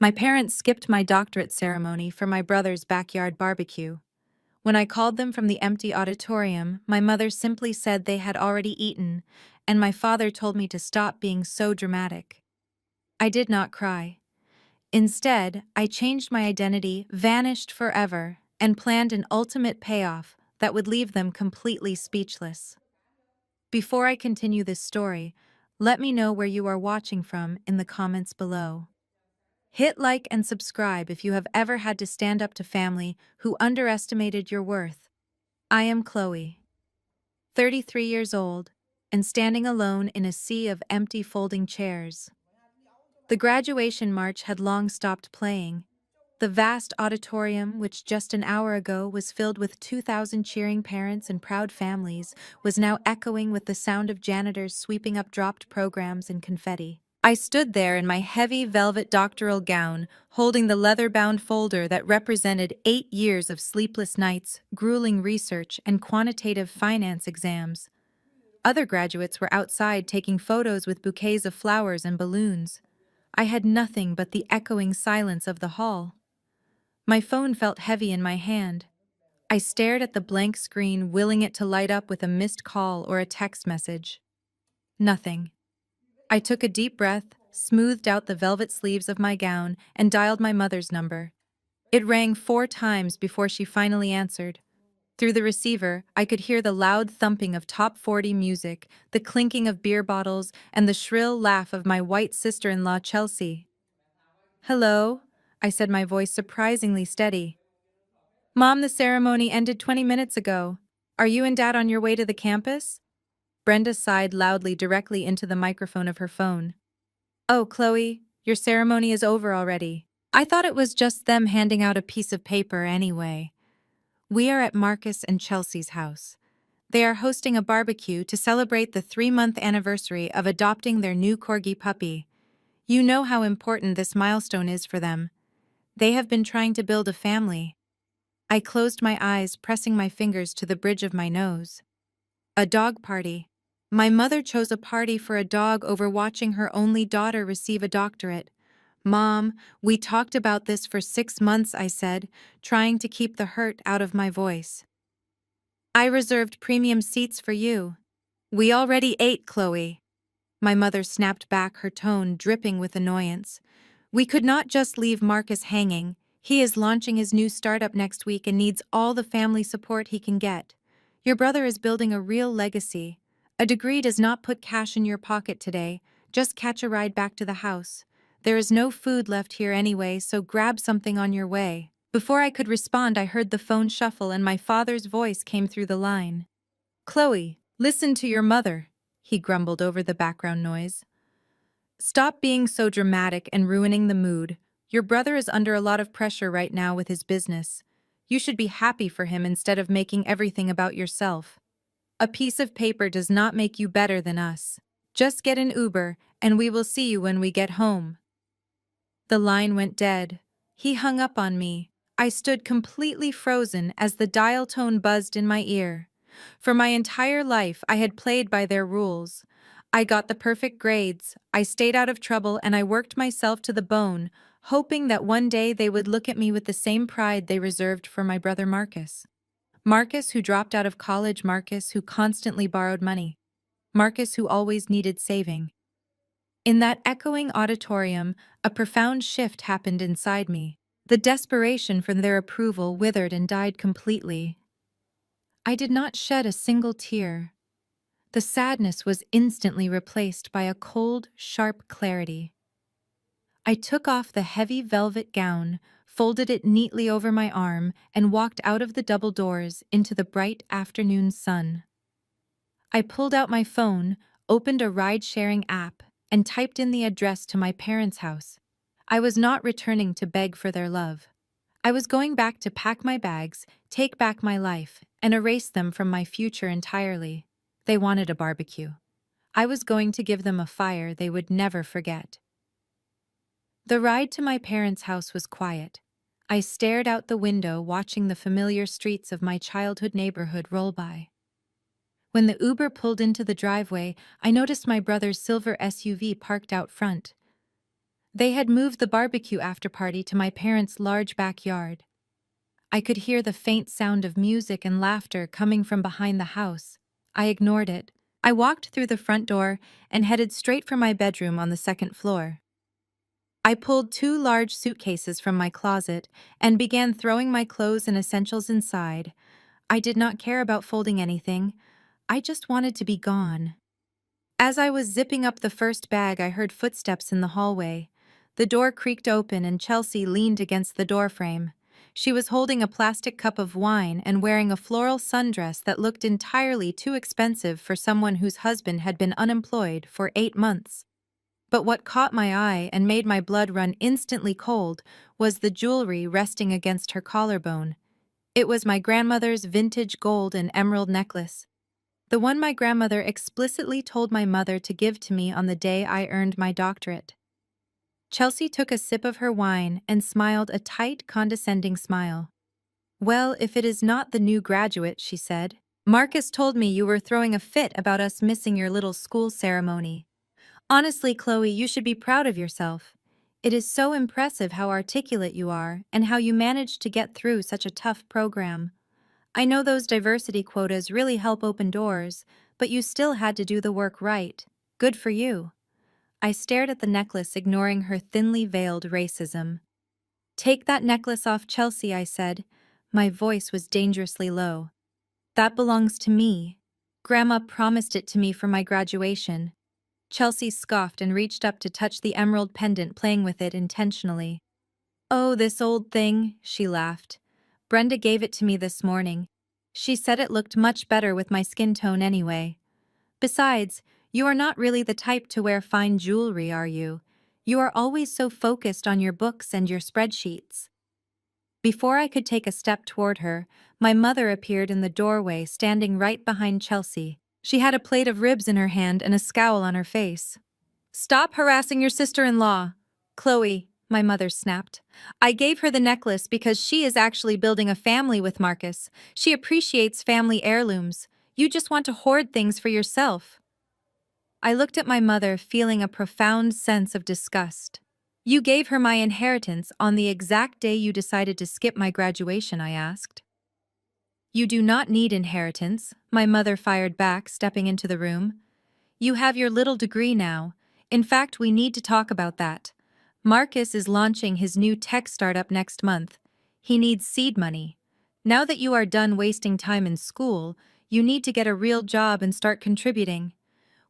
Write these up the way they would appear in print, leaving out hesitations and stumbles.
My parents skipped my doctorate ceremony for my brother's backyard barbecue. When I called them from the empty auditorium, my mother simply said they had already eaten, and my father told me to stop being so dramatic. I did not cry. Instead, I changed my identity, vanished forever, and planned an ultimate payoff that would leave them completely speechless. Before I continue this story, let me know where you are watching from in the comments below. Hit like and subscribe if you have ever had to stand up to family who underestimated your worth. I am Chloe, 33 years old, and standing alone in a sea of empty folding chairs. The graduation march had long stopped playing. The vast auditorium, which just an hour ago was filled with 2,000 cheering parents and proud families, was now echoing with the sound of janitors sweeping up dropped programs and confetti. I stood there in my heavy velvet doctoral gown, holding the leather-bound folder that represented 8 years of sleepless nights, grueling research, and quantitative finance exams. Other graduates were outside taking photos with bouquets of flowers and balloons. I had nothing but the echoing silence of the hall. My phone felt heavy in my hand. I stared at the blank screen, willing it to light up with a missed call or a text message. Nothing. I took a deep breath, smoothed out the velvet sleeves of my gown, and dialed my mother's number. It rang 4 times before she finally answered. Through the receiver, I could hear the loud thumping of top 40 music, the clinking of beer bottles, and the shrill laugh of my white sister-in-law, Chelsea. "Hello," I said, my voice surprisingly steady. "Mom, the ceremony ended 20 minutes ago. Are you and Dad on your way to the campus?" Brenda sighed loudly directly into the microphone of her phone. "Oh, Chloe, your ceremony is over already. I thought it was just them handing out a piece of paper anyway. We are at Marcus and Chelsea's house. They are hosting a barbecue to celebrate the 3-month anniversary of adopting their new corgi puppy. You know how important this milestone is for them. They have been trying to build a family." I closed my eyes, pressing my fingers to the bridge of my nose. A dog party. My mother chose a party for a dog over watching her only daughter receive a doctorate. "Mom, we talked about this for 6 months," I said, trying to keep the hurt out of my voice. "I reserved premium seats for you." "We already ate, Chloe." My mother snapped back, her tone dripping with annoyance. "We could not just leave Marcus hanging. He is launching his new startup next week and needs all the family support he can get. Your brother is building a real legacy. A degree does not put cash in your pocket today. Just catch a ride back to the house. There is no food left here anyway, so grab something on your way." Before I could respond, I heard the phone shuffle and my father's voice came through the line. "Chloe, listen to your mother," he grumbled over the background noise. "Stop being so dramatic and ruining the mood. Your brother is under a lot of pressure right now with his business. You should be happy for him instead of making everything about yourself. A piece of paper does not make you better than us. Just get an Uber, and we will see you when we get home." The line went dead. He hung up on me. I stood completely frozen as the dial tone buzzed in my ear. For my entire life, I had played by their rules. I got the perfect grades, I stayed out of trouble, and I worked myself to the bone, hoping that one day they would look at me with the same pride they reserved for my brother Marcus. Marcus, who dropped out of college, Marcus, who constantly borrowed money, Marcus, who always needed saving. In that echoing auditorium, a profound shift happened inside me. The desperation for their approval withered and died completely. I did not shed a single tear. The sadness was instantly replaced by a cold, sharp clarity. I took off the heavy velvet gown, folded it neatly over my arm, and walked out of the double doors into the bright afternoon sun. I pulled out my phone, opened a ride-sharing app, and typed in the address to my parents' house. I was not returning to beg for their love. I was going back to pack my bags, take back my life, and erase them from my future entirely. They wanted a barbecue. I was going to give them a fire they would never forget. The ride to my parents' house was quiet. I stared out the window, watching the familiar streets of my childhood neighborhood roll by. When the Uber pulled into the driveway, I noticed my brother's silver SUV parked out front. They had moved the barbecue after-party to my parents' large backyard. I could hear the faint sound of music and laughter coming from behind the house. I ignored it. I walked through the front door and headed straight for my bedroom on the second floor. I pulled two large suitcases from my closet and began throwing my clothes and essentials inside. I did not care about folding anything. I just wanted to be gone. As I was zipping up the first bag, I heard footsteps in the hallway. The door creaked open and Chelsea leaned against the doorframe. She was holding a plastic cup of wine and wearing a floral sundress that looked entirely too expensive for someone whose husband had been unemployed for 8 months. But what caught my eye and made my blood run instantly cold was the jewelry resting against her collarbone. It was my grandmother's vintage gold and emerald necklace. The one my grandmother explicitly told my mother to give to me on the day I earned my doctorate. Chelsea took a sip of her wine and smiled a tight, condescending smile. "Well, if it is not the new graduate," she said. "Marcus told me you were throwing a fit about us missing your little school ceremony. Honestly, Chloe, you should be proud of yourself. It is so impressive how articulate you are and how you managed to get through such a tough program. I know those diversity quotas really help open doors, but you still had to do the work right. Good for you." I stared at the necklace, ignoring her thinly veiled racism. "Take that necklace off, Chelsea," I said. My voice was dangerously low. "That belongs to me. Grandma promised it to me for my graduation." Chelsea scoffed and reached up to touch the emerald pendant, playing with it intentionally. "Oh, this old thing," she laughed. "Brenda gave it to me this morning. She said it looked much better with my skin tone anyway. Besides, you are not really the type to wear fine jewelry, are you? You are always so focused on your books and your spreadsheets." Before I could take a step toward her, my mother appeared in the doorway, standing right behind Chelsea. She had a plate of ribs in her hand and a scowl on her face. "Stop harassing your sister-in-law, Chloe," my mother snapped. "I gave her the necklace because she is actually building a family with Marcus. She appreciates family heirlooms. You just want to hoard things for yourself." I looked at my mother, feeling a profound sense of disgust. "You gave her my inheritance on the exact day you decided to skip my graduation," I asked. "You do not need inheritance," my mother fired back, stepping into the room. "You have your little degree now. In fact, we need to talk about that. Marcus is launching his new tech startup next month. He needs seed money. Now that you are done wasting time in school, you need to get a real job and start contributing.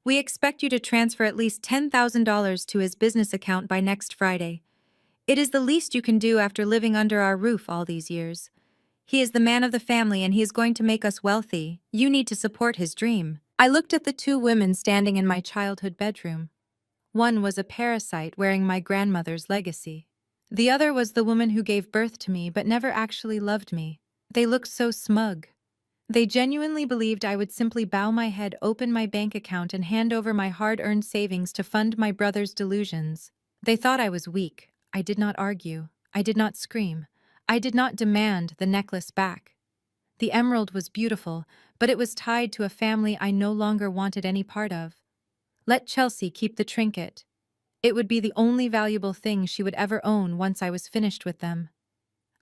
We expect you to transfer at least $10,000 to his business account by next Friday. It is the least you can do after living under our roof all these years. He is the man of the family and he is going to make us wealthy. You need to support his dream." I looked at the two women standing in my childhood bedroom. One was a parasite wearing my grandmother's legacy. The other was the woman who gave birth to me but never actually loved me. They looked so smug. They genuinely believed I would simply bow my head, open my bank account, and hand over my hard-earned savings to fund my brother's delusions. They thought I was weak. I did not argue. I did not scream. I did not demand the necklace back. The emerald was beautiful, but it was tied to a family I no longer wanted any part of. Let Chelsea keep the trinket. It would be the only valuable thing she would ever own once I was finished with them.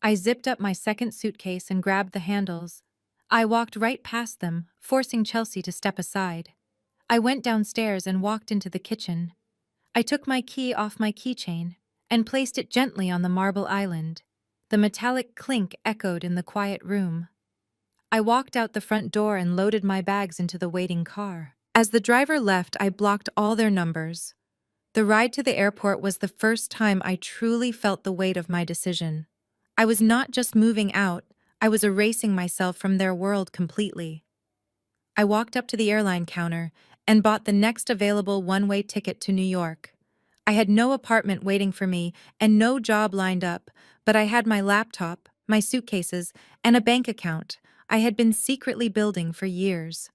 I zipped up my second suitcase and grabbed the handles. I walked right past them, forcing Chelsea to step aside. I went downstairs and walked into the kitchen. I took my key off my keychain and placed it gently on the marble island. The metallic clink echoed in the quiet room. I walked out the front door and loaded my bags into the waiting car. As the driver left, I blocked all their numbers. The ride to the airport was the first time I truly felt the weight of my decision. I was not just moving out, I was erasing myself from their world completely. I walked up to the airline counter and bought the next available one-way ticket to New York. I had no apartment waiting for me and no job lined up, but I had my laptop, my suitcases, and a bank account I had been secretly building for years.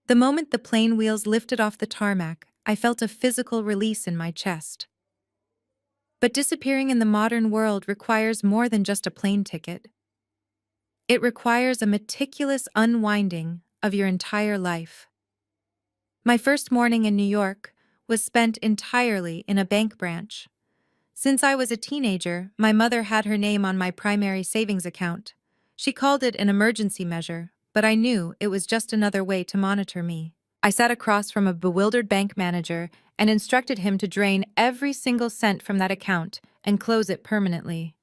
The moment the plane wheels lifted off the tarmac, I felt a physical release in my chest. But disappearing in the modern world requires more than just a plane ticket. It requires a meticulous unwinding of your entire life. My first morning in New York was spent entirely in a bank branch. Since I was a teenager, my mother had her name on my primary savings account. She called it an emergency measure, but I knew it was just another way to monitor me. I sat across from a bewildered bank manager and instructed him to drain every single cent from that account and close it permanently.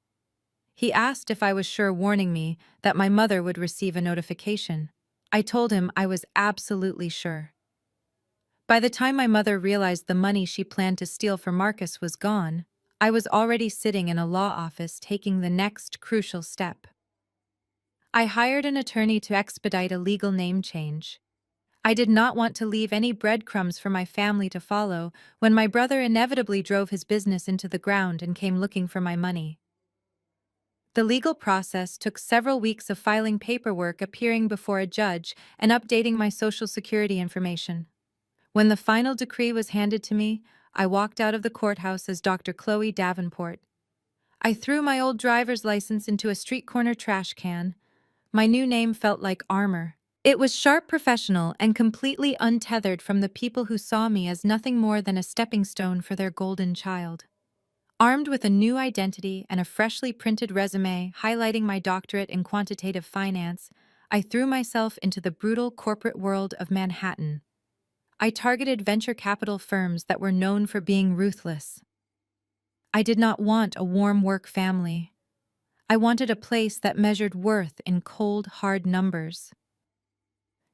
He asked if I was sure, warning me that my mother would receive a notification. I told him I was absolutely sure. By the time my mother realized the money she planned to steal for Marcus was gone, I was already sitting in a law office taking the next crucial step. I hired an attorney to expedite a legal name change. I did not want to leave any breadcrumbs for my family to follow when my brother inevitably drove his business into the ground and came looking for my money. The legal process took several weeks of filing paperwork, appearing before a judge, and updating my social security information. When the final decree was handed to me, I walked out of the courthouse as Dr. Chloe Davenport. I threw my old driver's license into a street corner trash can. My new name felt like armor. It was sharp, professional, and completely untethered from the people who saw me as nothing more than a stepping stone for their golden child. Armed with a new identity and a freshly printed resume highlighting my doctorate in quantitative finance, I threw myself into the brutal corporate world of Manhattan. I targeted venture capital firms that were known for being ruthless. I did not want a warm work family. I wanted a place that measured worth in cold, hard numbers.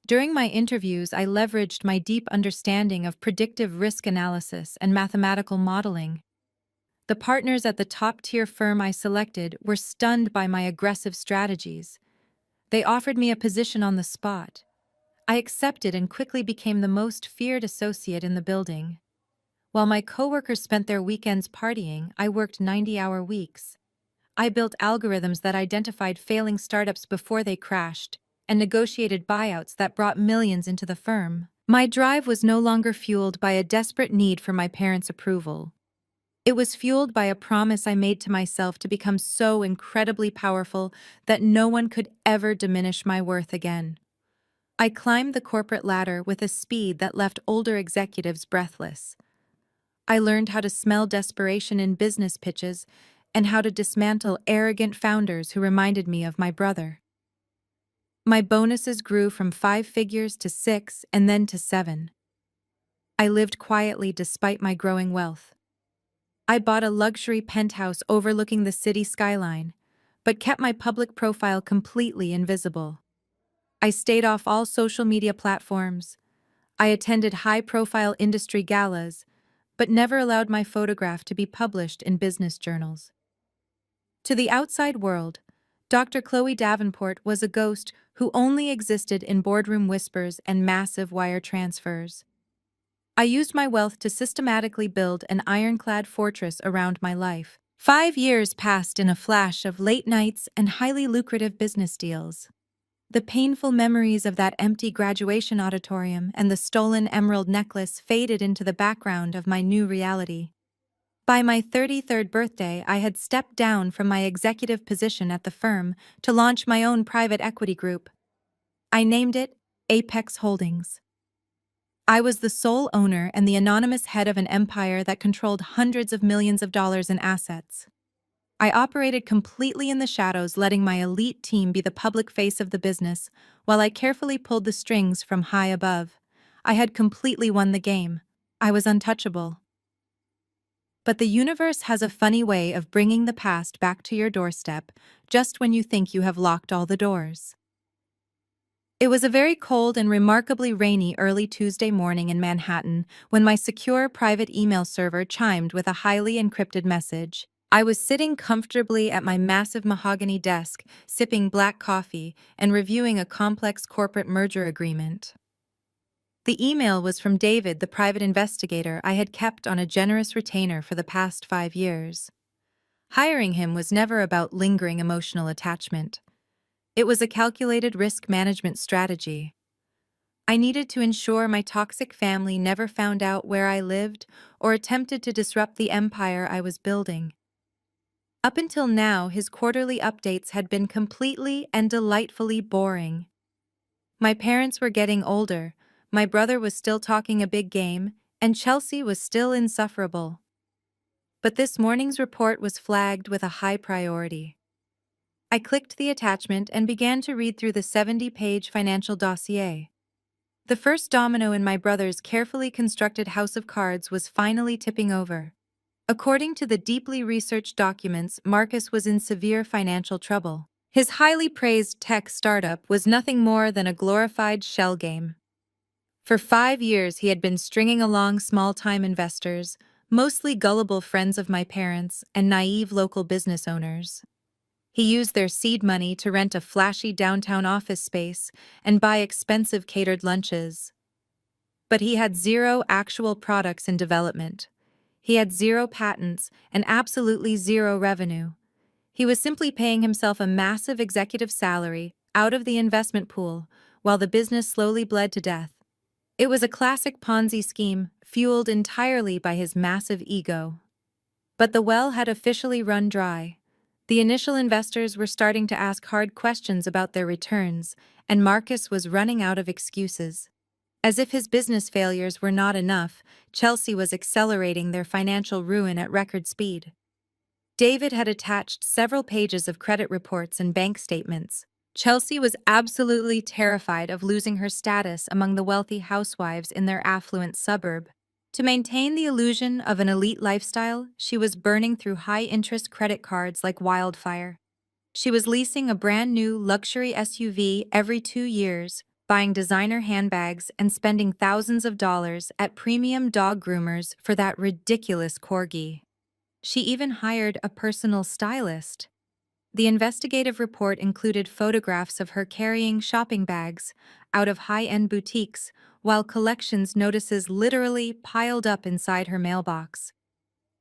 During my interviews, I leveraged my deep understanding of predictive risk analysis and mathematical modeling. The partners at the top-tier firm I selected were stunned by my aggressive strategies. They offered me a position on the spot. I accepted and quickly became the most feared associate in the building. While my coworkers spent their weekends partying, I worked 90-hour weeks. I built algorithms that identified failing startups before they crashed and negotiated buyouts that brought millions into the firm. My drive was no longer fueled by a desperate need for my parents' approval. It was fueled by a promise I made to myself to become so incredibly powerful that no one could ever diminish my worth again. I climbed the corporate ladder with a speed that left older executives breathless. I learned how to smell desperation in business pitches and how to dismantle arrogant founders who reminded me of my brother. My bonuses grew from 5 figures to 6 and then to 7. I lived quietly despite my growing wealth. I bought a luxury penthouse overlooking the city skyline, but kept my public profile completely invisible. I stayed off all social media platforms. I attended high-profile industry galas, but never allowed my photograph to be published in business journals. To the outside world, Dr. Chloe Davenport was a ghost who only existed in boardroom whispers and massive wire transfers. I used my wealth to systematically build an ironclad fortress around my life. 5 years passed in a flash of late nights and highly lucrative business deals. The painful memories of that empty graduation auditorium and the stolen emerald necklace faded into the background of my new reality. By my 33rd birthday, I had stepped down from my executive position at the firm to launch my own private equity group. I named it Apex Holdings. I was the sole owner and the anonymous head of an empire that controlled hundreds of millions of dollars in assets. I operated completely in the shadows, letting my elite team be the public face of the business, while I carefully pulled the strings from high above. I had completely won the game. I was untouchable. But the universe has a funny way of bringing the past back to your doorstep just when you think you have locked all the doors. It was a very cold and remarkably rainy early Tuesday morning in Manhattan when my secure private email server chimed with a highly encrypted message. I was sitting comfortably at my massive mahogany desk, sipping black coffee and reviewing a complex corporate merger agreement. The email was from David, the private investigator I had kept on a generous retainer for the past 5 years. Hiring him was never about lingering emotional attachment. It was a calculated risk management strategy. I needed to ensure my toxic family never found out where I lived or attempted to disrupt the empire I was building. Up until now, his quarterly updates had been completely and delightfully boring. My parents were getting older, my brother was still talking a big game, and Chelsea was still insufferable. But this morning's report was flagged with a high priority. I clicked the attachment and began to read through the 70-page financial dossier. The first domino in my brother's carefully constructed house of cards was finally tipping over. According to the deeply researched documents, Marcus was in severe financial trouble. His highly praised tech startup was nothing more than a glorified shell game. For 5 years, he had been stringing along small-time investors, mostly gullible friends of my parents and naive local business owners. He used their seed money to rent a flashy downtown office space and buy expensive catered lunches. But he had zero actual products in development. He had zero patents and absolutely zero revenue. He was simply paying himself a massive executive salary out of the investment pool while the business slowly bled to death. It was a classic Ponzi scheme, fueled entirely by his massive ego. But the well had officially run dry. The initial investors were starting to ask hard questions about their returns, and Marcus was running out of excuses. As if his business failures were not enough, Chelsea was accelerating their financial ruin at record speed. David had attached several pages of credit reports and bank statements. Chelsea was absolutely terrified of losing her status among the wealthy housewives in their affluent suburb. To maintain the illusion of an elite lifestyle, she was burning through high-interest credit cards like wildfire. She was leasing a brand-new luxury SUV every 2 years, buying designer handbags and spending thousands of dollars at premium dog groomers for that ridiculous corgi. She even hired a personal stylist. The investigative report included photographs of her carrying shopping bags out of high-end boutiques, while collections notices literally piled up inside her mailbox.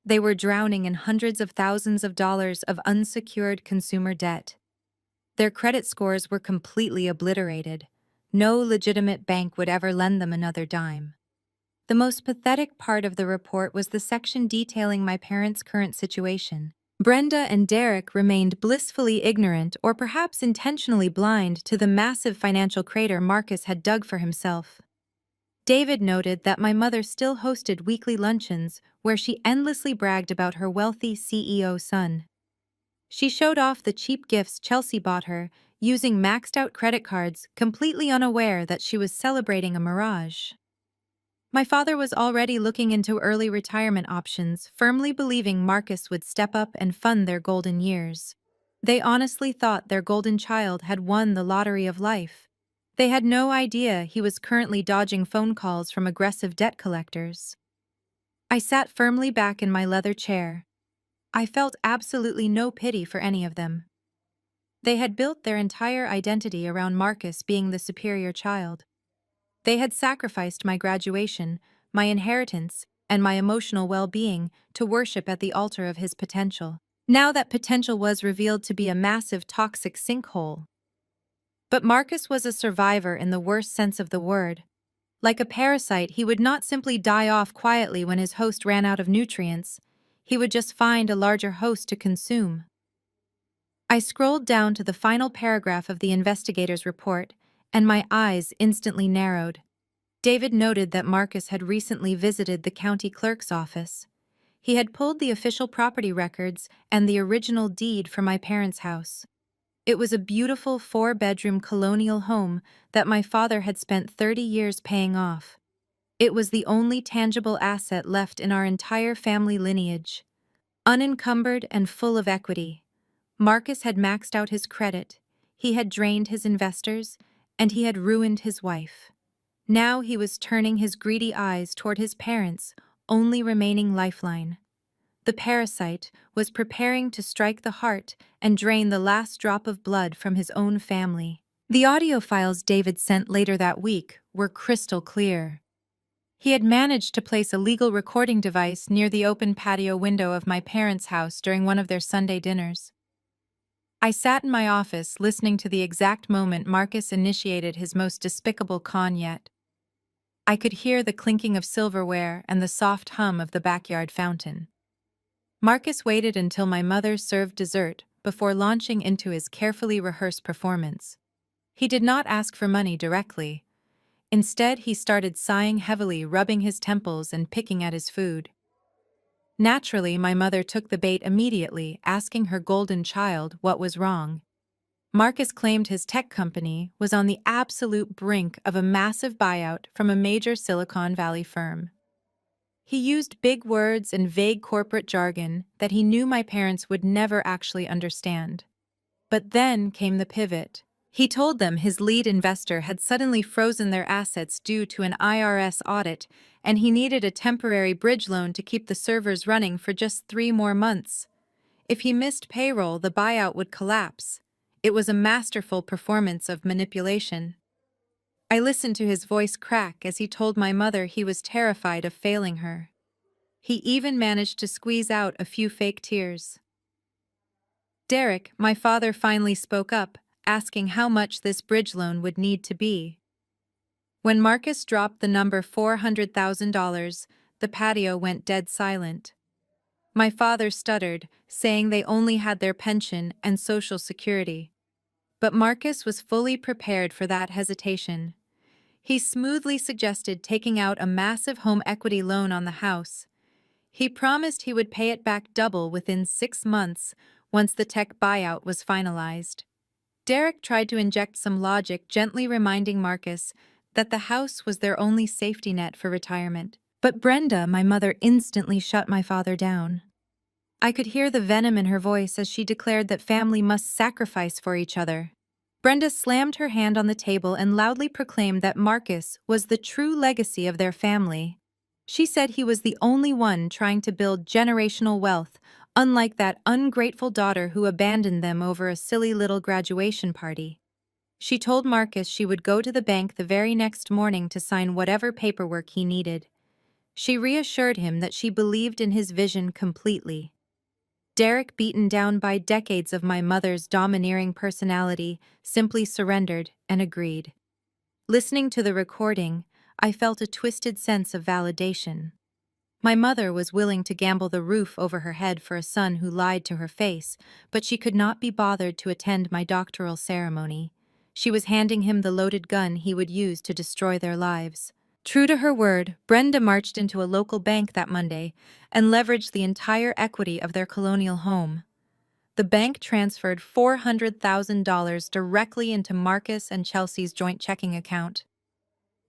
They were drowning in hundreds of thousands of dollars of unsecured consumer debt. Their credit scores were completely obliterated. No legitimate bank would ever lend them another dime. The most pathetic part of the report was the section detailing my parents' current situation. Brenda and Derek remained blissfully ignorant or perhaps intentionally blind to the massive financial crater Marcus had dug for himself. David noted that my mother still hosted weekly luncheons where she endlessly bragged about her wealthy CEO son. She showed off the cheap gifts Chelsea bought her, using maxed-out credit cards, completely unaware that she was celebrating a mirage. My father was already looking into early retirement options, firmly believing Marcus would step up and fund their golden years. They honestly thought their golden child had won the lottery of life. They had no idea he was currently dodging phone calls from aggressive debt collectors. I sat firmly back in my leather chair. I felt absolutely no pity for any of them. They had built their entire identity around Marcus being the superior child. They had sacrificed my graduation, my inheritance, and my emotional well-being to worship at the altar of his potential. Now that potential was revealed to be a massive toxic sinkhole. But Marcus was a survivor in the worst sense of the word. Like a parasite, he would not simply die off quietly when his host ran out of nutrients. He would just find a larger host to consume. I scrolled down to the final paragraph of the investigator's report, and my eyes instantly narrowed. David noted that Marcus had recently visited the county clerk's office. He had pulled the official property records and the original deed for my parents' house. It was a beautiful 4-bedroom colonial home that my father had spent 30 years paying off. It was the only tangible asset left in our entire family lineage. Unencumbered and full of equity, Marcus had maxed out his credit, he had drained his investors, and he had ruined his wife. Now he was turning his greedy eyes toward his parents' only remaining lifeline. The parasite was preparing to strike the heart and drain the last drop of blood from his own family. The audio files David sent later that week were crystal clear. He had managed to place a legal recording device near the open patio window of my parents' house during one of their Sunday dinners. I sat in my office listening to the exact moment Marcus initiated his most despicable con yet. I could hear the clinking of silverware and the soft hum of the backyard fountain. Marcus waited until my mother served dessert before launching into his carefully rehearsed performance. He did not ask for money directly. Instead, he started sighing heavily, rubbing his temples and picking at his food. Naturally, my mother took the bait immediately, asking her golden child what was wrong. Marcus claimed his tech company was on the absolute brink of a massive buyout from a major Silicon Valley firm. He used big words and vague corporate jargon that he knew my parents would never actually understand. But then came the pivot. He told them his lead investor had suddenly frozen their assets due to an IRS audit, and he needed a temporary bridge loan to keep the servers running for just 3 more months. If he missed payroll, the buyout would collapse. It was a masterful performance of manipulation. I listened to his voice crack as he told my mother he was terrified of failing her. He even managed to squeeze out a few fake tears. Derek, my father, finally spoke up, asking how much this bridge loan would need to be. When Marcus dropped the number $400,000, the patio went dead silent. My father stuttered, saying they only had their pension and Social Security. But Marcus was fully prepared for that hesitation. He smoothly suggested taking out a massive home equity loan on the house. He promised he would pay it back double within 6 months once the tech buyout was finalized. Derek tried to inject some logic, gently reminding Marcus that the house was their only safety net for retirement. But Brenda, my mother, instantly shut my father down. I could hear the venom in her voice as she declared that family must sacrifice for each other. Brenda slammed her hand on the table and loudly proclaimed that Marcus was the true legacy of their family. She said he was the only one trying to build generational wealth, unlike that ungrateful daughter who abandoned them over a silly little graduation party. She told Marcus she would go to the bank the very next morning to sign whatever paperwork he needed. She reassured him that she believed in his vision completely. Derek, beaten down by decades of my mother's domineering personality, simply surrendered and agreed. Listening to the recording, I felt a twisted sense of validation. My mother was willing to gamble the roof over her head for a son who lied to her face, but she could not be bothered to attend my doctoral ceremony. She was handing him the loaded gun he would use to destroy their lives. True to her word, Brenda marched into a local bank that Monday and leveraged the entire equity of their colonial home. The bank transferred $400,000 directly into Marcus and Chelsea's joint checking account.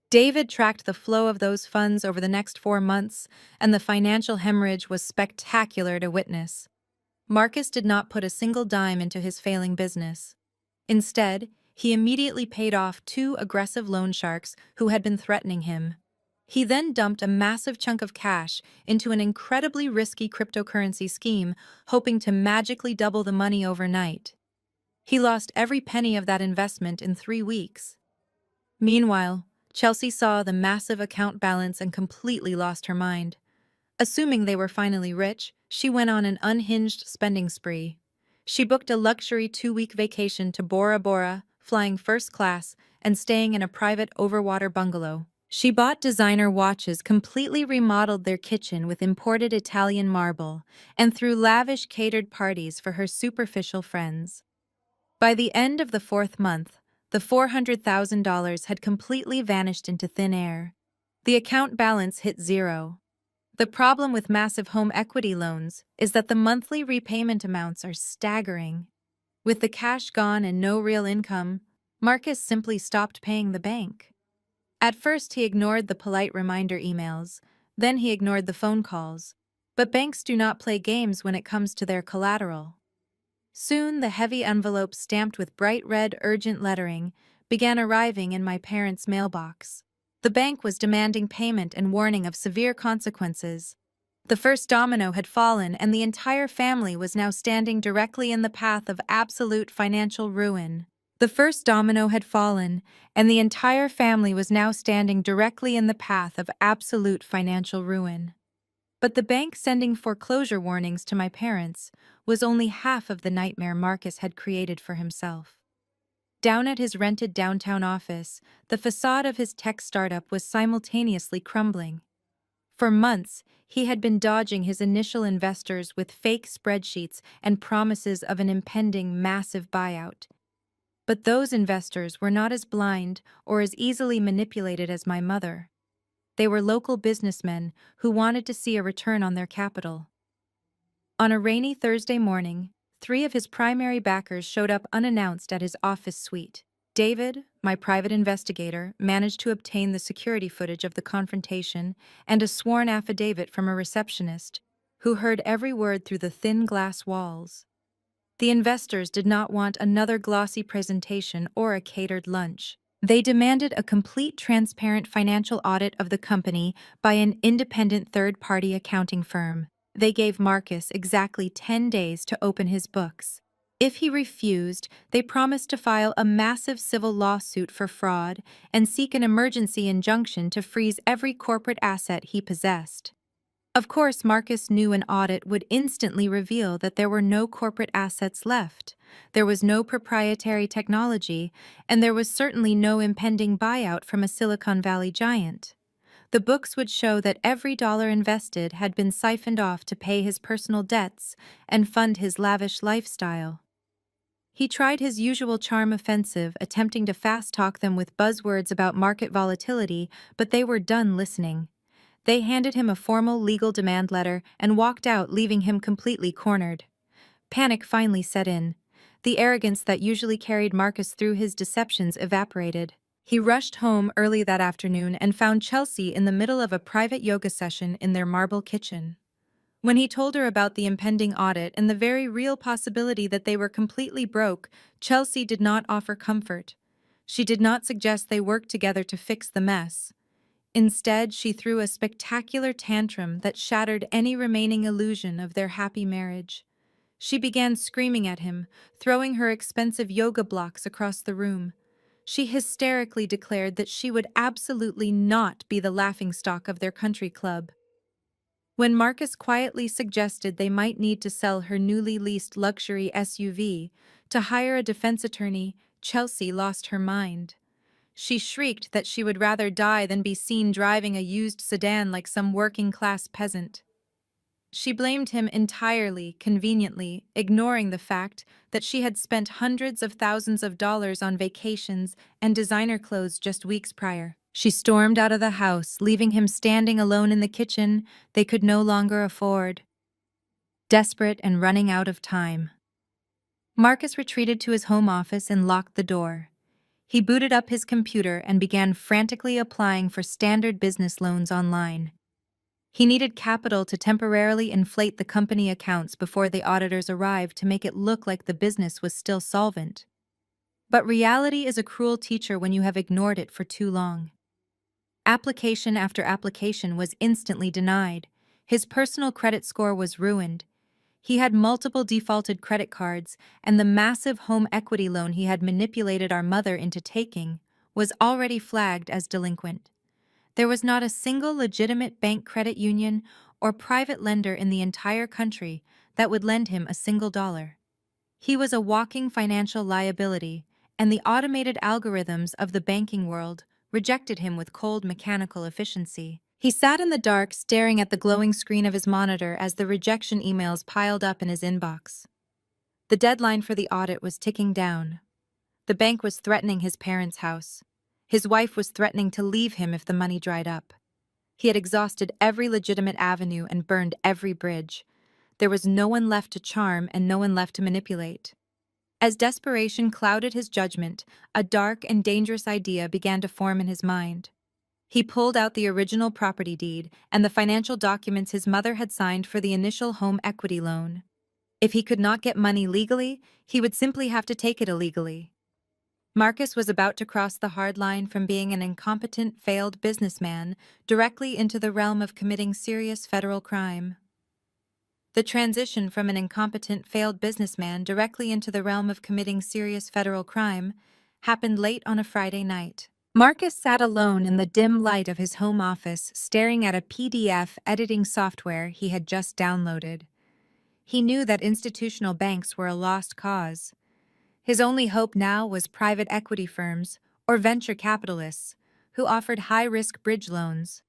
David tracked the flow of those funds over the next 4 months, and the financial hemorrhage was spectacular to witness. Marcus did not put a single dime into his failing business. Instead, he immediately paid off 2 aggressive loan sharks who had been threatening him. He then dumped a massive chunk of cash into an incredibly risky cryptocurrency scheme, hoping to magically double the money overnight. He lost every penny of that investment in 3 weeks. Meanwhile, Chelsea saw the massive account balance and completely lost her mind. Assuming they were finally rich, she went on an unhinged spending spree. She booked a luxury 2-week vacation to Bora Bora, flying first class and staying in a private overwater bungalow. She bought designer watches, completely remodeled their kitchen with imported Italian marble, and threw lavish catered parties for her superficial friends. By the end of the 4th month, the $400,000 had completely vanished into thin air. The account balance hit 0. The problem with massive home equity loans is that the monthly repayment amounts are staggering. With the cash gone and no real income, Marcus simply stopped paying the bank. At first, he ignored the polite reminder emails, then he ignored the phone calls. But banks do not play games when it comes to their collateral. Soon, the heavy envelopes stamped with bright red urgent lettering began arriving in my parents' mailbox. The bank was demanding payment and warning of severe consequences. The first domino had fallen, and the entire family was now standing directly in the path of absolute financial ruin. The first domino had fallen, and the entire family was now standing directly in the path of absolute financial ruin. But the bank sending foreclosure warnings to my parents was only half of the nightmare Marcus had created for himself. Down at his rented downtown office, the facade of his tech startup was simultaneously crumbling. For months, he had been dodging his initial investors with fake spreadsheets and promises of an impending massive buyout. But those investors were not as blind or as easily manipulated as my mother. They were local businessmen who wanted to see a return on their capital. On a rainy Thursday morning, three of his primary backers showed up unannounced at his office suite. David, my private investigator, managed to obtain the security footage of the confrontation and a sworn affidavit from a receptionist, who heard every word through the thin glass walls. The investors did not want another glossy presentation or a catered lunch. They demanded a complete transparent financial audit of the company by an independent third-party accounting firm. They gave Marcus exactly 10 days to open his books. If he refused, they promised to file a massive civil lawsuit for fraud and seek an emergency injunction to freeze every corporate asset he possessed. Of course, Marcus knew an audit would instantly reveal that there were no corporate assets left, there was no proprietary technology, and there was certainly no impending buyout from a Silicon Valley giant. The books would show that every dollar invested had been siphoned off to pay his personal debts and fund his lavish lifestyle. He tried his usual charm offensive, attempting to fast-talk them with buzzwords about market volatility, but they were done listening. They handed him a formal legal demand letter and walked out, leaving him completely cornered. Panic finally set in. The arrogance that usually carried Marcus through his deceptions evaporated. He rushed home early that afternoon and found Chelsea in the middle of a private yoga session in their marble kitchen. When he told her about the impending audit and the very real possibility that they were completely broke, Chelsea did not offer comfort. She did not suggest they work together to fix the mess. Instead, she threw a spectacular tantrum that shattered any remaining illusion of their happy marriage. She began screaming at him, throwing her expensive yoga blocks across the room. She hysterically declared that she would absolutely not be the laughingstock of their country club. When Marcus quietly suggested they might need to sell her newly leased luxury SUV to hire a defense attorney, Chelsea lost her mind. She shrieked that she would rather die than be seen driving a used sedan like some working-class peasant. She blamed him entirely, conveniently, ignoring the fact that she had spent hundreds of thousands of dollars on vacations and designer clothes just weeks prior. She stormed out of the house, leaving him standing alone in the kitchen they could no longer afford. Desperate and running out of time, Marcus retreated to his home office and locked the door. He booted up his computer and began frantically applying for standard business loans online. He needed capital to temporarily inflate the company accounts before the auditors arrived to make it look like the business was still solvent. But reality is a cruel teacher when you have ignored it for too long. Application after application was instantly denied. His personal credit score was ruined. He had multiple defaulted credit cards, and the massive home equity loan he had manipulated our mother into taking was already flagged as delinquent. There was not a single legitimate bank, credit union, or private lender in the entire country that would lend him a single dollar. He was a walking financial liability, and the automated algorithms of the banking world rejected him with cold mechanical efficiency. He sat in the dark, staring at the glowing screen of his monitor as the rejection emails piled up in his inbox. The deadline for the audit was ticking down. The bank was threatening his parents' house. His wife was threatening to leave him if the money dried up. He had exhausted every legitimate avenue and burned every bridge. There was no one left to charm and no one left to manipulate. As desperation clouded his judgment, a dark and dangerous idea began to form in his mind. He pulled out the original property deed and the financial documents his mother had signed for the initial home equity loan. If he could not get money legally, he would simply have to take it illegally. Marcus was about to cross the hard line from being an incompetent, failed businessman directly into the realm of committing serious federal crime. The transition from an incompetent, failed businessman directly into the realm of committing serious federal crime happened late on a Friday night. Marcus sat alone in the dim light of his home office, staring at a PDF editing software he had just downloaded. He knew that institutional banks were a lost cause. His only hope now was private equity firms or venture capitalists who offered high-risk bridge loans.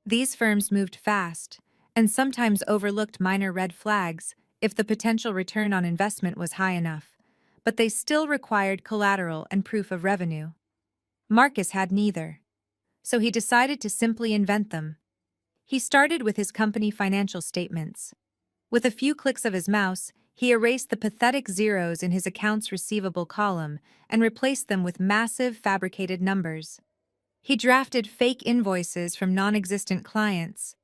These firms moved fast and sometimes overlooked minor red flags if the potential return on investment was high enough. but they still required collateral and proof of revenue. Marcus had neither, so he decided to simply invent them. He started with his company financial statements. With a few clicks of his mouse, he erased the pathetic zeros in his accounts receivable column and replaced them with massive fabricated numbers. He drafted fake invoices from non-existent clients.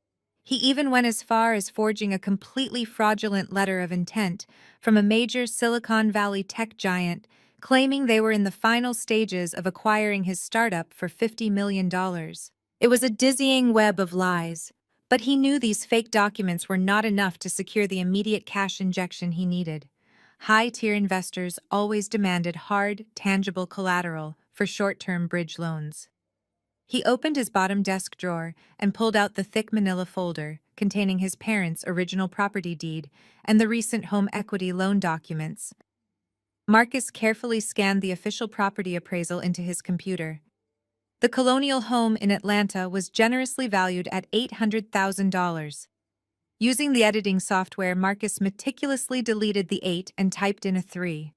He even went as far as forging a completely fraudulent letter of intent from a major Silicon Valley tech giant, claiming they were in the final stages of acquiring his startup for $50 million. It was a dizzying web of lies, but he knew these fake documents were not enough to secure the immediate cash injection he needed. High-tier investors always demanded hard, tangible collateral for short-term bridge loans. He opened his bottom desk drawer and pulled out the thick manila folder containing his parents' original property deed and the recent home equity loan documents. Marcus carefully scanned the official property appraisal into his computer. The colonial home in Atlanta was generously valued at $800,000. Using the editing software, Marcus meticulously deleted the 8 and typed in a 3.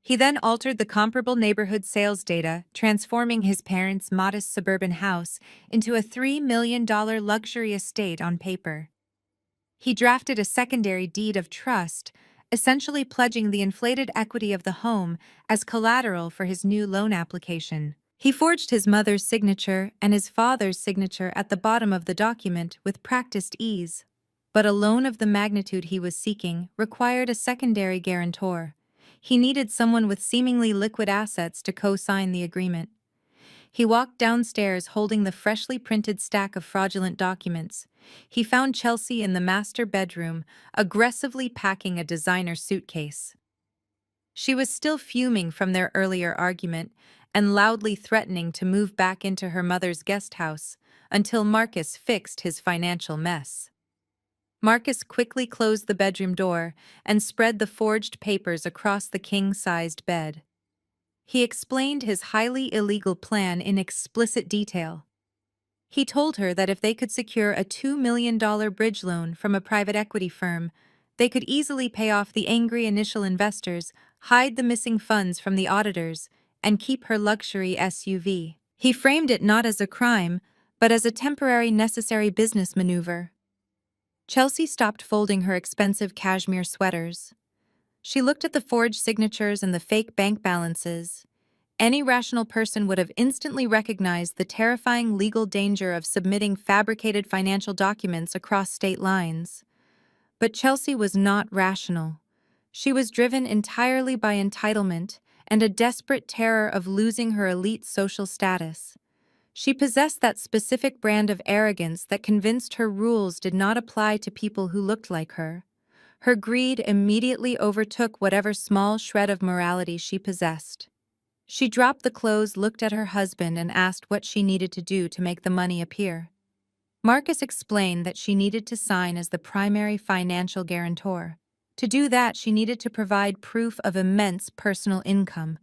He then altered the comparable neighborhood sales data, transforming his parents' modest suburban house into a $3 million luxury estate on paper. He drafted a secondary deed of trust, essentially pledging the inflated equity of the home as collateral for his new loan application. He forged his mother's signature and his father's signature at the bottom of the document with practiced ease. But a loan of the magnitude he was seeking required a secondary guarantor. He needed someone with seemingly liquid assets to co-sign the agreement. He walked downstairs holding the freshly printed stack of fraudulent documents. He found Chelsea in the master bedroom, aggressively packing a designer suitcase. She was still fuming from their earlier argument and loudly threatening to move back into her mother's guest house until Marcus fixed his financial mess. Marcus quickly closed the bedroom door and spread the forged papers across the king-sized bed. He explained his highly illegal plan in explicit detail. He told her that if they could secure a $2 million bridge loan from a private equity firm, they could easily pay off the angry initial investors, hide the missing funds from the auditors, and keep her luxury SUV. He framed it not as a crime, but as a temporary necessary business maneuver. Chelsea stopped folding her expensive cashmere sweaters. She looked at the forged signatures and the fake bank balances. Any rational person would have instantly recognized the terrifying legal danger of submitting fabricated financial documents across state lines. But Chelsea was not rational. She was driven entirely by entitlement and a desperate terror of losing her elite social status. She possessed that specific brand of arrogance that convinced her rules did not apply to people who looked like her. Her greed immediately overtook whatever small shred of morality she possessed. She dropped the clothes, looked at her husband, and asked what she needed to do to make the money appear. Marcus explained that she needed to sign as the primary financial guarantor. To do that, she needed to provide proof of immense personal income.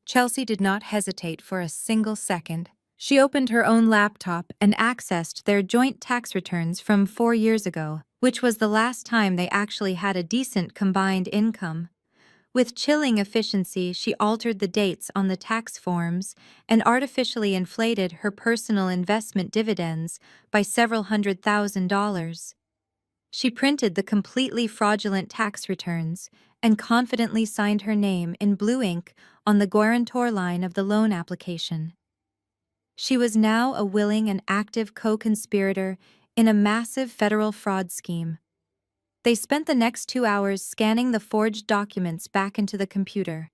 Chelsea did not hesitate for a single second. She opened her own laptop and accessed their joint tax returns from 4 years ago, which was the last time they actually had a decent combined income. With chilling efficiency, she altered the dates on the tax forms and artificially inflated her personal investment dividends by several $100,000. She printed the completely fraudulent tax returns and confidently signed her name in blue ink on the guarantor line of the loan application. She was now a willing and active co-conspirator in a massive federal fraud scheme. They spent the next 2 hours scanning the forged documents back into the computer.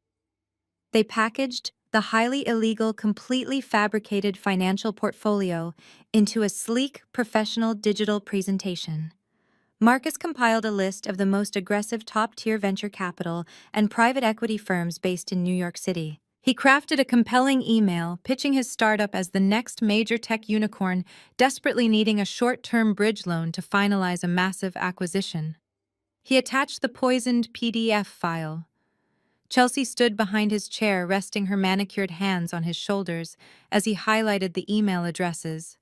They packaged the highly illegal, completely fabricated financial portfolio into a sleek, professional digital presentation. Marcus compiled a list of the most aggressive top-tier venture capital and private equity firms based in New York City. He crafted a compelling email pitching his startup as the next major tech unicorn, desperately needing a short-term bridge loan to finalize a massive acquisition. He attached the poisoned PDF file. Chelsea stood behind his chair, resting her manicured hands on his shoulders as he highlighted the email addresses.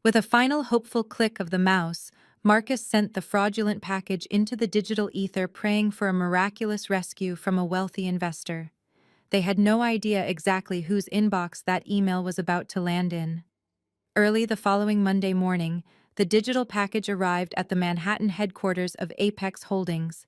With a final hopeful click of the mouse, Marcus sent the fraudulent package into the digital ether, praying for a miraculous rescue from a wealthy investor. They had no idea exactly whose inbox that email was about to land in. Early the following Monday morning, the digital package arrived at the Manhattan headquarters of Apex Holdings.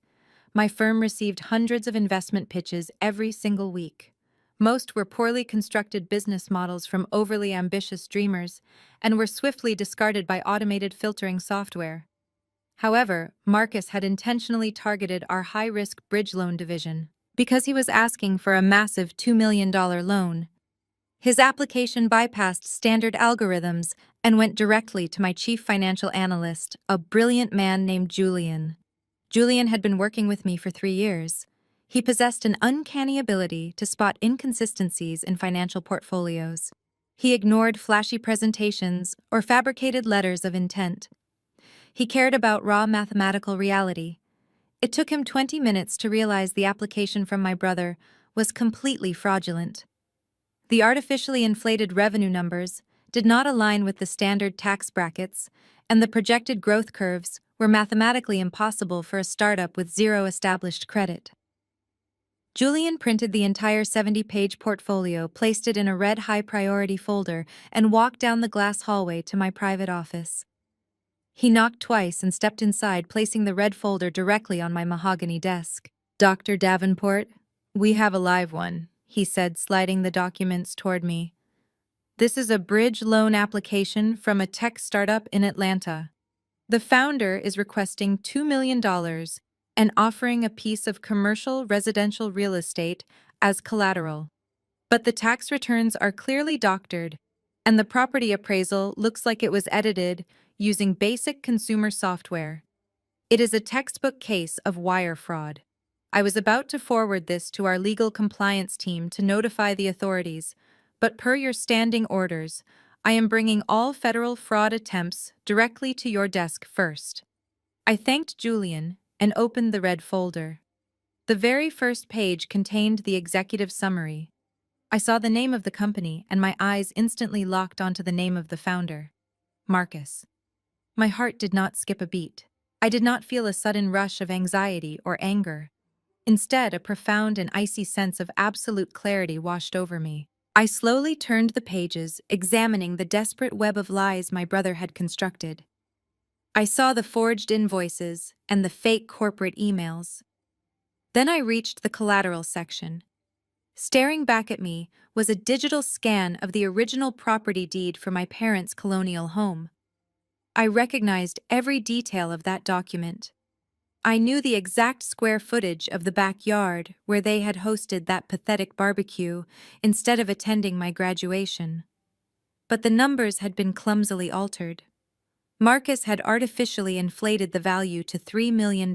My firm received hundreds of investment pitches every single week. Most were poorly constructed business models from overly ambitious dreamers and were swiftly discarded by automated filtering software. However, Marcus had intentionally targeted our high-risk bridge loan division because he was asking for a massive $2 million loan. His application bypassed standard algorithms and went directly to my chief financial analyst, a brilliant man named Julian. Julian had been working with me for 3 years. He possessed an uncanny ability to spot inconsistencies in financial portfolios. He ignored flashy presentations or fabricated letters of intent. He cared about raw mathematical reality. It took him 20 minutes to realize the application from my brother was completely fraudulent. The artificially inflated revenue numbers did not align with the standard tax brackets, and the projected growth curves were mathematically impossible for a startup with zero established credit. Julian printed the entire 70-page portfolio, placed it in a red high-priority folder, and walked down the glass hallway to my private office. He knocked twice and stepped inside, placing the red folder directly on my mahogany desk. "Dr. Davenport, we have a live one," he said, sliding the documents toward me. "This is a bridge loan application from a tech startup in Atlanta. The founder is requesting $2 million and offering a piece of commercial residential real estate as collateral. But the tax returns are clearly doctored, and the property appraisal looks like it was edited using basic consumer software. It is a textbook case of wire fraud." I was about to forward this to our legal compliance team to notify the authorities, but per your standing orders, I am bringing all federal fraud attempts directly to your desk first. I thanked Julian and opened the red folder. The very first page contained the executive summary. I saw the name of the company, and my eyes instantly locked onto the name of the founder, Marcus. My heart did not skip a beat. I did not feel a sudden rush of anxiety or anger. Instead, a profound and icy sense of absolute clarity washed over me. I slowly turned the pages, examining the desperate web of lies my brother had constructed. I saw the forged invoices and the fake corporate emails. Then I reached the collateral section. Staring back at me was a digital scan of the original property deed for my parents' colonial home. I recognized every detail of that document. I knew the exact square footage of the backyard where they had hosted that pathetic barbecue instead of attending my graduation. But the numbers had been clumsily altered. Marcus had artificially inflated the value to $3 million.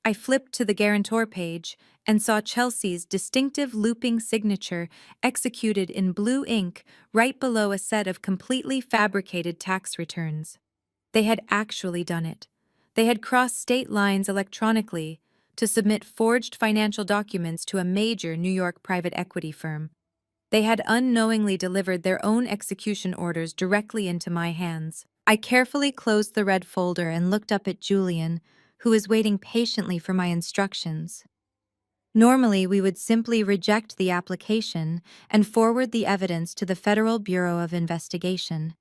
I flipped to the guarantor page and saw Chelsea's distinctive looping signature executed in blue ink right below a set of completely fabricated tax returns. They had actually done it. They had crossed state lines electronically to submit forged financial documents to a major New York private equity firm. They had unknowingly delivered their own execution orders directly into my hands. I carefully closed the red folder and looked up at Julian, who was waiting patiently for my instructions. Normally, we would simply reject the application and forward the evidence to the Federal Bureau of Investigation.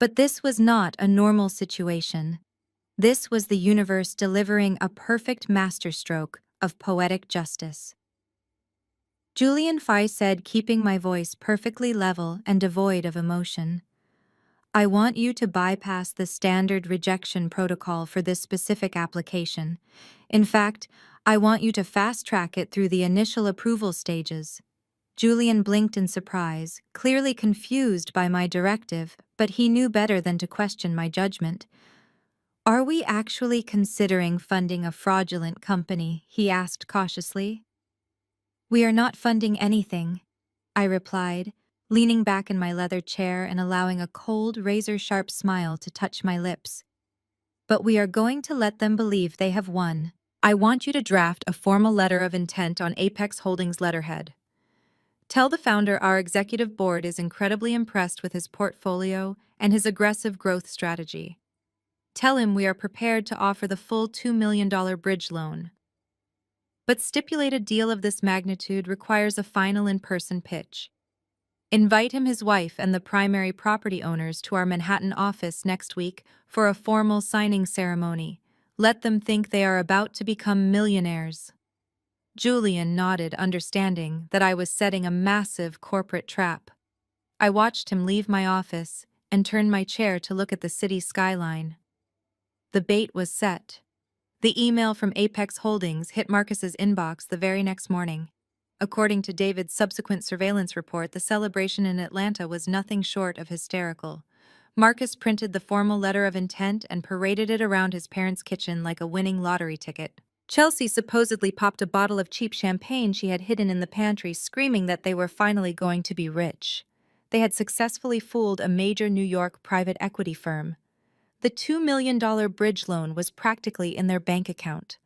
But this was not a normal situation. This was the universe delivering a perfect masterstroke of poetic justice. Julian Fye said, keeping my voice perfectly level and devoid of emotion, "I want you to bypass the standard rejection protocol for this specific application. In fact, I want you to fast-track it through the initial approval stages." Julian blinked in surprise, clearly confused by my directive, but he knew better than to question my judgment. "Are we actually considering funding a fraudulent company?" he asked cautiously. "We are not funding anything," I replied, leaning back in my leather chair and allowing a cold, razor-sharp smile to touch my lips. "But we are going to let them believe they have won. I want you to draft a formal letter of intent on Apex Holdings letterhead. Tell the founder our executive board is incredibly impressed with his portfolio and his aggressive growth strategy. Tell him we are prepared to offer the full $2 million bridge loan. But stipulated deal of this magnitude requires a final in-person pitch. Invite him, his wife, and the primary property owners to our Manhattan office next week for a formal signing ceremony. Let them think they are about to become millionaires. Julian nodded, understanding that I was setting a massive corporate trap. I watched him leave my office and turn my chair to look at the city skyline. The bait was set. The email from Apex Holdings hit Marcus's inbox the very next morning. According to David's subsequent surveillance report, the celebration in Atlanta was nothing short of hysterical. Marcus printed the formal letter of intent and paraded it around his parents' kitchen like a winning lottery ticket. Chelsea supposedly popped a bottle of cheap champagne she had hidden in the pantry, screaming that they were finally going to be rich. They had successfully fooled a major New York private equity firm. The $2 million bridge loan was practically in their bank account.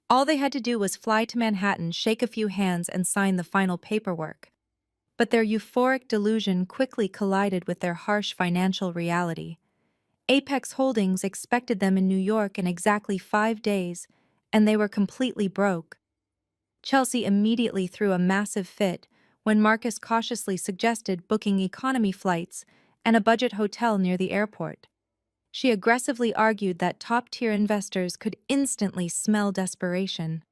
All they had to do was fly to Manhattan, shake a few hands, and sign the final paperwork. But their euphoric delusion quickly collided with their harsh financial reality. Apex Holdings expected them in New York in exactly 5 days, and they were completely broke. Chelsea immediately threw a massive fit when Marcus cautiously suggested booking economy flights and a budget hotel near the airport. She aggressively argued that top-tier investors could instantly smell desperation.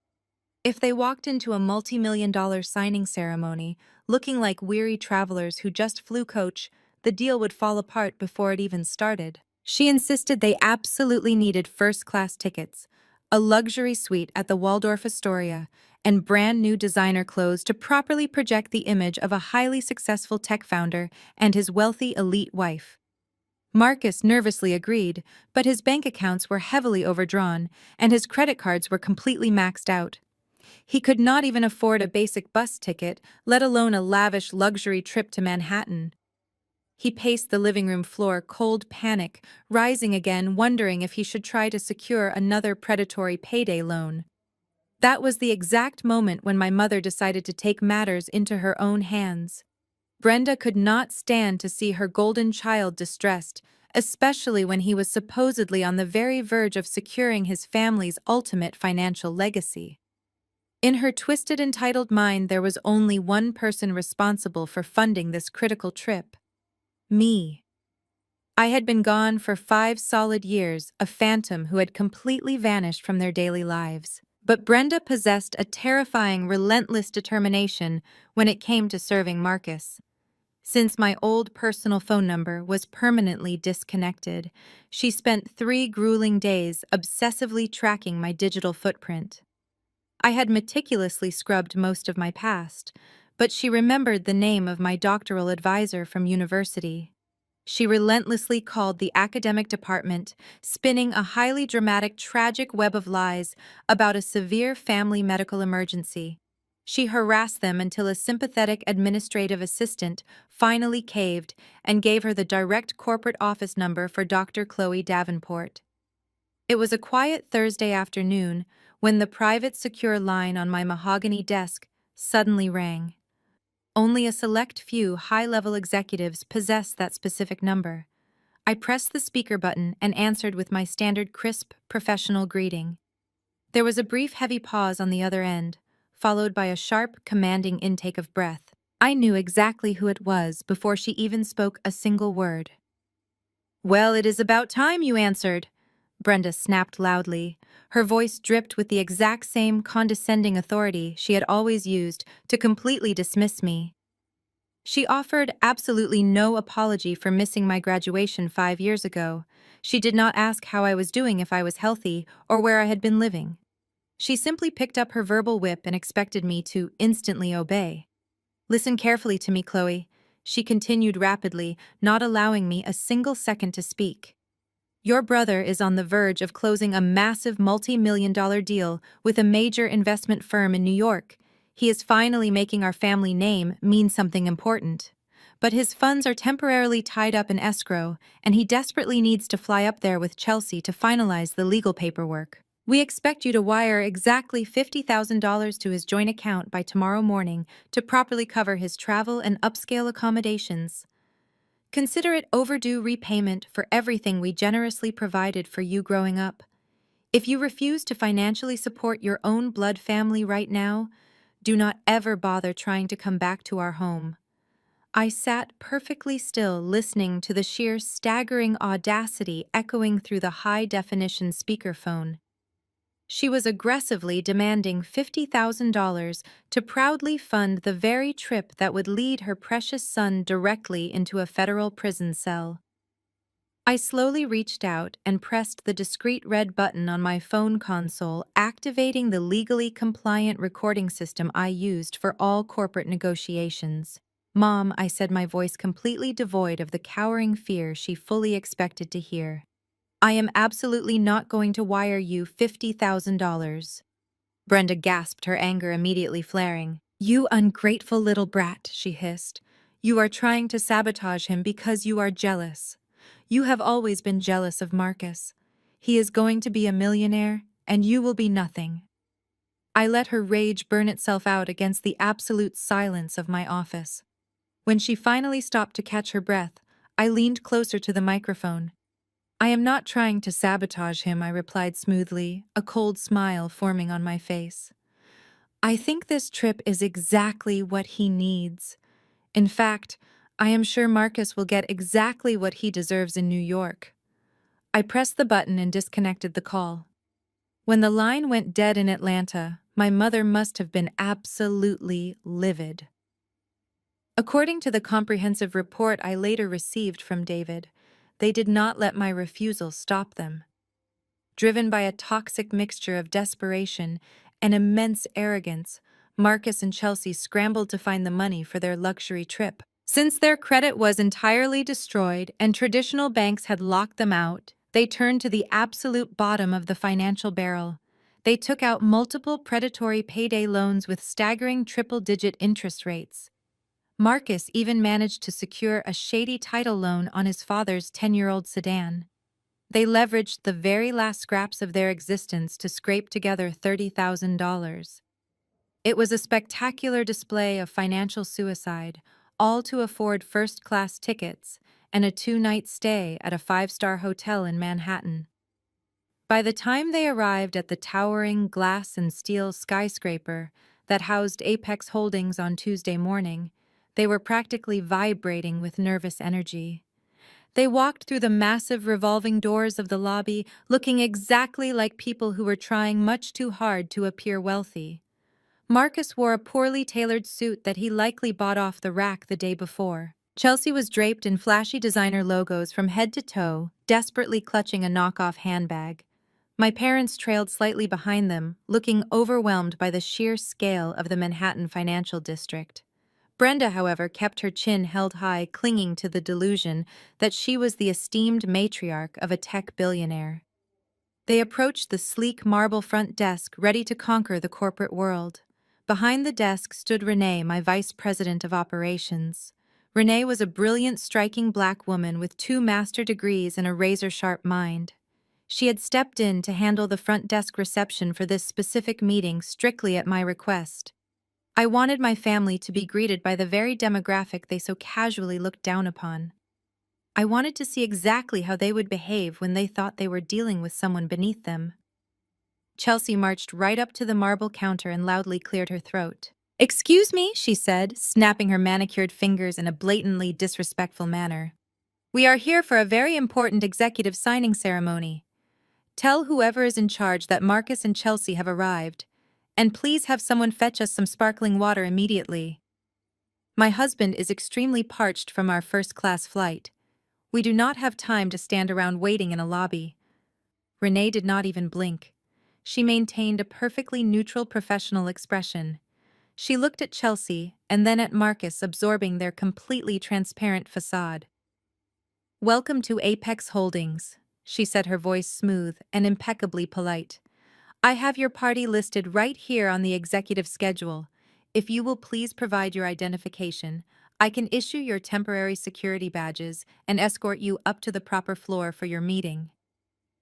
If they walked into a multi-million-dollar signing ceremony looking like weary travelers who just flew coach, the deal would fall apart before it even started. She insisted they absolutely needed first-class tickets, a luxury suite at the Waldorf Astoria, and brand-new designer clothes to properly project the image of a highly successful tech founder and his wealthy elite wife. Marcus nervously agreed, but his bank accounts were heavily overdrawn, and his credit cards were completely maxed out. He could not even afford a basic bus ticket, let alone a lavish luxury trip to Manhattan. He paced the living room floor, cold panic, rising again, wondering if he should try to secure another predatory payday loan. That was the exact moment when my mother decided to take matters into her own hands. Brenda could not stand to see her golden child distressed, especially when he was supposedly on the very verge of securing his family's ultimate financial legacy. In her twisted, entitled mind, there was only one person responsible for funding this critical trip: me. I had been gone for 5 solid years, a phantom who had completely vanished from their daily lives. But Brenda possessed a terrifying, relentless determination when it came to serving Marcus. Since my old personal phone number was permanently disconnected, she spent 3 grueling days obsessively tracking my digital footprint. I had meticulously scrubbed most of my past, but she remembered the name of my doctoral advisor from university. She relentlessly called the academic department, spinning a highly dramatic, tragic web of lies about a severe family medical emergency. She harassed them until a sympathetic administrative assistant finally caved and gave her the direct corporate office number for Dr. Chloe Davenport. It was a quiet Thursday afternoon when the private secure line on my mahogany desk suddenly rang. Only a select few high-level executives possessed that specific number. I pressed the speaker button and answered with my standard crisp, professional greeting. There was a brief, heavy pause on the other end, followed by a sharp, commanding intake of breath. I knew exactly who it was before she even spoke a single word. "Well, it is about time you answered," Brenda snapped loudly. Her voice dripped with the exact same condescending authority she had always used to completely dismiss me. She offered absolutely no apology for missing my graduation 5 years ago. She did not ask how I was doing, if I was healthy, or where I had been living. She simply picked up her verbal whip and expected me to instantly obey. "Listen carefully to me, Chloe," she continued rapidly, not allowing me a single second to speak. "Your brother is on the verge of closing a massive multi-million-dollar deal with a major investment firm in New York. He is finally making our family name mean something important. But his funds are temporarily tied up in escrow, and he desperately needs to fly up there with Chelsea to finalize the legal paperwork. We expect you to wire exactly $50,000 to his joint account by tomorrow morning to properly cover his travel and upscale accommodations." Consider it overdue repayment for everything we generously provided for you growing up. If you refuse to financially support your own blood family right now, do not ever bother trying to come back to our home. I sat perfectly still, listening to the sheer staggering audacity echoing through the high-definition speakerphone. She was aggressively demanding $50,000 to proudly fund the very trip that would lead her precious son directly into a federal prison cell. I slowly reached out and pressed the discreet red button on my phone console, activating the legally compliant recording system I used for all corporate negotiations. "Mom," I said, my voice completely devoid of the cowering fear she fully expected to hear. "I am absolutely not going to wire you $50,000. Brenda gasped, her anger immediately flaring. "You ungrateful little brat," she hissed. "You are trying to sabotage him because you are jealous. You have always been jealous of Marcus. He is going to be a millionaire, and you will be nothing." I let her rage burn itself out against the absolute silence of my office. When she finally stopped to catch her breath, I leaned closer to the microphone. "I am not trying to sabotage him," I replied smoothly, a cold smile forming on my face. "I think this trip is exactly what he needs. In fact, I am sure Marcus will get exactly what he deserves in New York." I pressed the button and disconnected the call. When the line went dead in Atlanta, my mother must have been absolutely livid. According to the comprehensive report I later received from David, they did not let my refusal stop them. Driven by a toxic mixture of desperation and immense arrogance, Marcus and Chelsea scrambled to find the money for their luxury trip. Since their credit was entirely destroyed and traditional banks had locked them out, they turned to the absolute bottom of the financial barrel. They took out multiple predatory payday loans with staggering triple-digit interest rates. Marcus even managed to secure a shady title loan on his father's 10-year-old sedan. They leveraged the very last scraps of their existence to scrape together $30,000. It was a spectacular display of financial suicide, all to afford first-class tickets and a 2-night stay at a 5-star hotel in Manhattan. By the time they arrived at the towering glass and steel skyscraper that housed Apex Holdings on Tuesday morning, they were practically vibrating with nervous energy. They walked through the massive revolving doors of the lobby, looking exactly like people who were trying much too hard to appear wealthy. Marcus wore a poorly tailored suit that he likely bought off the rack the day before. Chelsea was draped in flashy designer logos from head to toe, desperately clutching a knockoff handbag. My parents trailed slightly behind them, looking overwhelmed by the sheer scale of the Manhattan financial district. Brenda, however, kept her chin held high, clinging to the delusion that she was the esteemed matriarch of a tech billionaire. They approached the sleek marble front desk, ready to conquer the corporate world. Behind the desk stood Renee, my vice president of operations. Renee was a brilliant, striking black woman with 2 master degrees and a razor-sharp mind. She had stepped in to handle the front desk reception for this specific meeting strictly at my request. I wanted my family to be greeted by the very demographic they so casually looked down upon. I wanted to see exactly how they would behave when they thought they were dealing with someone beneath them. Chelsea marched right up to the marble counter and loudly cleared her throat. "Excuse me," she said, snapping her manicured fingers in a blatantly disrespectful manner. "We are here for a very important executive signing ceremony. Tell whoever is in charge that Marcus and Chelsea have arrived. And please have someone fetch us some sparkling water immediately. My husband is extremely parched from our first-class flight. We do not have time to stand around waiting in a lobby." Renee did not even blink. She maintained a perfectly neutral professional expression. She looked at Chelsea and then at Marcus, absorbing their completely transparent facade. "Welcome to Apex Holdings," she said, her voice smooth and impeccably polite. "I have your party listed right here on the executive schedule. If you will please provide your identification, I can issue your temporary security badges and escort you up to the proper floor for your meeting."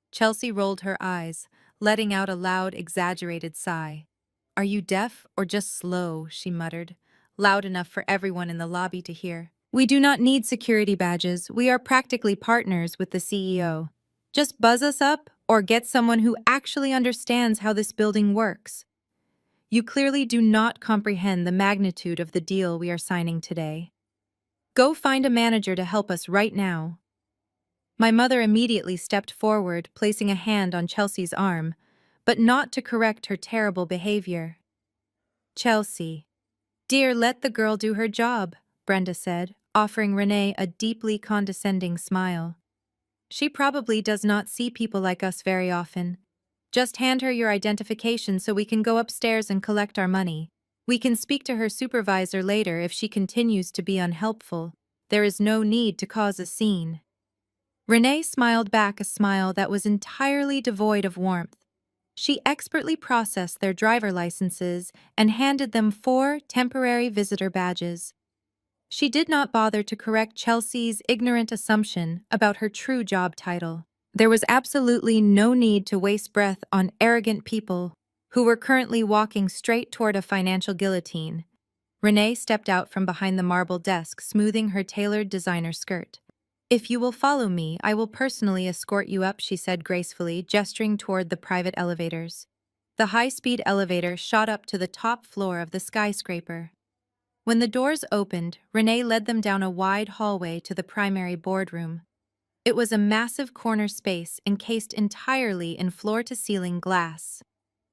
Chelsea rolled her eyes, letting out a loud, exaggerated sigh. "Are you deaf or just slow?" she muttered, loud enough for everyone in the lobby to hear. We do not need security badges. We are practically partners with the CEO. Just buzz us up or get someone who actually understands how this building works. You clearly do not comprehend the magnitude of the deal we are signing today. Go find a manager to help us right now. My mother immediately stepped forward, placing a hand on Chelsea's arm, but not to correct her terrible behavior. Chelsea. Dear, let the girl do her job, Brenda said, offering Renee a deeply condescending smile. She probably does not see people like us very often. Just hand her your identification so we can go upstairs and collect our money. We can speak to her supervisor later if she continues to be unhelpful. There is no need to cause a scene. Renee smiled back a smile that was entirely devoid of warmth. She expertly processed their driver licenses and handed them 4 temporary visitor badges. She did not bother to correct Chelsea's ignorant assumption about her true job title. There was absolutely no need to waste breath on arrogant people who were currently walking straight toward a financial guillotine. Renee stepped out from behind the marble desk, smoothing her tailored designer skirt. If you will follow me, I will personally escort you up, she said gracefully, gesturing toward the private elevators. The high-speed elevator shot up to the top floor of the skyscraper. When the doors opened, Renee led them down a wide hallway to the primary boardroom. It was a massive corner space encased entirely in floor-to-ceiling glass.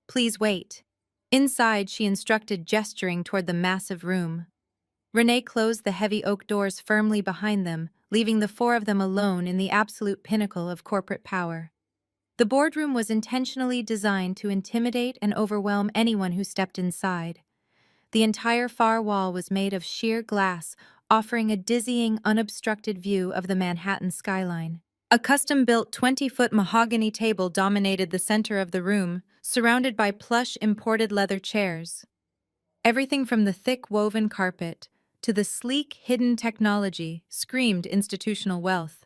Please wait. Inside, she instructed, gesturing toward the massive room. Renee closed the heavy oak doors firmly behind them, leaving the 4 of them alone in the absolute pinnacle of corporate power. The boardroom was intentionally designed to intimidate and overwhelm anyone who stepped inside. The entire far wall was made of sheer glass, offering a dizzying, unobstructed view of the Manhattan skyline. A custom-built 20-foot mahogany table dominated the center of the room, surrounded by plush imported leather chairs. Everything from the thick woven carpet to the sleek, hidden technology screamed institutional wealth.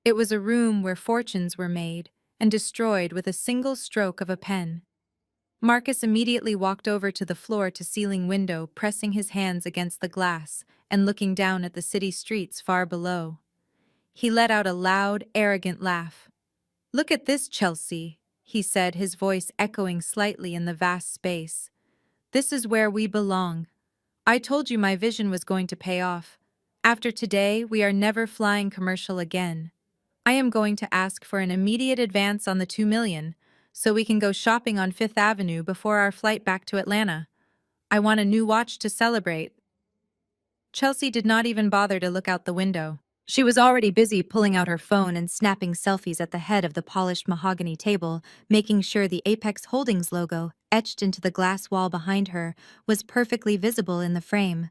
It was a room where fortunes were made and destroyed with a single stroke of a pen. Marcus immediately walked over to the floor-to-ceiling window, pressing his hands against the glass and looking down at the city streets far below. He let out a loud, arrogant laugh. "Look at this, Chelsea," he said, his voice echoing slightly in the vast space. "This is where we belong. I told you my vision was going to pay off. After today, we are never flying commercial again. I am going to ask for an immediate advance on the $2 million, so we can go shopping on Fifth Avenue before our flight back to Atlanta. I want a new watch to celebrate." Chelsea did not even bother to look out the window. She was already busy pulling out her phone and snapping selfies at the head of the polished mahogany table, making sure the Apex Holdings logo, etched into the glass wall behind her, was perfectly visible in the frame.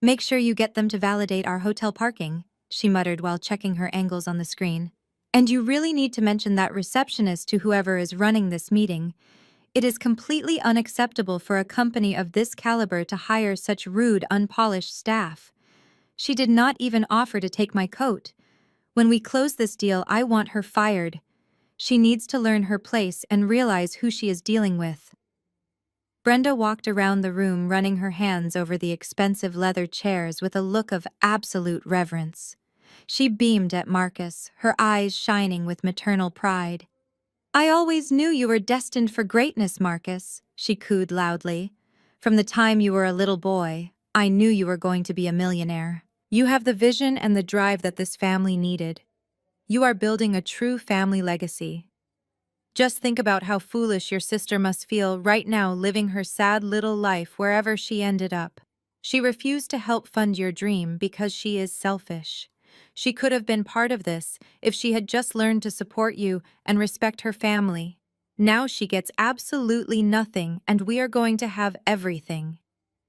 "Make sure you get them to validate our hotel parking," she muttered while checking her angles on the screen. "And you really need to mention that receptionist to whoever is running this meeting. It is completely unacceptable for a company of this caliber to hire such rude, unpolished staff. She did not even offer to take my coat. When we close this deal, I want her fired. She needs to learn her place and realize who she is dealing with." Brenda walked around the room, running her hands over the expensive leather chairs with a look of absolute reverence. She beamed at Marcus, her eyes shining with maternal pride. "I always knew you were destined for greatness, Marcus," she cooed loudly. "From the time you were a little boy, I knew you were going to be a millionaire. You have the vision and the drive that this family needed. You are building a true family legacy. Just think about how foolish your sister must feel right now, living her sad little life wherever she ended up. She refused to help fund your dream because she is selfish. She could have been part of this if she had just learned to support you and respect her family. Now she gets absolutely nothing, and we are going to have everything.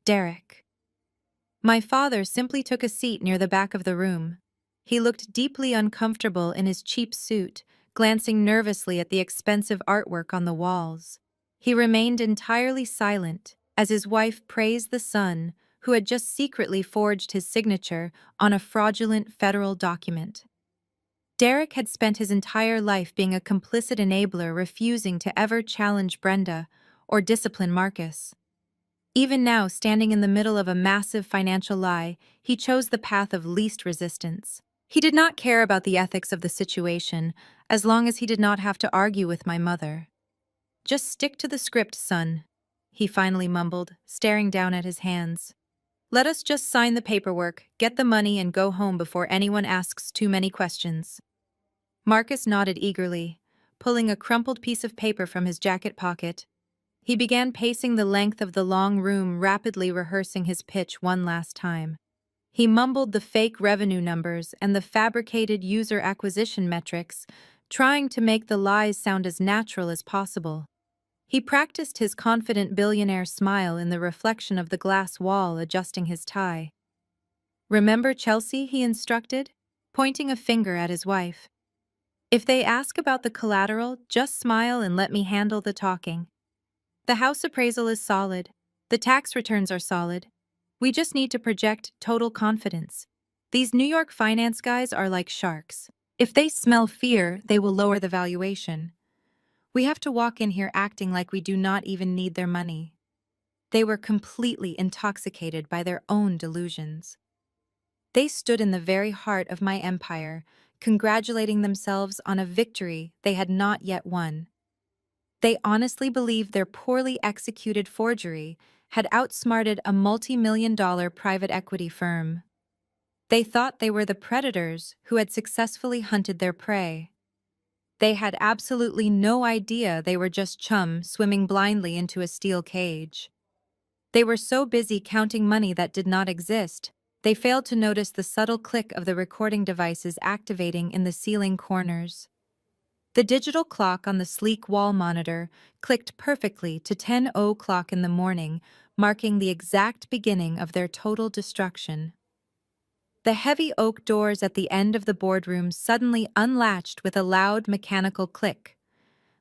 Derek." My father simply took a seat near the back of the room. He looked deeply uncomfortable in his cheap suit, glancing nervously at the expensive artwork on the walls. He remained entirely silent as his wife praised the son who had just secretly forged his signature on a fraudulent federal document. Derek had spent his entire life being a complicit enabler, refusing to ever challenge Brenda or discipline Marcus. Even now, standing in the middle of a massive financial lie, he chose the path of least resistance. He did not care about the ethics of the situation, as long as he did not have to argue with my mother. "Just stick to the script, son," he finally mumbled, staring down at his hands. "Let us just sign the paperwork, get the money, and go home before anyone asks too many questions." Marcus nodded eagerly, pulling a crumpled piece of paper from his jacket pocket. He began pacing the length of the long room, rapidly rehearsing his pitch one last time. He mumbled the fake revenue numbers and the fabricated user acquisition metrics, trying to make the lies sound as natural as possible. He practiced his confident billionaire smile in the reflection of the glass wall, adjusting his tie. "Remember Chelsea," he instructed, pointing a finger at his wife. "If they ask about the collateral, just smile and let me handle the talking. The house appraisal is solid. The tax returns are solid. We just need to project total confidence. These New York finance guys are like sharks. If they smell fear, they will lower the valuation. We have to walk in here acting like we do not even need their money." They were completely intoxicated by their own delusions. They stood in the very heart of my empire, congratulating themselves on a victory they had not yet won. They honestly believed their poorly executed forgery had outsmarted a multi-million-dollar private equity firm. They thought they were the predators who had successfully hunted their prey. They had absolutely no idea they were just chums swimming blindly into a steel cage. They were so busy counting money that did not exist, they failed to notice the subtle click of the recording devices activating in the ceiling corners. The digital clock on the sleek wall monitor clicked perfectly to 10:00 in the morning, marking the exact beginning of their total destruction. The heavy oak doors at the end of the boardroom suddenly unlatched with a loud mechanical click.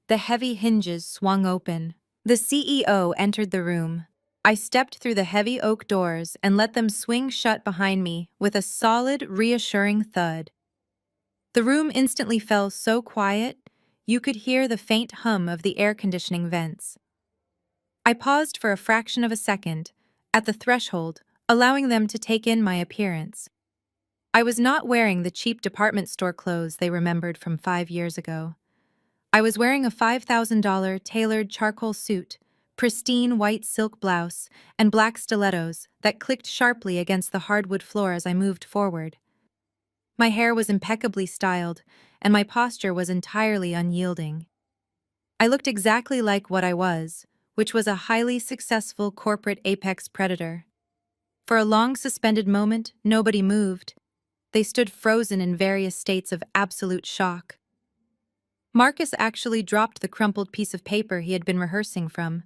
The heavy hinges swung open. The CEO entered the room. I stepped through the heavy oak doors and let them swing shut behind me with a solid, reassuring thud. The room instantly fell so quiet, you could hear the faint hum of the air conditioning vents. I paused for a fraction of a second, at the threshold, allowing them to take in my appearance. I was not wearing the cheap department store clothes they remembered from 5 years ago. I was wearing a $5,000 tailored charcoal suit, pristine white silk blouse, and black stilettos that clicked sharply against the hardwood floor as I moved forward. My hair was impeccably styled, and my posture was entirely unyielding. I looked exactly like what I was, which was a highly successful corporate apex predator. For a long suspended moment, nobody moved. They stood frozen in various states of absolute shock. Marcus actually dropped the crumpled piece of paper he had been rehearsing from.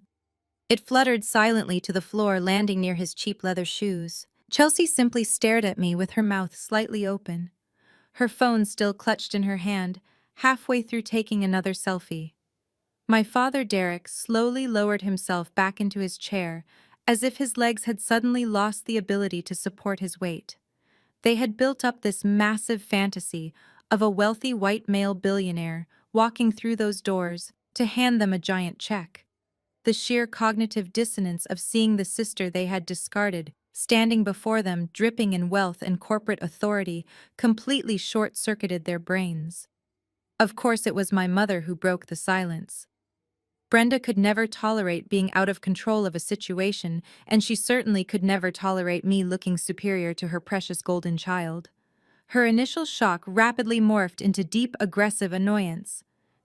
It fluttered silently to the floor, landing near his cheap leather shoes. Chelsea simply stared at me with her mouth slightly open, her phone still clutched in her hand, halfway through taking another selfie. My father, Derek, slowly lowered himself back into his chair, as if his legs had suddenly lost the ability to support his weight. They had built up this massive fantasy of a wealthy white male billionaire walking through those doors to hand them a giant check. The sheer cognitive dissonance of seeing the sister they had discarded standing before them, dripping in wealth and corporate authority, completely short-circuited their brains. Of course, it was my mother who broke the silence. Brenda could never tolerate being out of control of a situation, and she certainly could never tolerate me looking superior to her precious golden child. Her initial shock rapidly morphed into deep, aggressive annoyance.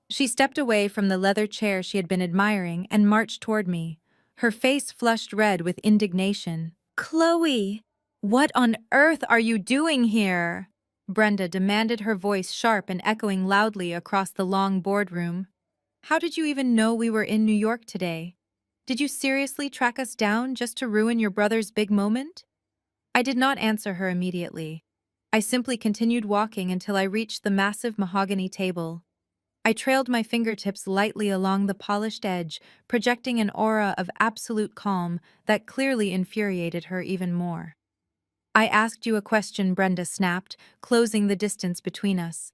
She stepped away from the leather chair she had been admiring and marched toward me, her face flushed red with indignation. "Chloe, what on earth are you doing here?" Brenda demanded, her voice sharp and echoing loudly across the long boardroom. "How did you even know we were in New York today? Did you seriously track us down just to ruin your brother's big moment?" I did not answer her immediately. I simply continued walking until I reached the massive mahogany table. I trailed my fingertips lightly along the polished edge, projecting an aura of absolute calm that clearly infuriated her even more. "I asked you a question," Brenda snapped, closing the distance between us.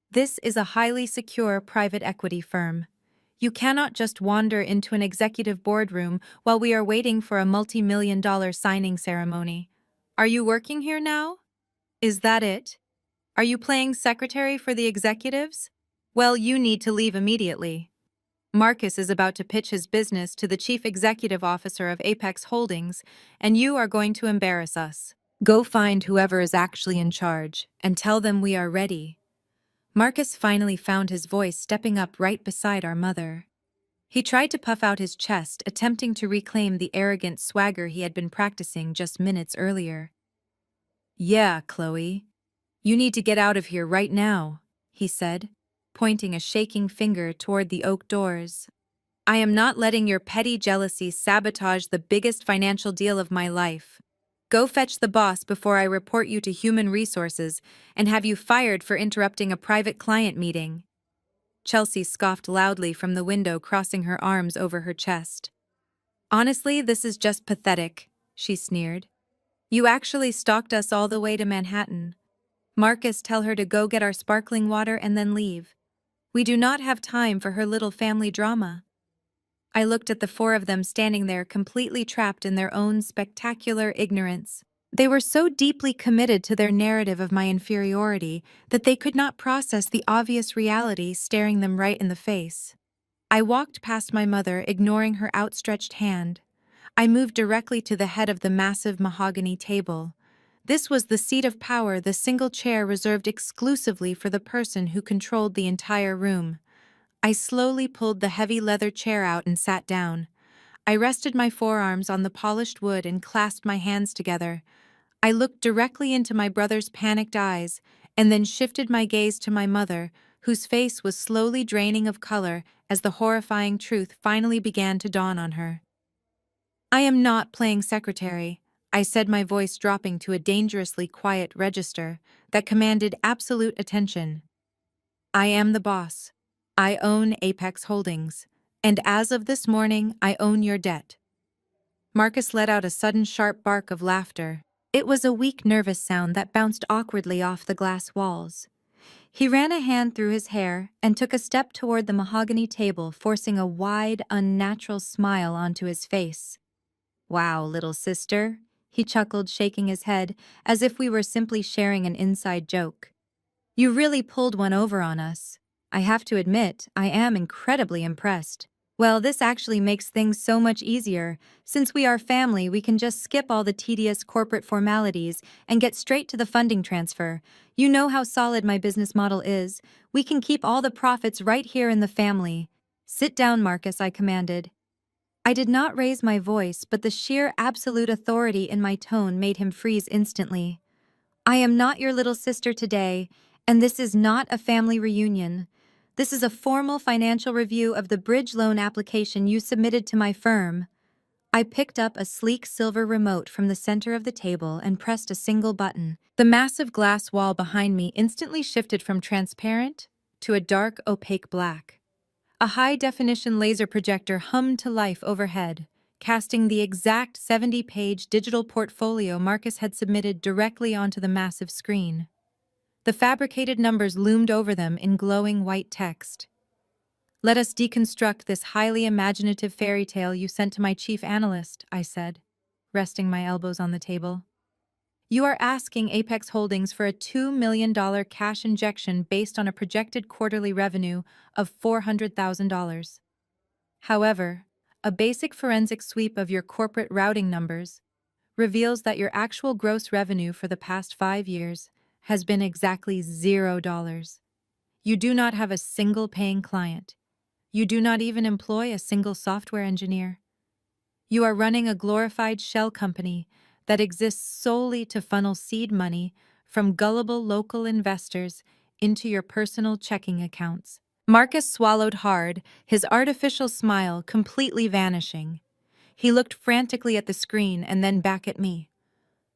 "This is a highly secure private equity firm. You cannot just wander into an executive boardroom while we are waiting for a multi-million-dollar signing ceremony. Are you working here now? Is that it? Are you playing secretary for the executives? Well, you need to leave immediately. Marcus is about to pitch his business to the chief executive officer of Apex Holdings, and you are going to embarrass us. Go find whoever is actually in charge and tell them we are ready. Marcus finally found his voice stepping up right beside our mother. He tried to puff out his chest, attempting to reclaim the arrogant swagger he had been practicing just minutes earlier. Yeah, Chloe. You need to get out of here right now, he said, pointing a shaking finger toward the oak doors. I am not letting your petty jealousy sabotage the biggest financial deal of my life. Go fetch the boss before I report you to Human Resources and have you fired for interrupting a private client meeting. Chelsea scoffed loudly from the window, crossing her arms over her chest. Honestly, this is just pathetic, she sneered. You actually stalked us all the way to Manhattan. Marcus, tell her to go get our sparkling water and then leave. We do not have time for her little family drama. I looked at the four of them standing there completely trapped in their own spectacular ignorance. They were so deeply committed to their narrative of my inferiority that they could not process the obvious reality staring them right in the face. I walked past my mother, ignoring her outstretched hand. I moved directly to the head of the massive mahogany table. This was the seat of power, the single chair reserved exclusively for the person who controlled the entire room. I slowly pulled the heavy leather chair out and sat down. I rested my forearms on the polished wood and clasped my hands together. I looked directly into my brother's panicked eyes and then shifted my gaze to my mother, whose face was slowly draining of color as the horrifying truth finally began to dawn on her. I am not playing secretary, I said, my voice dropping to a dangerously quiet register that commanded absolute attention. I am the boss. I own Apex Holdings, and as of this morning, I own your debt. Marcus let out a sudden sharp bark of laughter. It was a weak, nervous sound that bounced awkwardly off the glass walls. He ran a hand through his hair and took a step toward the mahogany table, forcing a wide, unnatural smile onto his face. Wow, little sister, he chuckled, shaking his head, as if we were simply sharing an inside joke. You really pulled one over on us. I have to admit, I am incredibly impressed. Well, this actually makes things so much easier. Since we are family, we can just skip all the tedious corporate formalities and get straight to the funding transfer. You know how solid my business model is. We can keep all the profits right here in the family. Sit down, Marcus, I commanded. I did not raise my voice, but the sheer absolute authority in my tone made him freeze instantly. I am not your little sister today, and this is not a family reunion. This is a formal financial review of the bridge loan application you submitted to my firm. I picked up a sleek silver remote from the center of the table and pressed a single button. The massive glass wall behind me instantly shifted from transparent to a dark, opaque black. A high-definition laser projector hummed to life overhead, casting the exact 70-page digital portfolio Marcus had submitted directly onto the massive screen. The fabricated numbers loomed over them in glowing white text. Let us deconstruct this highly imaginative fairy tale you sent to my chief analyst, I said, resting my elbows on the table. You are asking Apex Holdings for a $2 million cash injection based on a projected quarterly revenue of $400,000. However, a basic forensic sweep of your corporate routing numbers reveals that your actual gross revenue for the past 5 years has been exactly $0. You do not have a single paying client. You do not even employ a single software engineer. You are running a glorified shell company that exists solely to funnel seed money from gullible local investors into your personal checking accounts. Marcus swallowed hard, his artificial smile completely vanishing. He looked frantically at the screen and then back at me.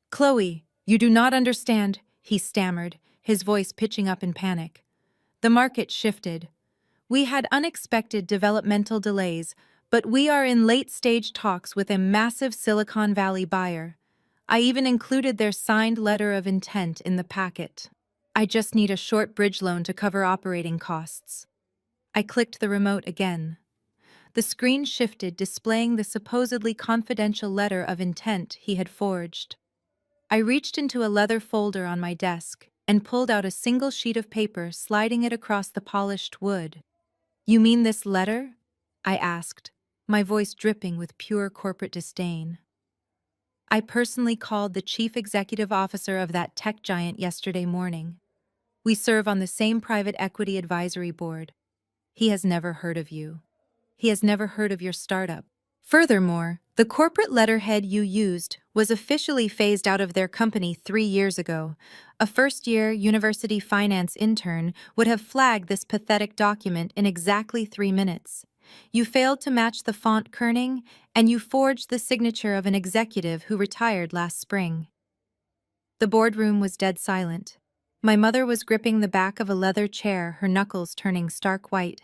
Chloe, you do not understand, he stammered, his voice pitching up in panic. The market shifted. We had unexpected developmental delays, but we are in late-stage talks with a massive Silicon Valley buyer. I even included their signed letter of intent in the packet. I just need a short bridge loan to cover operating costs. I clicked the remote again. The screen shifted, displaying the supposedly confidential letter of intent he had forged. I reached into a leather folder on my desk and pulled out a single sheet of paper, sliding it across the polished wood. "You mean this letter?" I asked, my voice dripping with pure corporate disdain. "I personally called the chief executive officer of that tech giant yesterday morning. We serve on the same private equity advisory board. He has never heard of you. He has never heard of your startup. Furthermore, the corporate letterhead you used was officially phased out of their company 3 years ago. A first-year university finance intern would have flagged this pathetic document in exactly 3 minutes. You failed to match the font kerning, and you forged the signature of an executive who retired last spring." The boardroom was dead silent. My mother was gripping the back of a leather chair, her knuckles turning stark white.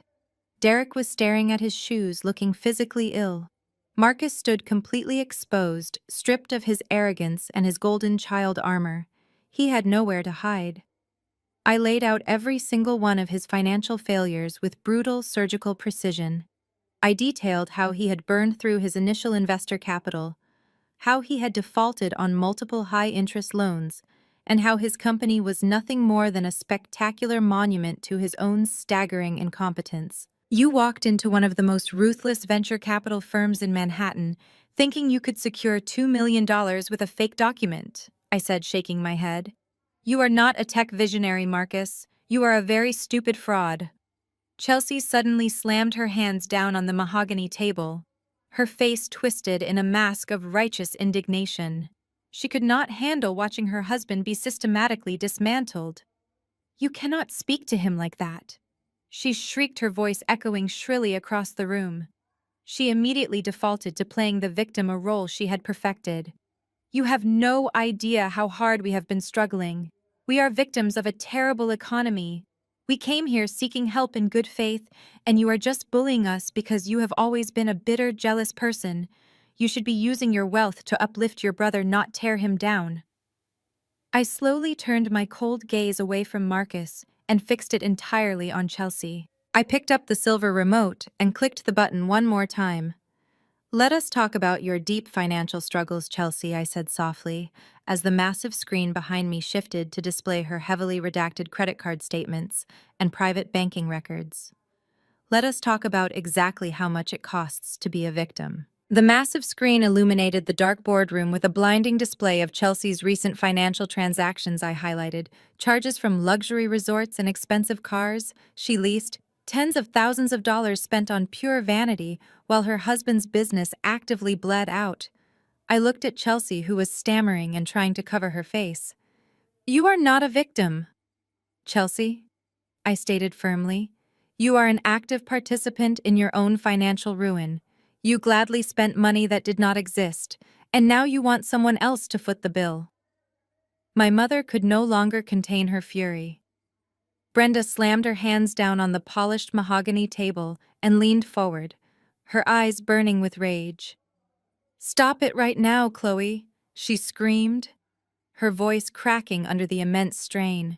Derek was staring at his shoes, looking physically ill. Marcus stood completely exposed, stripped of his arrogance and his golden child armor. He had nowhere to hide. I laid out every single one of his financial failures with brutal surgical precision. I detailed how he had burned through his initial investor capital, how he had defaulted on multiple high-interest loans, and how his company was nothing more than a spectacular monument to his own staggering incompetence. "You walked into one of the most ruthless venture capital firms in Manhattan, thinking you could secure $2 million with a fake document," I said, shaking my head. "You are not a tech visionary, Marcus. You are a very stupid fraud." Chelsea suddenly slammed her hands down on the mahogany table, her face twisted in a mask of righteous indignation. She could not handle watching her husband be systematically dismantled. "You cannot speak to him like that," she shrieked, her voice echoing shrilly across the room. She immediately defaulted to playing the victim, a role she had perfected. "You have no idea how hard we have been struggling. We are victims of a terrible economy. We came here seeking help in good faith, and you are just bullying us because you have always been a bitter, jealous person. You should be using your wealth to uplift your brother, not tear him down." I slowly turned my cold gaze away from Marcus and fixed it entirely on Chelsea. I picked up the silver remote and clicked the button one more time. "Let us talk about your deep financial struggles, Chelsea," I said softly, as the massive screen behind me shifted to display her heavily redacted credit card statements and private banking records. "Let us talk about exactly how much it costs to be a victim." The massive screen illuminated the dark boardroom with a blinding display of Chelsea's recent financial transactions. I highlighted charges from luxury resorts and expensive cars she leased, tens of thousands of dollars spent on pure vanity, while her husband's business actively bled out. I looked at Chelsea, who was stammering and trying to cover her face. "You are not a victim, Chelsea," I stated firmly. "You are an active participant in your own financial ruin. You gladly spent money that did not exist, and now you want someone else to foot the bill." My mother could no longer contain her fury. Brenda slammed her hands down on the polished mahogany table and leaned forward, her eyes burning with rage. "Stop it right now, Chloe," she screamed, her voice cracking under the immense strain.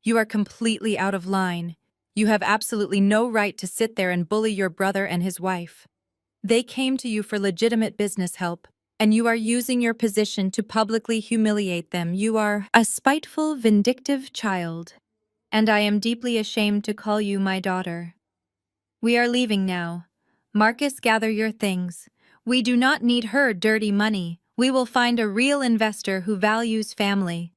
"You are completely out of line. You have absolutely no right to sit there and bully your brother and his wife. They came to you for legitimate business help, and you are using your position to publicly humiliate them. You are a spiteful, vindictive child, and I am deeply ashamed to call you my daughter. We are leaving now. Marcus, gather your things. We do not need her dirty money. We will find a real investor who values family."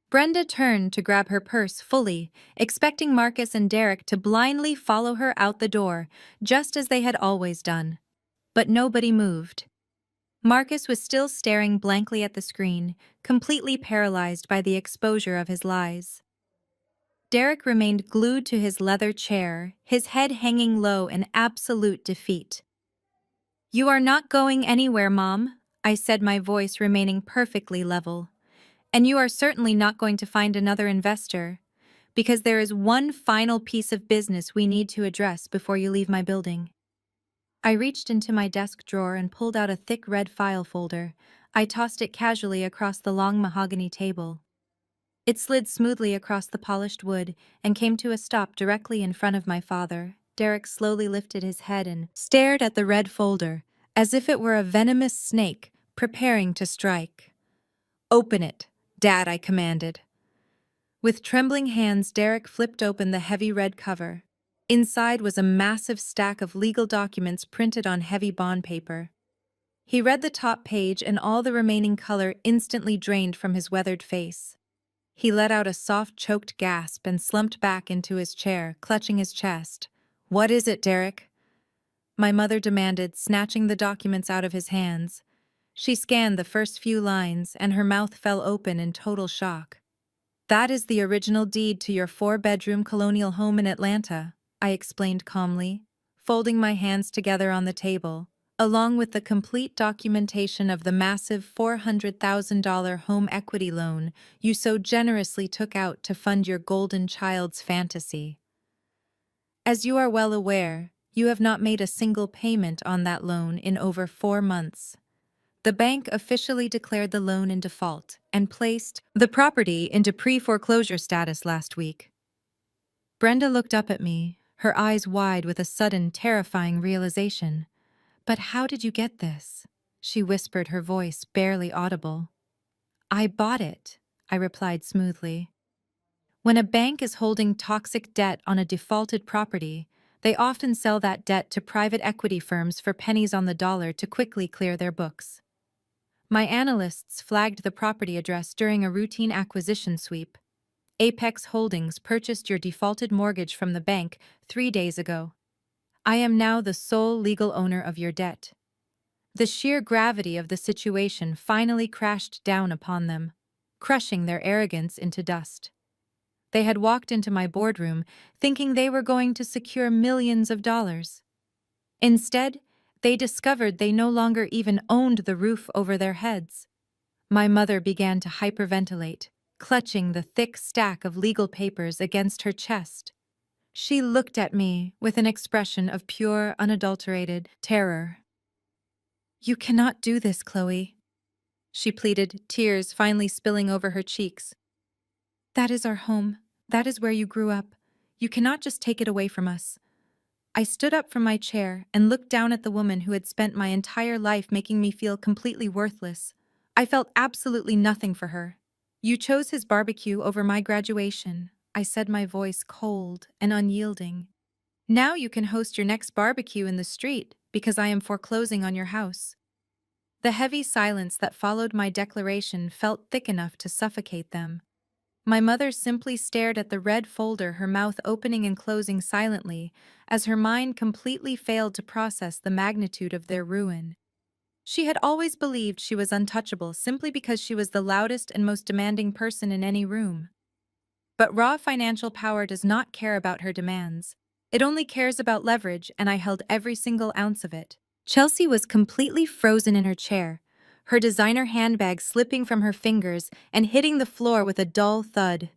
Brenda turned to grab her purse fully, expecting Marcus and Derek to blindly follow her out the door, just as they had always done. But nobody moved. Marcus was still staring blankly at the screen, completely paralyzed by the exposure of his lies. Derek remained glued to his leather chair, his head hanging low in absolute defeat. "You are not going anywhere, Mom," I said, my voice remaining perfectly level. "And you are certainly not going to find another investor, because there is one final piece of business we need to address before you leave my building." I reached into my desk drawer and pulled out a thick red file folder. I tossed it casually across the long mahogany table. It slid smoothly across the polished wood and came to a stop directly in front of my father, Derek slowly lifted his head and stared at the red folder, as if it were a venomous snake preparing to strike. "Open it, Dad," I commanded. With trembling hands, Derek flipped open the heavy red cover. Inside was a massive stack of legal documents printed on heavy bond paper. He read the top page, and all the remaining color instantly drained from his weathered face. He let out a soft, choked gasp and slumped back into his chair, clutching his chest. "What is it, Derek?" my mother demanded, snatching the documents out of his hands. She scanned the first few lines, and her mouth fell open in total shock. "That is the original deed to your 4-bedroom colonial home in Atlanta," I explained calmly, folding my hands together on the table, along with the complete documentation of the massive $400,000 home equity loan you so generously took out to fund your golden child's fantasy. As you are well aware, you have not made a single payment on that loan in over 4 months. The bank officially declared the loan in default and placed the property into pre-foreclosure status last week. Brenda looked up at me, her eyes wide with a sudden, terrifying realization. "But how did you get this?" she whispered, her voice barely audible. "I bought it," I replied smoothly. When a bank is holding toxic debt on a defaulted property, they often sell that debt to private equity firms for pennies on the dollar to quickly clear their books. My analysts flagged the property address during a routine acquisition sweep. Apex Holdings purchased your defaulted mortgage from the bank 3 days ago. I am now the sole legal owner of your debt. The sheer gravity of the situation finally crashed down upon them, crushing their arrogance into dust. They had walked into my boardroom thinking they were going to secure millions of dollars. Instead, they discovered they no longer even owned the roof over their heads. My mother began to hyperventilate, clutching the thick stack of legal papers against her chest. She looked at me with an expression of pure, unadulterated terror. "You cannot do this, Chloe," she pleaded, tears finally spilling over her cheeks. "That is our home. That is where you grew up. You cannot just take it away from us." I stood up from my chair and looked down at the woman who had spent my entire life making me feel completely worthless. I felt absolutely nothing for her. "You chose his barbecue over my graduation," I said, my voice cold and unyielding. "Now you can host your next barbecue in the street because I am foreclosing on your house." The heavy silence that followed my declaration felt thick enough to suffocate them. My mother simply stared at the red folder, her mouth opening and closing silently, as her mind completely failed to process the magnitude of their ruin. She had always believed she was untouchable simply because she was the loudest and most demanding person in any room. But raw financial power does not care about her demands. It only cares about leverage, and I held every single ounce of it. Chelsea was completely frozen in her chair, her designer handbag slipping from her fingers and hitting the floor with a dull thud.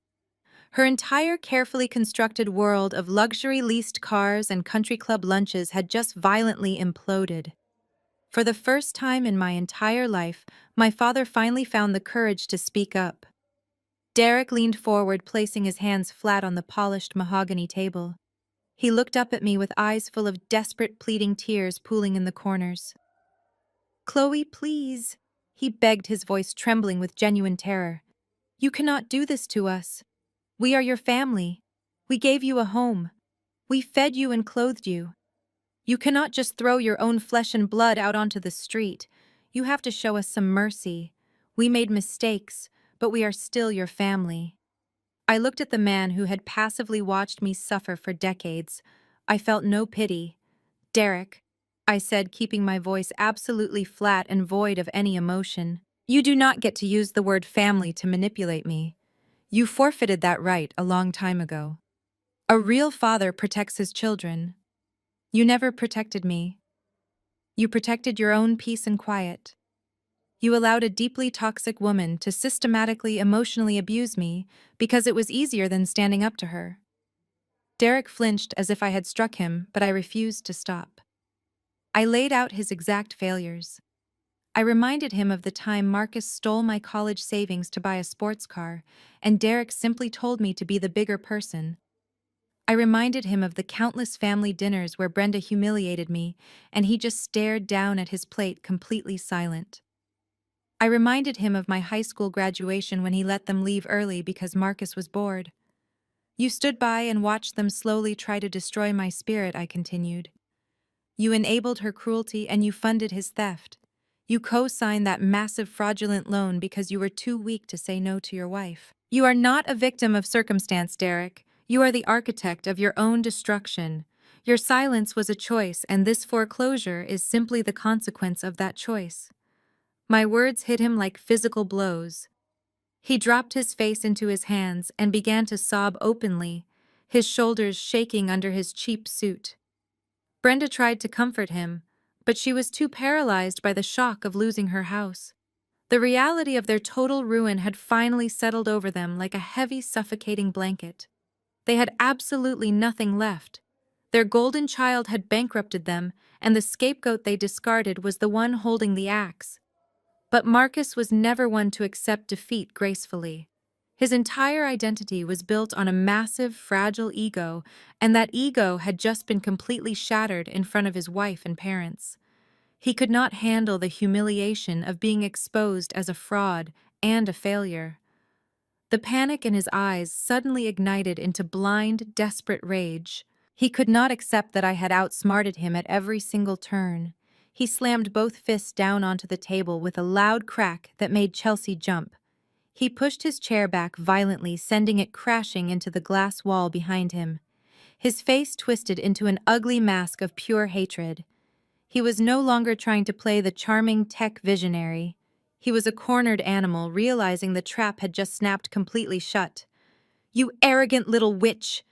Her entire carefully constructed world of luxury leased cars and country club lunches had just violently imploded. For the first time in my entire life, my father finally found the courage to speak up. Derek leaned forward, placing his hands flat on the polished mahogany table. He looked up at me with eyes full of desperate, pleading tears pooling in the corners. "Chloe, please," he begged, his voice trembling with genuine terror. "You cannot do this to us. We are your family. We gave you a home. We fed you and clothed you. You cannot just throw your own flesh and blood out onto the street. You have to show us some mercy. We made mistakes, but we are still your family." I looked at the man who had passively watched me suffer for decades. I felt no pity. "Derek," I said, keeping my voice absolutely flat and void of any emotion, "you do not get to use the word family to manipulate me. You forfeited that right a long time ago. A real father protects his children. You never protected me. You protected your own peace and quiet. You allowed a deeply toxic woman to systematically emotionally abuse me because it was easier than standing up to her." Derek flinched as if I had struck him, but I refused to stop. I laid out his exact failures. I reminded him of the time Marcus stole my college savings to buy a sports car, and Derek simply told me to be the bigger person. I reminded him of the countless family dinners where Brenda humiliated me, and he just stared down at his plate completely silent. I reminded him of my high school graduation when he let them leave early because Marcus was bored. You stood by and watched them slowly try to destroy my spirit, I continued. You enabled her cruelty and you funded his theft. You co-signed that massive fraudulent loan because you were too weak to say no to your wife. You are not a victim of circumstance, Derek. You are the architect of your own destruction. Your silence was a choice, and this foreclosure is simply the consequence of that choice. My words hit him like physical blows. He dropped his face into his hands and began to sob openly, his shoulders shaking under his cheap suit. Brenda tried to comfort him, but she was too paralyzed by the shock of losing her house. The reality of their total ruin had finally settled over them like a heavy, suffocating blanket. They had absolutely nothing left. Their golden child had bankrupted them, and the scapegoat they discarded was the one holding the axe. But Marcus was never one to accept defeat gracefully. His entire identity was built on a massive, fragile ego, and that ego had just been completely shattered in front of his wife and parents. He could not handle the humiliation of being exposed as a fraud and a failure. The panic in his eyes suddenly ignited into blind, desperate rage. He could not accept that I had outsmarted him at every single turn. He slammed both fists down onto the table with a loud crack that made Chelsea jump. He pushed his chair back violently, sending it crashing into the glass wall behind him. His face twisted into an ugly mask of pure hatred. He was no longer trying to play the charming tech visionary. He was a cornered animal, realizing the trap had just snapped completely shut. "You arrogant little witch!"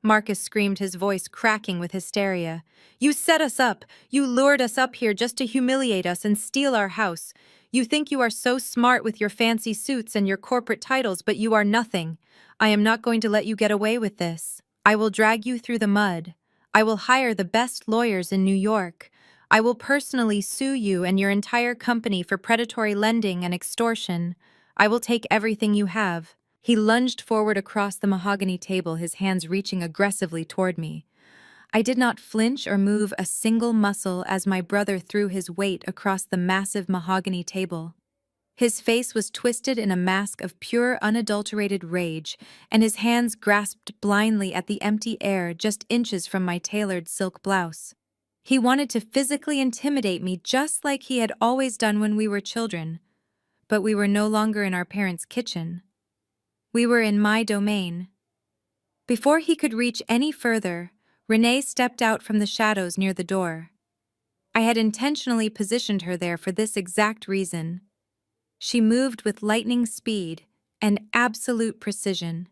Marcus screamed, his voice cracking with hysteria. "You set us up! You lured us up here just to humiliate us and steal our house. You think you are so smart with your fancy suits and your corporate titles, but you are nothing. I am not going to let you get away with this. I will drag you through the mud. I will hire the best lawyers in New York. I will personally sue you and your entire company for predatory lending and extortion. I will take everything you have." He lunged forward across the mahogany table, his hands reaching aggressively toward me. I did not flinch or move a single muscle as my brother threw his weight across the massive mahogany table. His face was twisted in a mask of pure, unadulterated rage, and his hands grasped blindly at the empty air just inches from my tailored silk blouse. He wanted to physically intimidate me just like he had always done when we were children. But we were no longer in our parents' kitchen. We were in my domain. Before he could reach any further, Renee stepped out from the shadows near the door. I had intentionally positioned her there for this exact reason. She moved with lightning speed and absolute precision.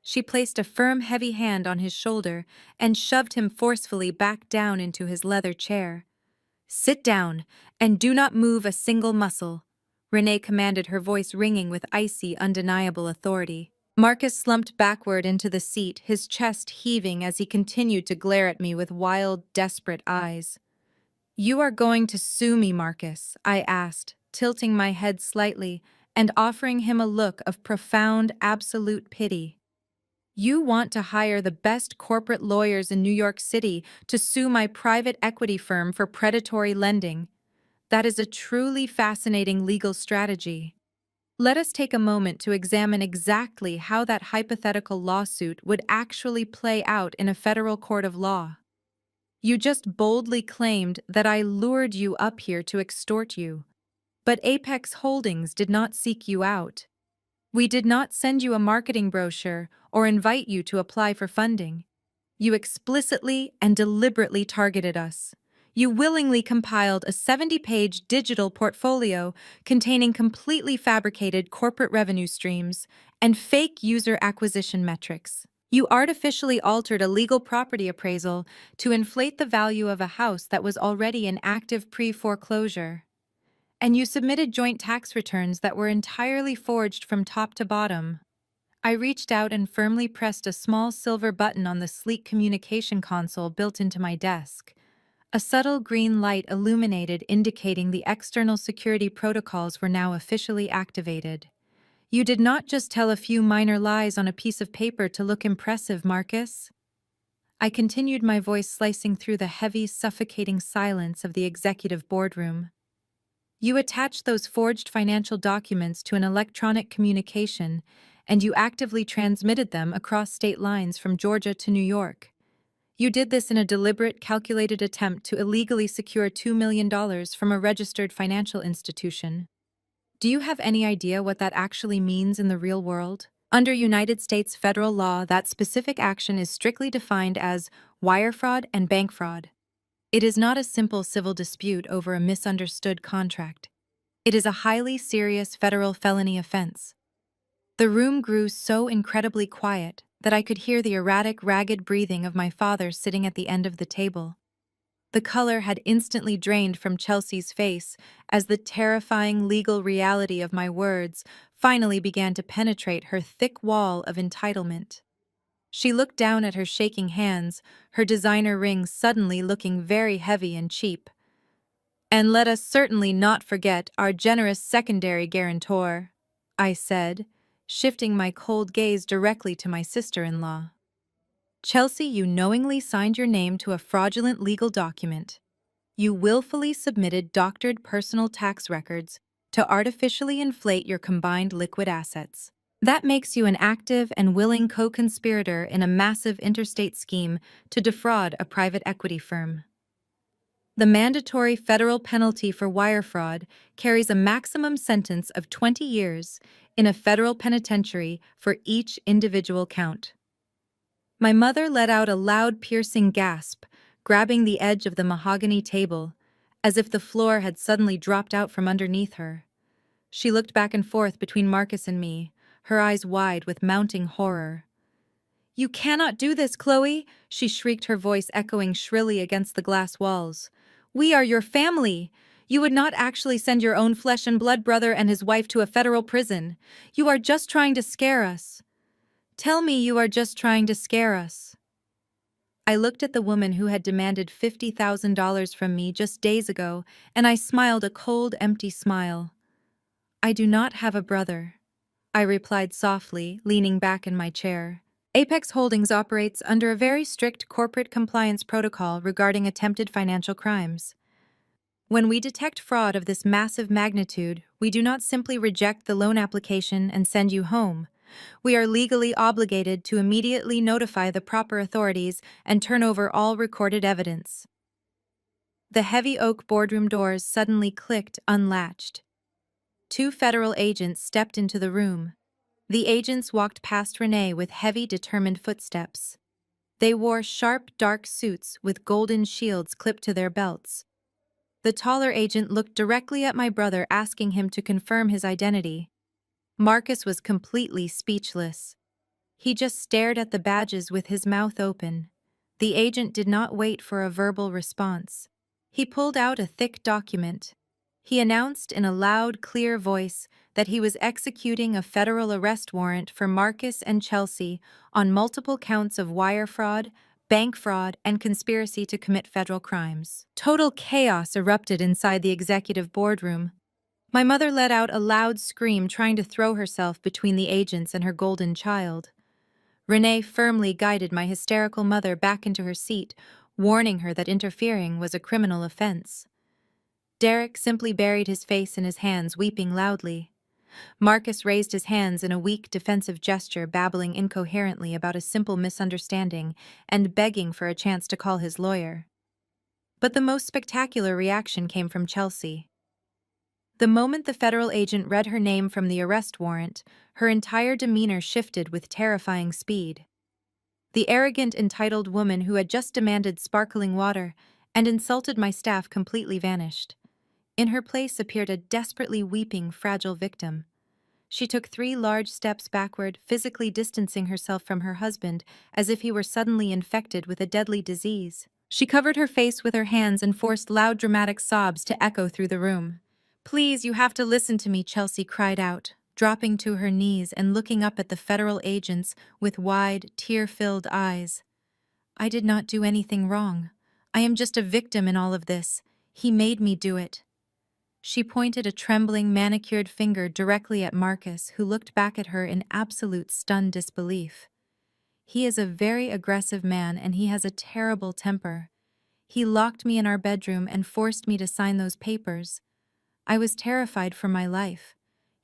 She placed a firm, heavy hand on his shoulder and shoved him forcefully back down into his leather chair. "Sit down, and do not move a single muscle," Renee commanded, her voice ringing with icy, undeniable authority. Marcus slumped backward into the seat, his chest heaving as he continued to glare at me with wild, desperate eyes. "You are going to sue me, Marcus?" I asked, tilting my head slightly and offering him a look of profound, absolute pity. "You want to hire the best corporate lawyers in New York City to sue my private equity firm for predatory lending. That is a truly fascinating legal strategy. Let us take a moment to examine exactly how that hypothetical lawsuit would actually play out in a federal court of law. You just boldly claimed that I lured you up here to extort you. But Apex Holdings did not seek you out. We did not send you a marketing brochure or invite you to apply for funding. You explicitly and deliberately targeted us. You willingly compiled a 70-page digital portfolio containing completely fabricated corporate revenue streams and fake user acquisition metrics. You artificially altered a legal property appraisal to inflate the value of a house that was already in active pre-foreclosure. And you submitted joint tax returns that were entirely forged from top to bottom. I reached out and firmly pressed a small silver button on the sleek communication console built into my desk. A subtle green light illuminated, indicating the external security protocols were now officially activated. You did not just tell a few minor lies on a piece of paper to look impressive, Marcus. I continued, my voice slicing through the heavy, suffocating silence of the executive boardroom. You attached those forged financial documents to an electronic communication, and you actively transmitted them across state lines from Georgia to New York. You did this in a deliberate, calculated attempt to illegally secure $2 million from a registered financial institution. Do you have any idea what that actually means in the real world? Under United States federal law, that specific action is strictly defined as wire fraud and bank fraud. It is not a simple civil dispute over a misunderstood contract. It is a highly serious federal felony offense. The room grew so incredibly quiet that I could hear the erratic, ragged breathing of my father sitting at the end of the table. The color had instantly drained from Chelsea's face as the terrifying legal reality of my words finally began to penetrate her thick wall of entitlement. She looked down at her shaking hands, her designer rings suddenly looking very heavy and cheap. "And let us certainly not forget our generous secondary guarantor," I said, shifting my cold gaze directly to my sister-in-law. "Chelsea, you knowingly signed your name to a fraudulent legal document. You willfully submitted doctored personal tax records to artificially inflate your combined liquid assets. That makes you an active and willing co-conspirator in a massive interstate scheme to defraud a private equity firm. The mandatory federal penalty for wire fraud carries a maximum sentence of 20 years in a federal penitentiary for each individual count." My mother let out a loud, piercing gasp, grabbing the edge of the mahogany table, as if the floor had suddenly dropped out from underneath her. She looked back and forth between Marcus and me, her eyes wide with mounting horror. "You cannot do this, Chloe!" she shrieked, her voice echoing shrilly against the glass walls. "We are your family! You would not actually send your own flesh and blood brother and his wife to a federal prison. You are just trying to scare us. Tell me you are just trying to scare us." I looked at the woman who had demanded $50,000 from me just days ago, and I smiled a cold, empty smile. "I do not have a brother," I replied softly, leaning back in my chair. "Apex Holdings operates under a very strict corporate compliance protocol regarding attempted financial crimes. When we detect fraud of this massive magnitude, we do not simply reject the loan application and send you home. We are legally obligated to immediately notify the proper authorities and turn over all recorded evidence." The heavy oak boardroom doors suddenly clicked, unlatched. 2 federal agents stepped into the room. The agents walked past Renee with heavy, determined footsteps. They wore sharp, dark suits with golden shields clipped to their belts. The taller agent looked directly at my brother, asking him to confirm his identity. Marcus was completely speechless. He just stared at the badges with his mouth open. The agent did not wait for a verbal response. He pulled out a thick document. He announced in a loud, clear voice that he was executing a federal arrest warrant for Marcus and Chelsea on multiple counts of wire fraud, bank fraud, and conspiracy to commit federal crimes. Total chaos erupted inside the executive boardroom. My mother let out a loud scream, trying to throw herself between the agents and her golden child. Renee firmly guided my hysterical mother back into her seat, warning her that interfering was a criminal offense. Derek simply buried his face in his hands, weeping loudly. Marcus raised his hands in a weak, defensive gesture, babbling incoherently about a simple misunderstanding and begging for a chance to call his lawyer. But the most spectacular reaction came from Chelsea. The moment the federal agent read her name from the arrest warrant, her entire demeanor shifted with terrifying speed. The arrogant, entitled woman who had just demanded sparkling water and insulted my staff completely vanished. In her place appeared a desperately weeping, fragile victim. She took 3 large steps backward, physically distancing herself from her husband as if he were suddenly infected with a deadly disease. She covered her face with her hands and forced loud, dramatic sobs to echo through the room. "Please, you have to listen to me," Chelsea cried out, dropping to her knees and looking up at the federal agents with wide, tear-filled eyes. "I did not do anything wrong. I am just a victim in all of this. He made me do it." She pointed a trembling, manicured finger directly at Marcus, who looked back at her in absolute stunned disbelief. He is a very aggressive man and he has a terrible temper. He locked me in our bedroom and forced me to sign those papers. I was terrified for my life.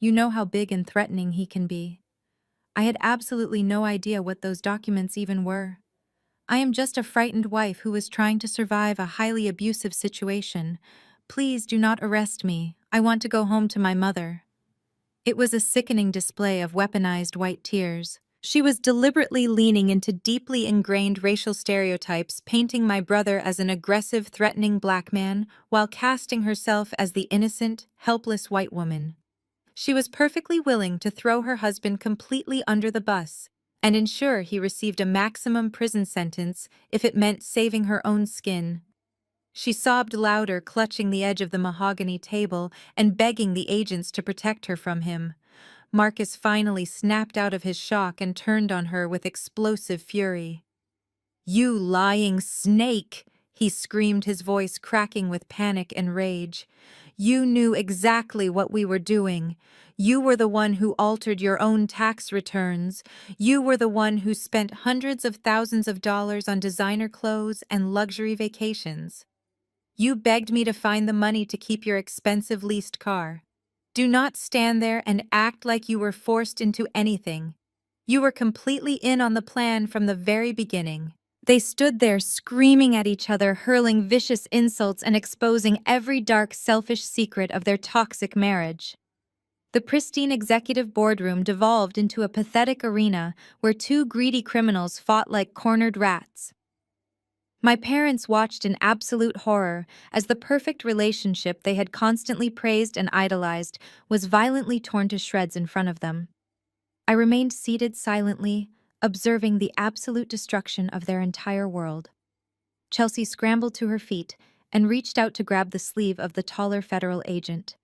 You know how big and threatening he can be. I had absolutely no idea what those documents even were. I am just a frightened wife who was trying to survive a highly abusive situation. Please do not arrest me. I want to go home to my mother. It was a sickening display of weaponized white tears. She was deliberately leaning into deeply ingrained racial stereotypes, painting my brother as an aggressive, threatening black man, while casting herself as the innocent, helpless white woman. She was perfectly willing to throw her husband completely under the bus and ensure he received a maximum prison sentence if it meant saving her own skin. She sobbed louder, clutching the edge of the mahogany table and begging the agents to protect her from him. Marcus finally snapped out of his shock and turned on her with explosive fury. "You lying snake!" he screamed, his voice cracking with panic and rage. "You knew exactly what we were doing. You were the one who altered your own tax returns. You were the one who spent hundreds of thousands of dollars on designer clothes and luxury vacations. You begged me to find the money to keep your expensive leased car. Do not stand there and act like you were forced into anything. You were completely in on the plan from the very beginning." They stood there screaming at each other, hurling vicious insults and exposing every dark, selfish secret of their toxic marriage. The pristine executive boardroom devolved into a pathetic arena where two greedy criminals fought like cornered rats. My parents watched in absolute horror as the perfect relationship they had constantly praised and idolized was violently torn to shreds in front of them. I remained seated silently, observing the absolute destruction of their entire world. Chelsea scrambled to her feet and reached out to grab the sleeve of the taller federal agent.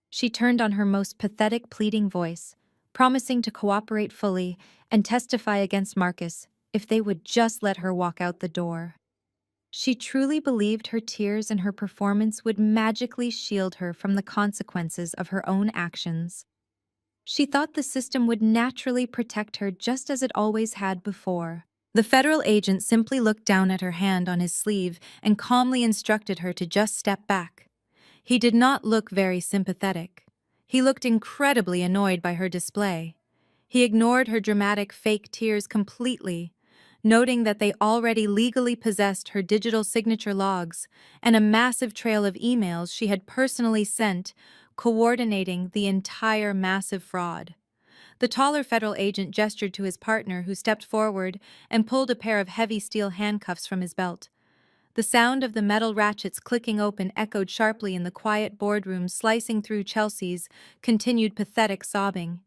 She turned on her most pathetic, pleading voice, promising to cooperate fully and testify against Marcus if they would just let her walk out the door. She truly believed her tears and her performance would magically shield her from the consequences of her own actions. She thought the system would naturally protect her just as it always had before. The federal agent simply looked down at her hand on his sleeve and calmly instructed her to just step back. He did not look very sympathetic. He looked incredibly annoyed by her display. He ignored her dramatic fake tears completely, noting that they already legally possessed her digital signature logs and a massive trail of emails she had personally sent, coordinating the entire massive fraud. The taller federal agent gestured to his partner, who stepped forward and pulled a pair of heavy steel handcuffs from his belt. The sound of the metal ratchets clicking open echoed sharply in the quiet boardroom, slicing through Chelsea's continued pathetic sobbing.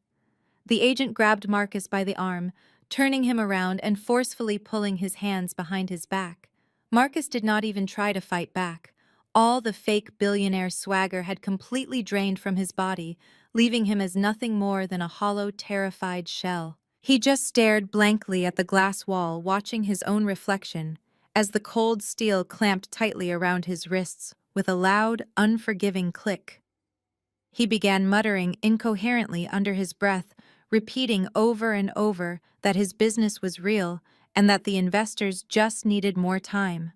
The agent grabbed Marcus by the arm, turning him around and forcefully pulling his hands behind his back. Marcus did not even try to fight back. All the fake billionaire swagger had completely drained from his body, leaving him as nothing more than a hollow, terrified shell. He just stared blankly at the glass wall, watching his own reflection, as the cold steel clamped tightly around his wrists with a loud, unforgiving click. He began muttering incoherently under his breath, repeating over and over that his business was real and that the investors just needed more time.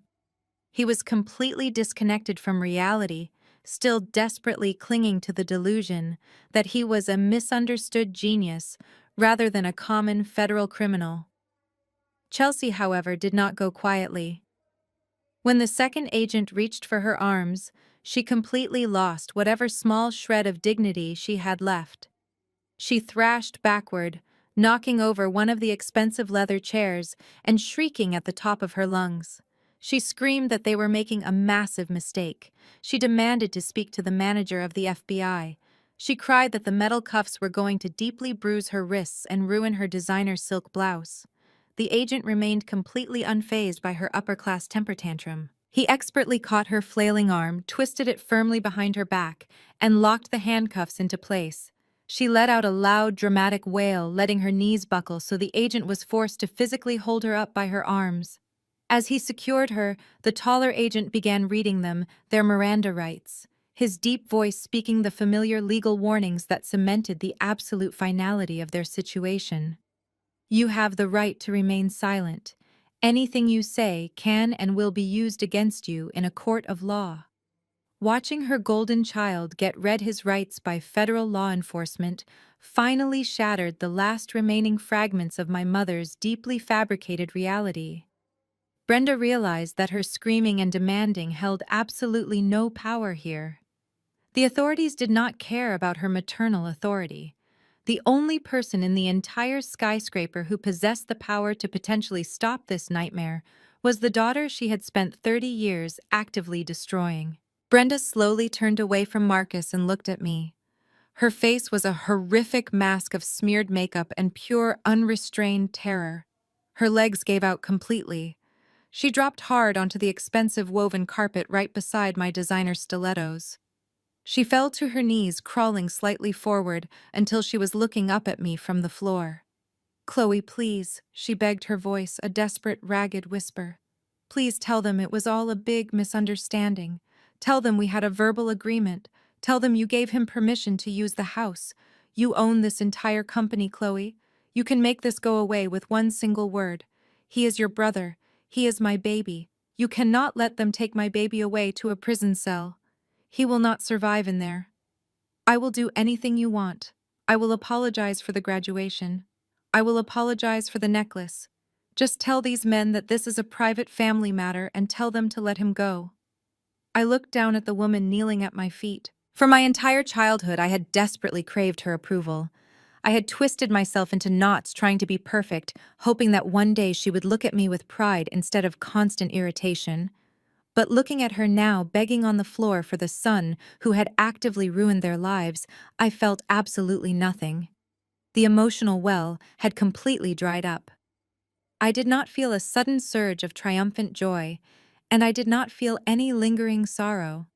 He was completely disconnected from reality, still desperately clinging to the delusion that he was a misunderstood genius rather than a common federal criminal. Chelsea, however, did not go quietly. When the second agent reached for her arms, she completely lost whatever small shred of dignity she had left. She thrashed backward, knocking over one of the expensive leather chairs and shrieking at the top of her lungs. She screamed that they were making a massive mistake. She demanded to speak to the manager of the FBI. She cried that the metal cuffs were going to deeply bruise her wrists and ruin her designer silk blouse. The agent remained completely unfazed by her upper-class temper tantrum. He expertly caught her flailing arm, twisted it firmly behind her back, and locked the handcuffs into place. She let out a loud, dramatic wail, letting her knees buckle, so the agent was forced to physically hold her up by her arms. As he secured her, the taller agent began reading them, their Miranda rights, his deep voice speaking the familiar legal warnings that cemented the absolute finality of their situation. You have the right to remain silent. Anything you say can and will be used against you in a court of law. Watching her golden child get read his rights by federal law enforcement finally shattered the last remaining fragments of my mother's deeply fabricated reality. Brenda realized that her screaming and demanding held absolutely no power here. The authorities did not care about her maternal authority. The only person in the entire skyscraper who possessed the power to potentially stop this nightmare was the daughter she had spent 30 years actively destroying. Brenda slowly turned away from Marcus and looked at me. Her face was a horrific mask of smeared makeup and pure, unrestrained terror. Her legs gave out completely. She dropped hard onto the expensive woven carpet right beside my designer stilettos. She fell to her knees, crawling slightly forward until she was looking up at me from the floor. "Chloe, please," she begged, her voice a desperate, ragged whisper. "Please tell them it was all a big misunderstanding. Tell them we had a verbal agreement. Tell them you gave him permission to use the house. You own this entire company, Chloe. You can make this go away with one single word. He is your brother. He is my baby. You cannot let them take my baby away to a prison cell. He will not survive in there. I will do anything you want. I will apologize for the graduation. I will apologize for the necklace. Just tell these men that this is a private family matter and tell them to let him go." I looked down at the woman kneeling at my feet. For my entire childhood, I had desperately craved her approval. I had twisted myself into knots trying to be perfect, hoping that one day she would look at me with pride instead of constant irritation. But looking at her now begging on the floor for the son who had actively ruined their lives, I felt absolutely nothing. The emotional well had completely dried up. I did not feel a sudden surge of triumphant joy, and I did not feel any lingering sorrow.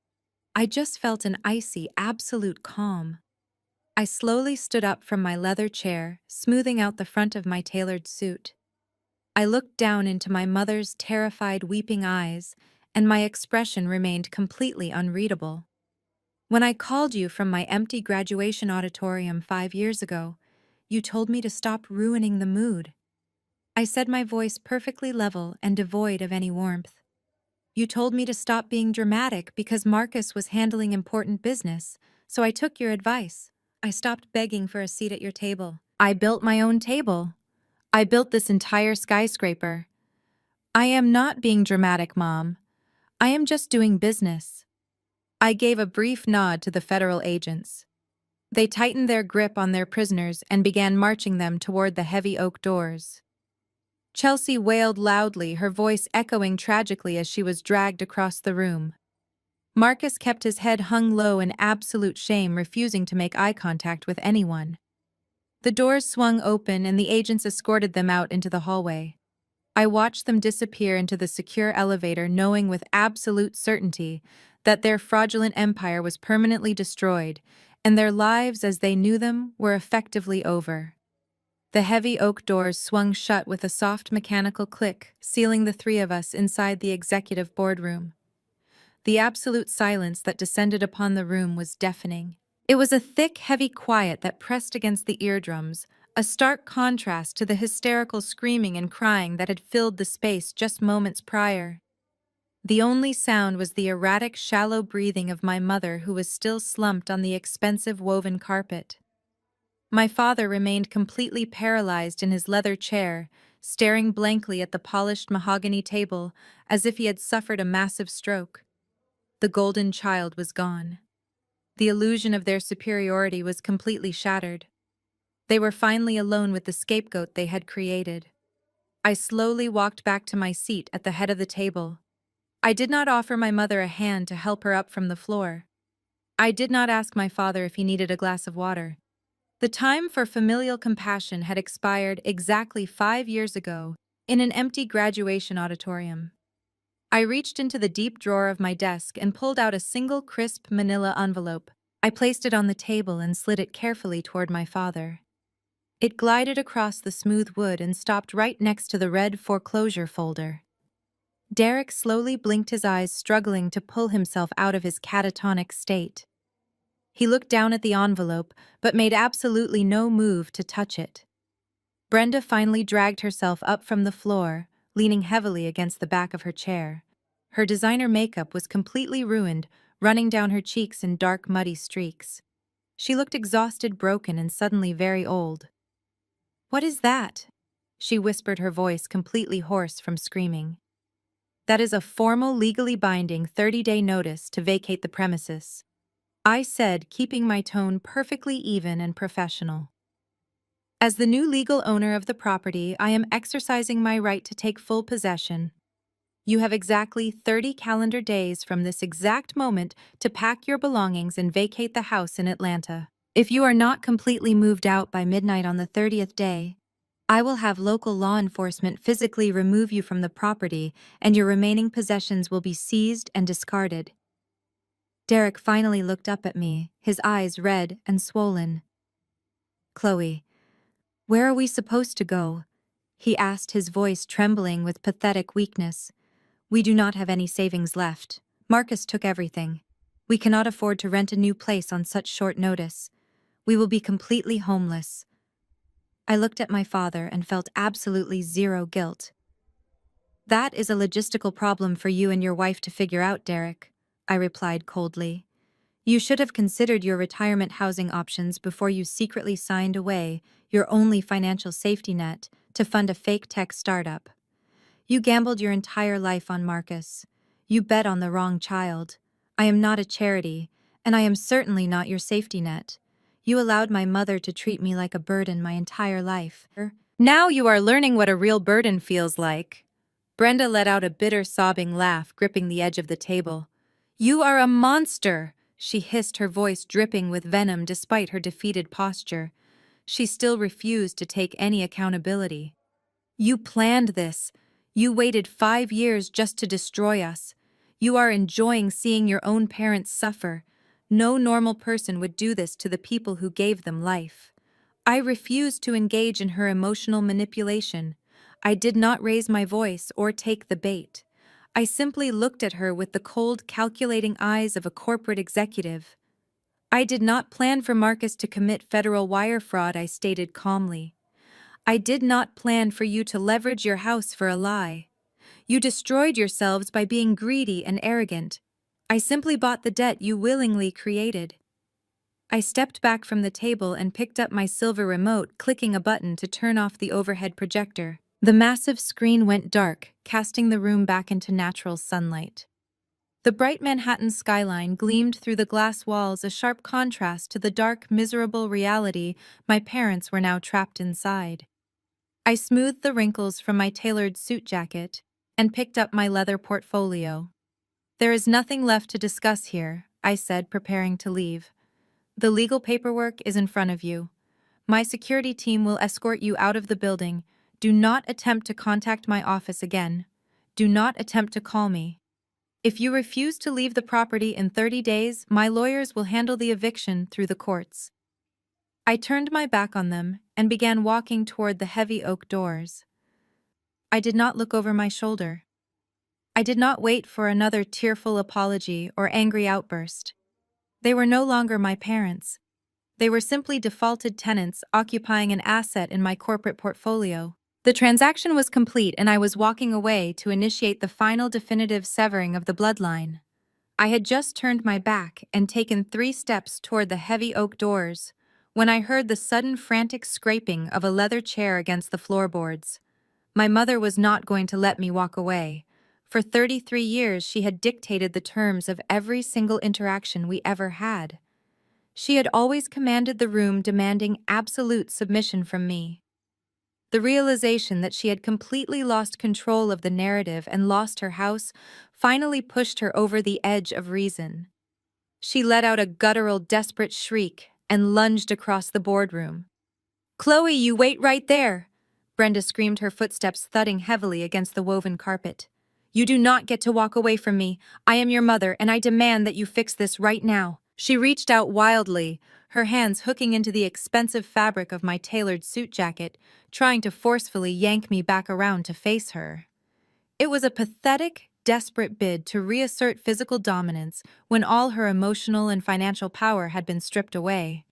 I just felt an icy, absolute calm. I slowly stood up from my leather chair, smoothing out the front of my tailored suit. I looked down into my mother's terrified, weeping eyes, and my expression remained completely unreadable. "When I called you from my empty graduation auditorium 5 years ago, you told me to stop ruining the mood." I said, my voice perfectly level and devoid of any warmth. "You told me to stop being dramatic because Marcus was handling important business, so I took your advice. I stopped begging for a seat at your table. I built my own table. I built this entire skyscraper. I am not being dramatic, Mom. I am just doing business." I gave a brief nod to the federal agents. They tightened their grip on their prisoners and began marching them toward the heavy oak doors. Chelsea wailed loudly, her voice echoing tragically as she was dragged across the room. Marcus kept his head hung low in absolute shame, refusing to make eye contact with anyone. The doors swung open and the agents escorted them out into the hallway. I watched them disappear into the secure elevator, knowing with absolute certainty that their fraudulent empire was permanently destroyed, and their lives as they knew them were effectively over. The heavy oak doors swung shut with a soft mechanical click, sealing the three of us inside the executive boardroom. The absolute silence that descended upon the room was deafening. It was a thick, heavy quiet that pressed against the eardrums, a stark contrast to the hysterical screaming and crying that had filled the space just moments prior. The only sound was the erratic, shallow breathing of my mother, who was still slumped on the expensive woven carpet. My father remained completely paralyzed in his leather chair, staring blankly at the polished mahogany table as if he had suffered a massive stroke. The golden child was gone. The illusion of their superiority was completely shattered. They were finally alone with the scapegoat they had created. I slowly walked back to my seat at the head of the table. I did not offer my mother a hand to help her up from the floor. I did not ask my father if he needed a glass of water. The time for familial compassion had expired exactly 5 years ago in an empty graduation auditorium. I reached into the deep drawer of my desk and pulled out a single crisp manila envelope. I placed it on the table and slid it carefully toward my father. It glided across the smooth wood and stopped right next to the red foreclosure folder. Derek slowly blinked his eyes, struggling to pull himself out of his catatonic state. He looked down at the envelope, but made absolutely no move to touch it. Brenda finally dragged herself up from the floor, leaning heavily against the back of her chair. Her designer makeup was completely ruined, running down her cheeks in dark, muddy streaks. She looked exhausted, broken, and suddenly very old. "What is that?" she whispered, her voice completely hoarse from screaming. "That is a formal, legally binding 30-day notice to vacate the premises," I said, keeping my tone perfectly even and professional. "As the new legal owner of the property, I am exercising my right to take full possession. You have exactly 30 calendar days from this exact moment to pack your belongings and vacate the house in Atlanta. If you are not completely moved out by midnight on the 30th day, I will have local law enforcement physically remove you from the property, and your remaining possessions will be seized and discarded." Derek finally looked up at me, his eyes red and swollen. "Chloe, where are we supposed to go?" he asked, his voice trembling with pathetic weakness. "We do not have any savings left. Marcus took everything. We cannot afford to rent a new place on such short notice. We will be completely homeless." I looked at my father and felt absolutely zero guilt. "That is a logistical problem for you and your wife to figure out, Derek," I replied coldly. "You should have considered your retirement housing options before you secretly signed away your only financial safety net to fund a fake tech startup. You gambled your entire life on Marcus. You bet on the wrong child. I am not a charity, and I am certainly not your safety net. You allowed my mother to treat me like a burden my entire life. Now you are learning what a real burden feels like." Brenda let out a bitter, sobbing laugh, gripping the edge of the table. "You are a monster!" she hissed, her voice dripping with venom despite her defeated posture. She still refused to take any accountability. "You planned this. You waited 5 years just to destroy us. You are enjoying seeing your own parents suffer. No normal person would do this to the people who gave them life." I refused to engage in her emotional manipulation. I did not raise my voice or take the bait. I simply looked at her with the cold, calculating eyes of a corporate executive. "I did not plan for Marcus to commit federal wire fraud," I stated calmly. "I did not plan for you to leverage your house for a lie. You destroyed yourselves by being greedy and arrogant. I simply bought the debt you willingly created." I stepped back from the table and picked up my silver remote, clicking a button to turn off the overhead projector. The massive screen went dark, casting the room back into natural sunlight. The bright Manhattan skyline gleamed through the glass walls, a sharp contrast to the dark, miserable reality my parents were now trapped inside. I smoothed the wrinkles from my tailored suit jacket and picked up my leather portfolio. "There is nothing left to discuss here," I said, preparing to leave. "The legal paperwork is in front of you. My security team will escort you out of the building. Do not attempt to contact my office again. Do not attempt to call me. If you refuse to leave the property in 30 days, my lawyers will handle the eviction through the courts." I turned my back on them and began walking toward the heavy oak doors. I did not look over my shoulder. I did not wait for another tearful apology or angry outburst. They were no longer my parents. They were simply defaulted tenants occupying an asset in my corporate portfolio. The transaction was complete, and I was walking away to initiate the final definitive severing of the bloodline. I had just turned my back and taken 3 steps toward the heavy oak doors when I heard the sudden frantic scraping of a leather chair against the floorboards. My mother was not going to let me walk away. For 33 years, she had dictated the terms of every single interaction we ever had. She had always commanded the room, demanding absolute submission from me. The realization that she had completely lost control of the narrative and lost her house finally pushed her over the edge of reason. She let out a guttural, desperate shriek and lunged across the boardroom. "Chloe, you wait right there!" Brenda screamed, her footsteps thudding heavily against the woven carpet. "You do not get to walk away from me. I am your mother, and I demand that you fix this right now." She reached out wildly, her hands hooking into the expensive fabric of my tailored suit jacket, trying to forcefully yank me back around to face her. It was a pathetic, desperate bid to reassert physical dominance when all her emotional and financial power had been stripped away.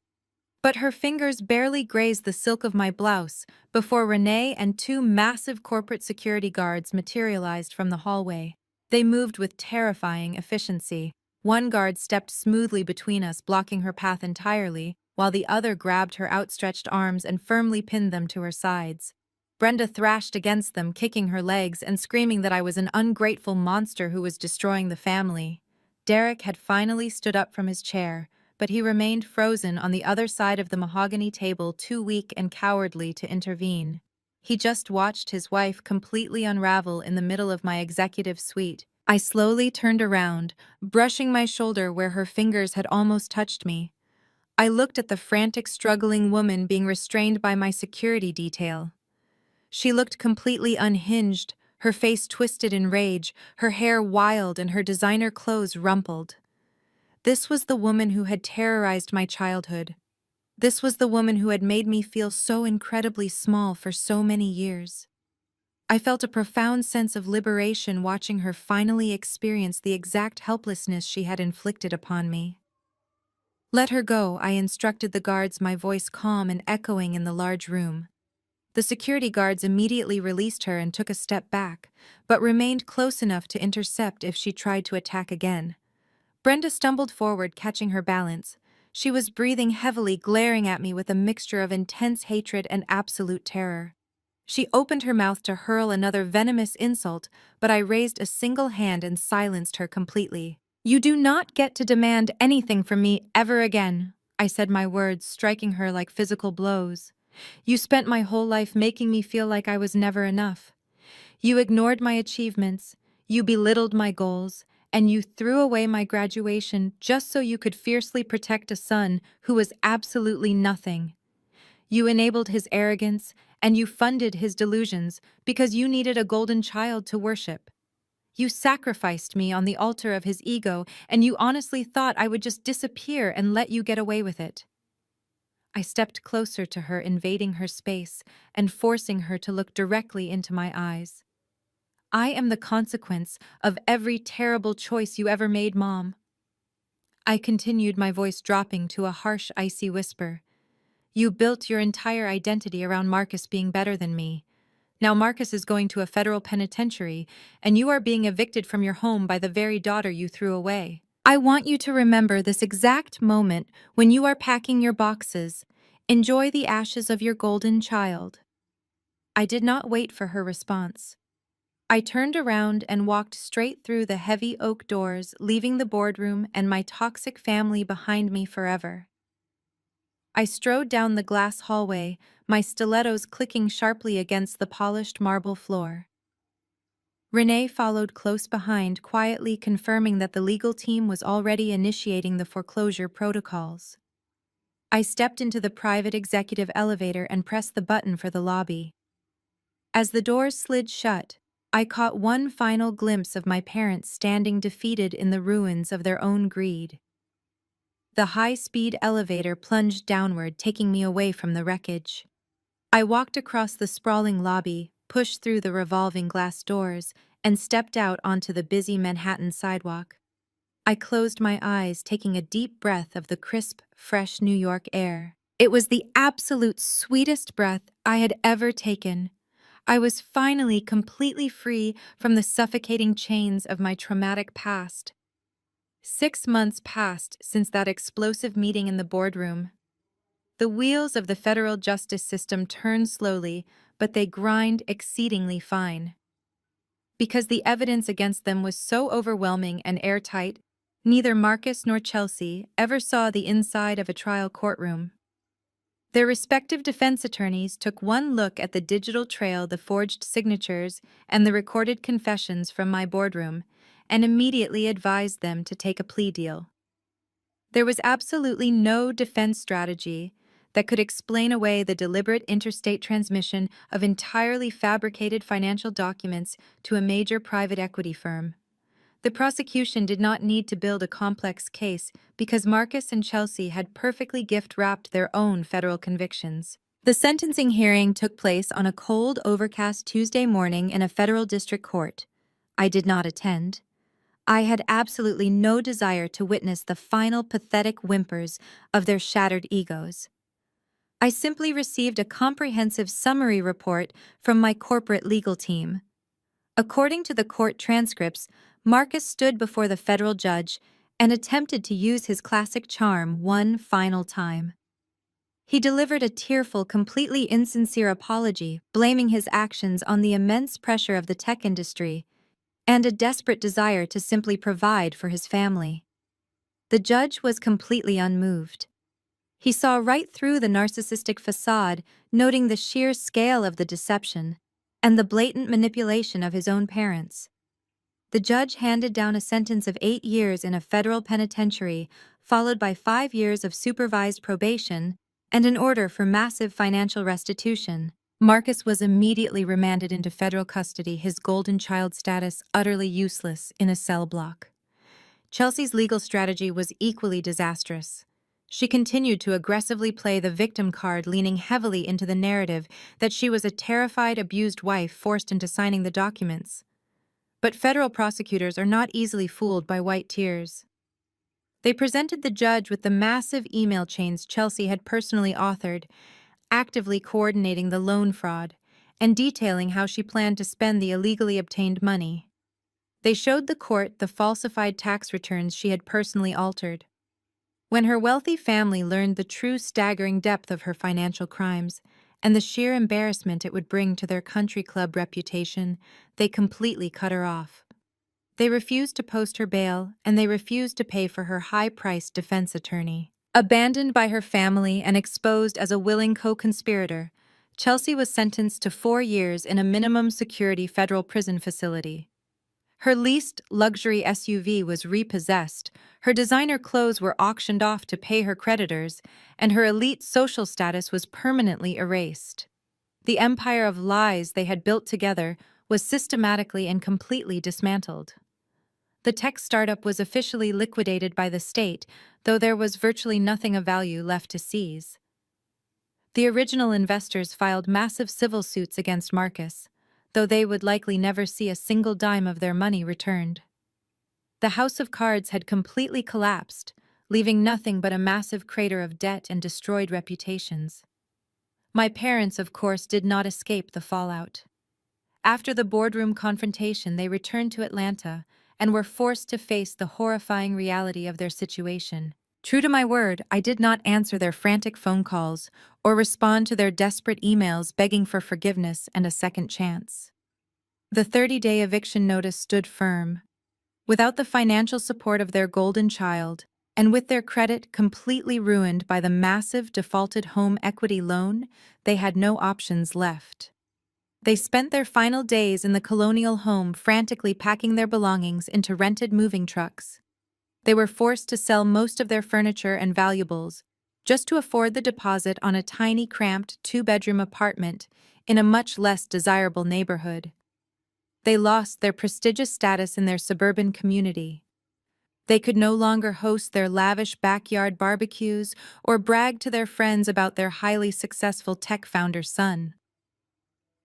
But her fingers barely grazed the silk of my blouse before Renee and two massive corporate security guards materialized from the hallway. They moved with terrifying efficiency. One guard stepped smoothly between us, blocking her path entirely, while the other grabbed her outstretched arms and firmly pinned them to her sides. Brenda thrashed against them, kicking her legs and screaming that I was an ungrateful monster who was destroying the family. Derek had finally stood up from his chair, but he remained frozen on the other side of the mahogany table, too weak and cowardly to intervene. He just watched his wife completely unravel in the middle of my executive suite. I slowly turned around, brushing my shoulder where her fingers had almost touched me. I looked at the frantic, struggling woman being restrained by my security detail. She looked completely unhinged, her face twisted in rage, her hair wild and her designer clothes rumpled. This was the woman who had terrorized my childhood. This was the woman who had made me feel so incredibly small for so many years. I felt a profound sense of liberation watching her finally experience the exact helplessness she had inflicted upon me. "Let her go," I instructed the guards, my voice calm and echoing in the large room. The security guards immediately released her and took a step back, but remained close enough to intercept if she tried to attack again. Brenda stumbled forward, catching her balance. She was breathing heavily, glaring at me with a mixture of intense hatred and absolute terror. She opened her mouth to hurl another venomous insult, but I raised a single hand and silenced her completely. "You do not get to demand anything from me ever again," I said, my words striking her like physical blows. "You spent my whole life making me feel like I was never enough. You ignored my achievements, you belittled my goals, and you threw away my graduation just so you could fiercely protect a son who was absolutely nothing. You enabled his arrogance, and you funded his delusions because you needed a golden child to worship. You sacrificed me on the altar of his ego, and you honestly thought I would just disappear and let you get away with it." I stepped closer to her, invading her space and forcing her to look directly into my eyes. "I am the consequence of every terrible choice you ever made, Mom." I continued, my voice dropping to a harsh, icy whisper. "You built your entire identity around Marcus being better than me. Now Marcus is going to a federal penitentiary, and you are being evicted from your home by the very daughter you threw away. I want you to remember this exact moment when you are packing your boxes. Enjoy the ashes of your golden child." I did not wait for her response. I turned around and walked straight through the heavy oak doors, leaving the boardroom and my toxic family behind me forever. I strode down the glass hallway, my stilettos clicking sharply against the polished marble floor. Renee followed close behind, quietly confirming that the legal team was already initiating the foreclosure protocols. I stepped into the private executive elevator and pressed the button for the lobby. As the doors slid shut, I caught one final glimpse of my parents standing defeated in the ruins of their own greed. The high-speed elevator plunged downward, taking me away from the wreckage. I walked across the sprawling lobby, pushed through the revolving glass doors, and stepped out onto the busy Manhattan sidewalk. I closed my eyes, taking a deep breath of the crisp, fresh New York air. It was the absolute sweetest breath I had ever taken. I was finally completely free from the suffocating chains of my traumatic past. 6 months passed since that explosive meeting in the boardroom. The wheels of the federal justice system turn slowly, but they grind exceedingly fine. Because the evidence against them was so overwhelming and airtight, neither Marcus nor Chelsea ever saw the inside of a trial courtroom. Their respective defense attorneys took one look at the digital trail, the forged signatures, and the recorded confessions from my boardroom, and immediately advised them to take a plea deal. There was absolutely no defense strategy that could explain away the deliberate interstate transmission of entirely fabricated financial documents to a major private equity firm. The prosecution did not need to build a complex case because Marcus and Chelsea had perfectly gift-wrapped their own federal convictions. The sentencing hearing took place on a cold, overcast Tuesday morning in a federal district court. I did not attend. I had absolutely no desire to witness the final pathetic whimpers of their shattered egos. I simply received a comprehensive summary report from my corporate legal team. According to the court transcripts, Marcus stood before the federal judge and attempted to use his classic charm one final time. He delivered a tearful, completely insincere apology, blaming his actions on the immense pressure of the tech industry and a desperate desire to simply provide for his family. The judge was completely unmoved. He saw right through the narcissistic facade, noting the sheer scale of the deception and the blatant manipulation of his own parents. The judge handed down a sentence of 8 years in a federal penitentiary, followed by 5 years of supervised probation and an order for massive financial restitution. Marcus was immediately remanded into federal custody, his golden child status utterly useless in a cell block. Chelsea's legal strategy was equally disastrous. She continued to aggressively play the victim card, leaning heavily into the narrative that she was a terrified, abused wife forced into signing the documents. But federal prosecutors are not easily fooled by white tears. They presented the judge with the massive email chains Chelsea had personally authored, actively coordinating the loan fraud, and detailing how she planned to spend the illegally obtained money. They showed the court the falsified tax returns she had personally altered. When her wealthy family learned the true staggering depth of her financial crimes and the sheer embarrassment it would bring to their country club reputation, they completely cut her off. They refused to post her bail, and they refused to pay for her high-priced defense attorney. Abandoned by her family and exposed as a willing co-conspirator, Chelsea was sentenced to 4 years in a minimum security federal prison facility. Her leased luxury SUV was repossessed, her designer clothes were auctioned off to pay her creditors, and her elite social status was permanently erased. The empire of lies they had built together was systematically and completely dismantled. The tech startup was officially liquidated by the state, though there was virtually nothing of value left to seize. The original investors filed massive civil suits against Marcus, though they would likely never see a single dime of their money returned. The house of cards had completely collapsed, leaving nothing but a massive crater of debt and destroyed reputations. My parents, of course, did not escape the fallout. After the boardroom confrontation, they returned to Atlanta and were forced to face the horrifying reality of their situation. True to my word, I did not answer their frantic phone calls or respond to their desperate emails begging for forgiveness and a second chance. The 30-day eviction notice stood firm. Without the financial support of their golden child, and with their credit completely ruined by the massive defaulted home equity loan, they had no options left. They spent their final days in the colonial home frantically packing their belongings into rented moving trucks. They were forced to sell most of their furniture and valuables just to afford the deposit on a tiny, cramped 2-bedroom apartment in a much less desirable neighborhood. They lost their prestigious status in their suburban community. They could no longer host their lavish backyard barbecues or brag to their friends about their highly successful tech founder's son.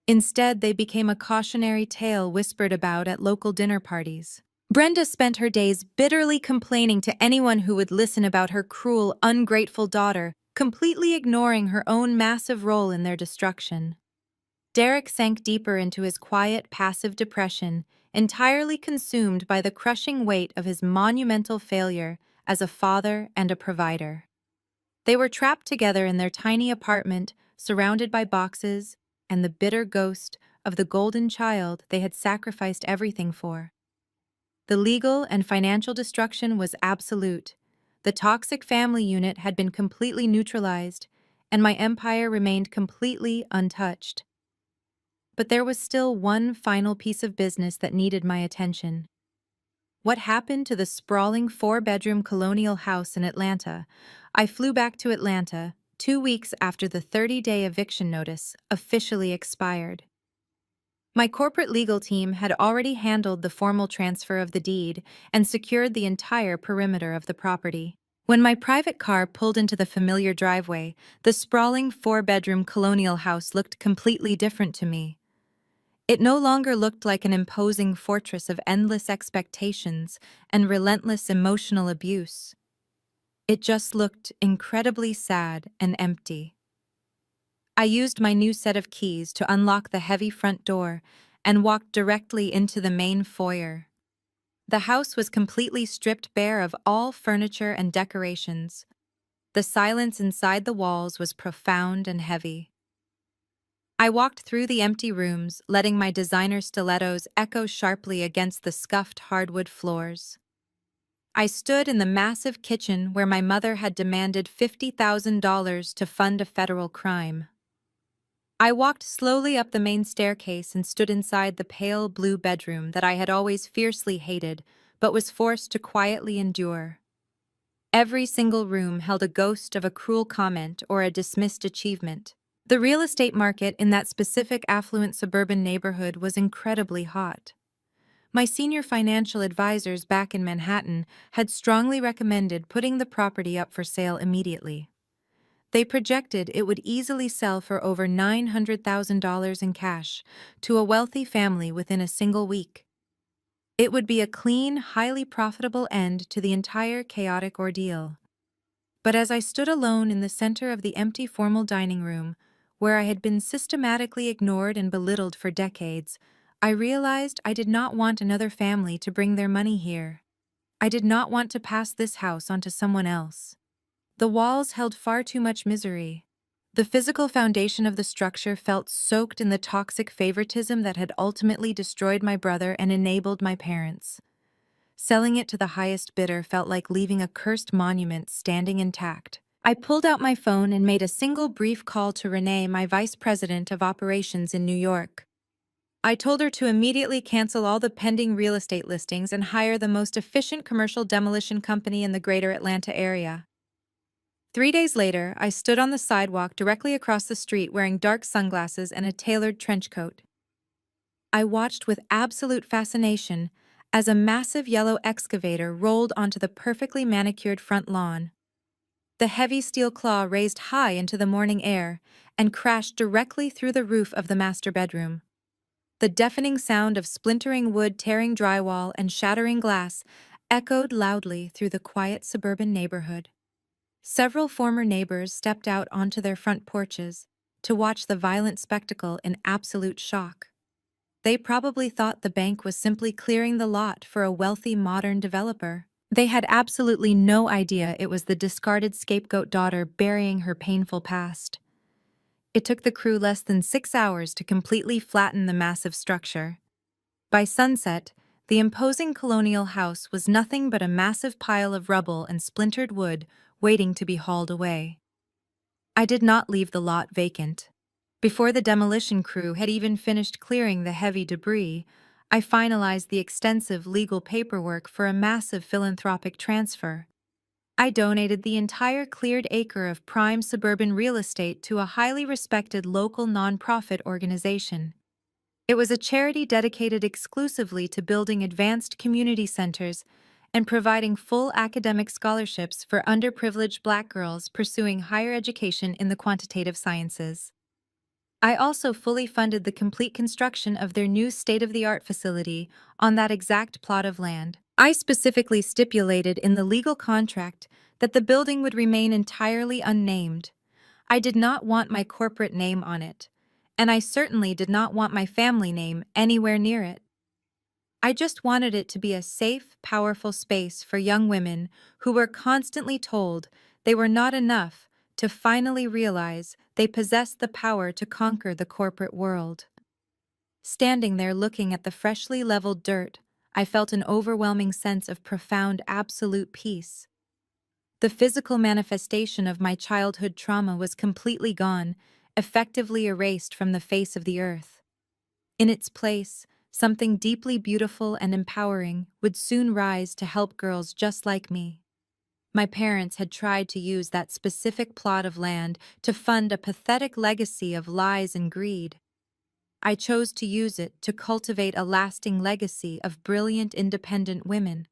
Instead, they became a cautionary tale whispered about at local dinner parties. Brenda spent her days bitterly complaining to anyone who would listen about her cruel, ungrateful daughter, completely ignoring her own massive role in their destruction. Derek sank deeper into his quiet, passive depression, entirely consumed by the crushing weight of his monumental failure as a father and a provider. They were trapped together in their tiny apartment, surrounded by boxes and the bitter ghost of the golden child they had sacrificed everything for. The legal and financial destruction was absolute. The toxic family unit had been completely neutralized, and my empire remained completely untouched. But there was still one final piece of business that needed my attention. What happened to the sprawling 4-bedroom colonial house in Atlanta? I flew back to Atlanta 2 weeks after the 30-day eviction notice officially expired. My corporate legal team had already handled the formal transfer of the deed and secured the entire perimeter of the property. When my private car pulled into the familiar driveway, the sprawling 4-bedroom colonial house looked completely different to me. It no longer looked like an imposing fortress of endless expectations and relentless emotional abuse. It just looked incredibly sad and empty. I used my new set of keys to unlock the heavy front door and walked directly into the main foyer. The house was completely stripped bare of all furniture and decorations. The silence inside the walls was profound and heavy. I walked through the empty rooms, letting my designer stilettos echo sharply against the scuffed hardwood floors. I stood in the massive kitchen where my mother had demanded $50,000 to fund a federal crime. I walked slowly up the main staircase and stood inside the pale blue bedroom that I had always fiercely hated, but was forced to quietly endure. Every single room held a ghost of a cruel comment or a dismissed achievement. The real estate market in that specific affluent suburban neighborhood was incredibly hot. My senior financial advisors back in Manhattan had strongly recommended putting the property up for sale immediately. They projected it would easily sell for over $900,000 in cash to a wealthy family within a single week. It would be a clean, highly profitable end to the entire chaotic ordeal. But as I stood alone in the center of the empty formal dining room, where I had been systematically ignored and belittled for decades, I realized I did not want another family to bring their money here. I did not want to pass this house on to someone else. The walls held far too much misery. The physical foundation of the structure felt soaked in the toxic favoritism that had ultimately destroyed my brother and enabled my parents. Selling it to the highest bidder felt like leaving a cursed monument standing intact. I pulled out my phone and made a single brief call to Renee, my vice president of operations in New York. I told her to immediately cancel all the pending real estate listings and hire the most efficient commercial demolition company in the greater Atlanta area. 3 days later, I stood on the sidewalk directly across the street wearing dark sunglasses and a tailored trench coat. I watched with absolute fascination as a massive yellow excavator rolled onto the perfectly manicured front lawn. The heavy steel claw raised high into the morning air and crashed directly through the roof of the master bedroom. The deafening sound of splintering wood tearing drywall and shattering glass echoed loudly through the quiet suburban neighborhood. Several former neighbors stepped out onto their front porches to watch the violent spectacle in absolute shock. They probably thought the bank was simply clearing the lot for a wealthy modern developer. They had absolutely no idea it was the discarded scapegoat daughter burying her painful past. It took the crew less than 6 hours to completely flatten the massive structure. By sunset, the imposing colonial house was nothing but a massive pile of rubble and splintered wood waiting to be hauled away. I did not leave the lot vacant. Before the demolition crew had even finished clearing the heavy debris, I finalized the extensive legal paperwork for a massive philanthropic transfer. I donated the entire cleared acre of prime suburban real estate to a highly respected local nonprofit organization. It was a charity dedicated exclusively to building advanced community centers and providing full academic scholarships for underprivileged Black girls pursuing higher education in the quantitative sciences. I also fully funded the complete construction of their new state-of-the-art facility on that exact plot of land. I specifically stipulated in the legal contract that the building would remain entirely unnamed. I did not want my corporate name on it, and I certainly did not want my family name anywhere near it. I just wanted it to be a safe, powerful space for young women who were constantly told they were not enough to finally realize they possessed the power to conquer the corporate world. Standing there looking at the freshly leveled dirt, I felt an overwhelming sense of profound absolute peace. The physical manifestation of my childhood trauma was completely gone, effectively erased from the face of the earth. In its place, something deeply beautiful and empowering would soon rise to help girls just like me. My parents had tried to use that specific plot of land to fund a pathetic legacy of lies and greed. I chose to use it to cultivate a lasting legacy of brilliant, independent women.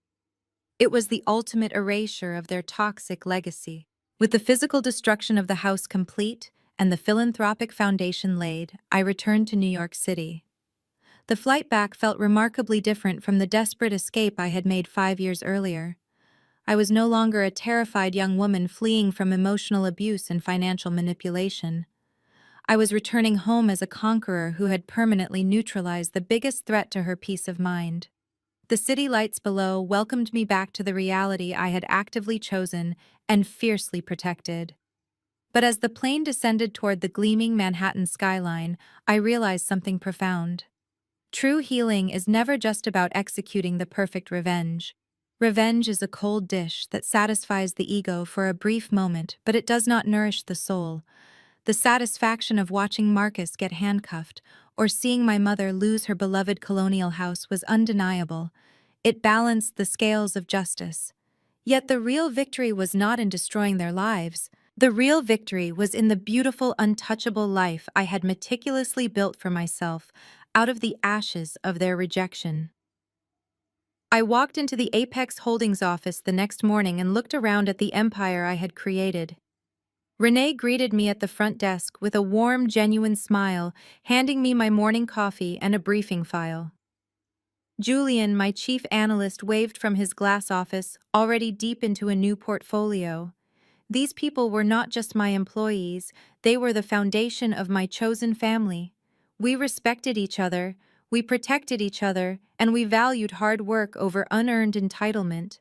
It was the ultimate erasure of their toxic legacy. With the physical destruction of the house complete and the philanthropic foundation laid, I returned to New York City. The flight back felt remarkably different from the desperate escape I had made 5 years earlier. I was no longer a terrified young woman fleeing from emotional abuse and financial manipulation. I was returning home as a conqueror who had permanently neutralized the biggest threat to her peace of mind. The city lights below welcomed me back to the reality I had actively chosen and fiercely protected. But as the plane descended toward the gleaming Manhattan skyline, I realized something profound. True healing is never just about executing the perfect revenge. Revenge is a cold dish that satisfies the ego for a brief moment, but it does not nourish the soul. The satisfaction of watching Marcus get handcuffed or seeing my mother lose her beloved colonial house was undeniable. It balanced the scales of justice. Yet the real victory was not in destroying their lives. The real victory was in the beautiful, untouchable life I had meticulously built for myself out of the ashes of their rejection. I walked into the Apex Holdings office the next morning and looked around at the empire I had created. Renee greeted me at the front desk with a warm, genuine smile, handing me my morning coffee and a briefing file. Julian, my chief analyst, waved from his glass office, already deep into a new portfolio. These people were not just my employees, they were the foundation of my chosen family. We respected each other, we protected each other, and we valued hard work over unearned entitlement.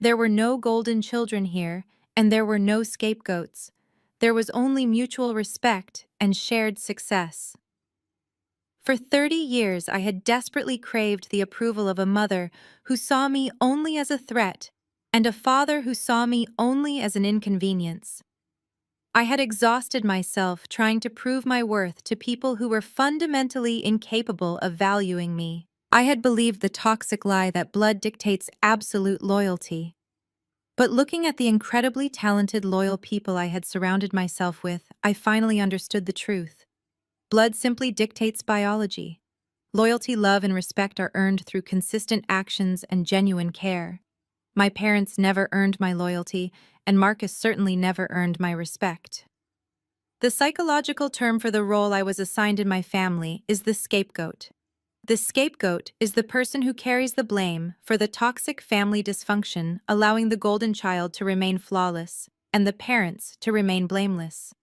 There were no golden children here, and there were no scapegoats. There was only mutual respect and shared success. For 30 years, I had desperately craved the approval of a mother who saw me only as a threat and a father who saw me only as an inconvenience. I had exhausted myself trying to prove my worth to people who were fundamentally incapable of valuing me. I had believed the toxic lie that blood dictates absolute loyalty. But looking at the incredibly talented, loyal people I had surrounded myself with, I finally understood the truth. Blood simply dictates biology. Loyalty, love, and respect are earned through consistent actions and genuine care. My parents never earned my loyalty, and Marcus certainly never earned my respect. The psychological term for the role I was assigned in my family is the scapegoat. The scapegoat is the person who carries the blame for the toxic family dysfunction, allowing the golden child to remain flawless and the parents to remain blameless.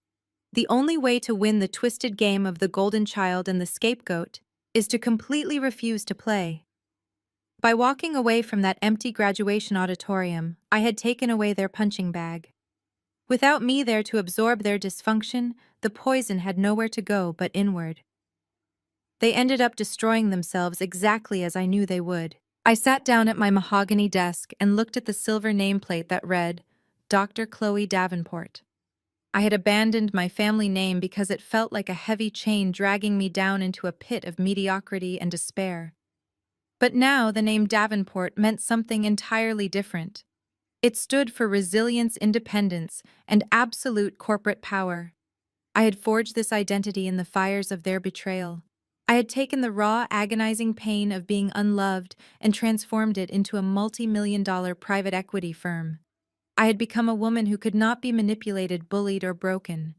The only way to win the twisted game of the golden child and the scapegoat is to completely refuse to play. By walking away from that empty graduation auditorium, I had taken away their punching bag. Without me there to absorb their dysfunction, the poison had nowhere to go but inward. They ended up destroying themselves exactly as I knew they would. I sat down at my mahogany desk and looked at the silver nameplate that read, Dr. Chloe Davenport. I had abandoned my family name because it felt like a heavy chain dragging me down into a pit of mediocrity and despair. But now the name Davenport meant something entirely different. It stood for resilience, independence, and absolute corporate power. I had forged this identity in the fires of their betrayal. I had taken the raw, agonizing pain of being unloved and transformed it into a multi-million-dollar private equity firm. I had become a woman who could not be manipulated, bullied, or broken.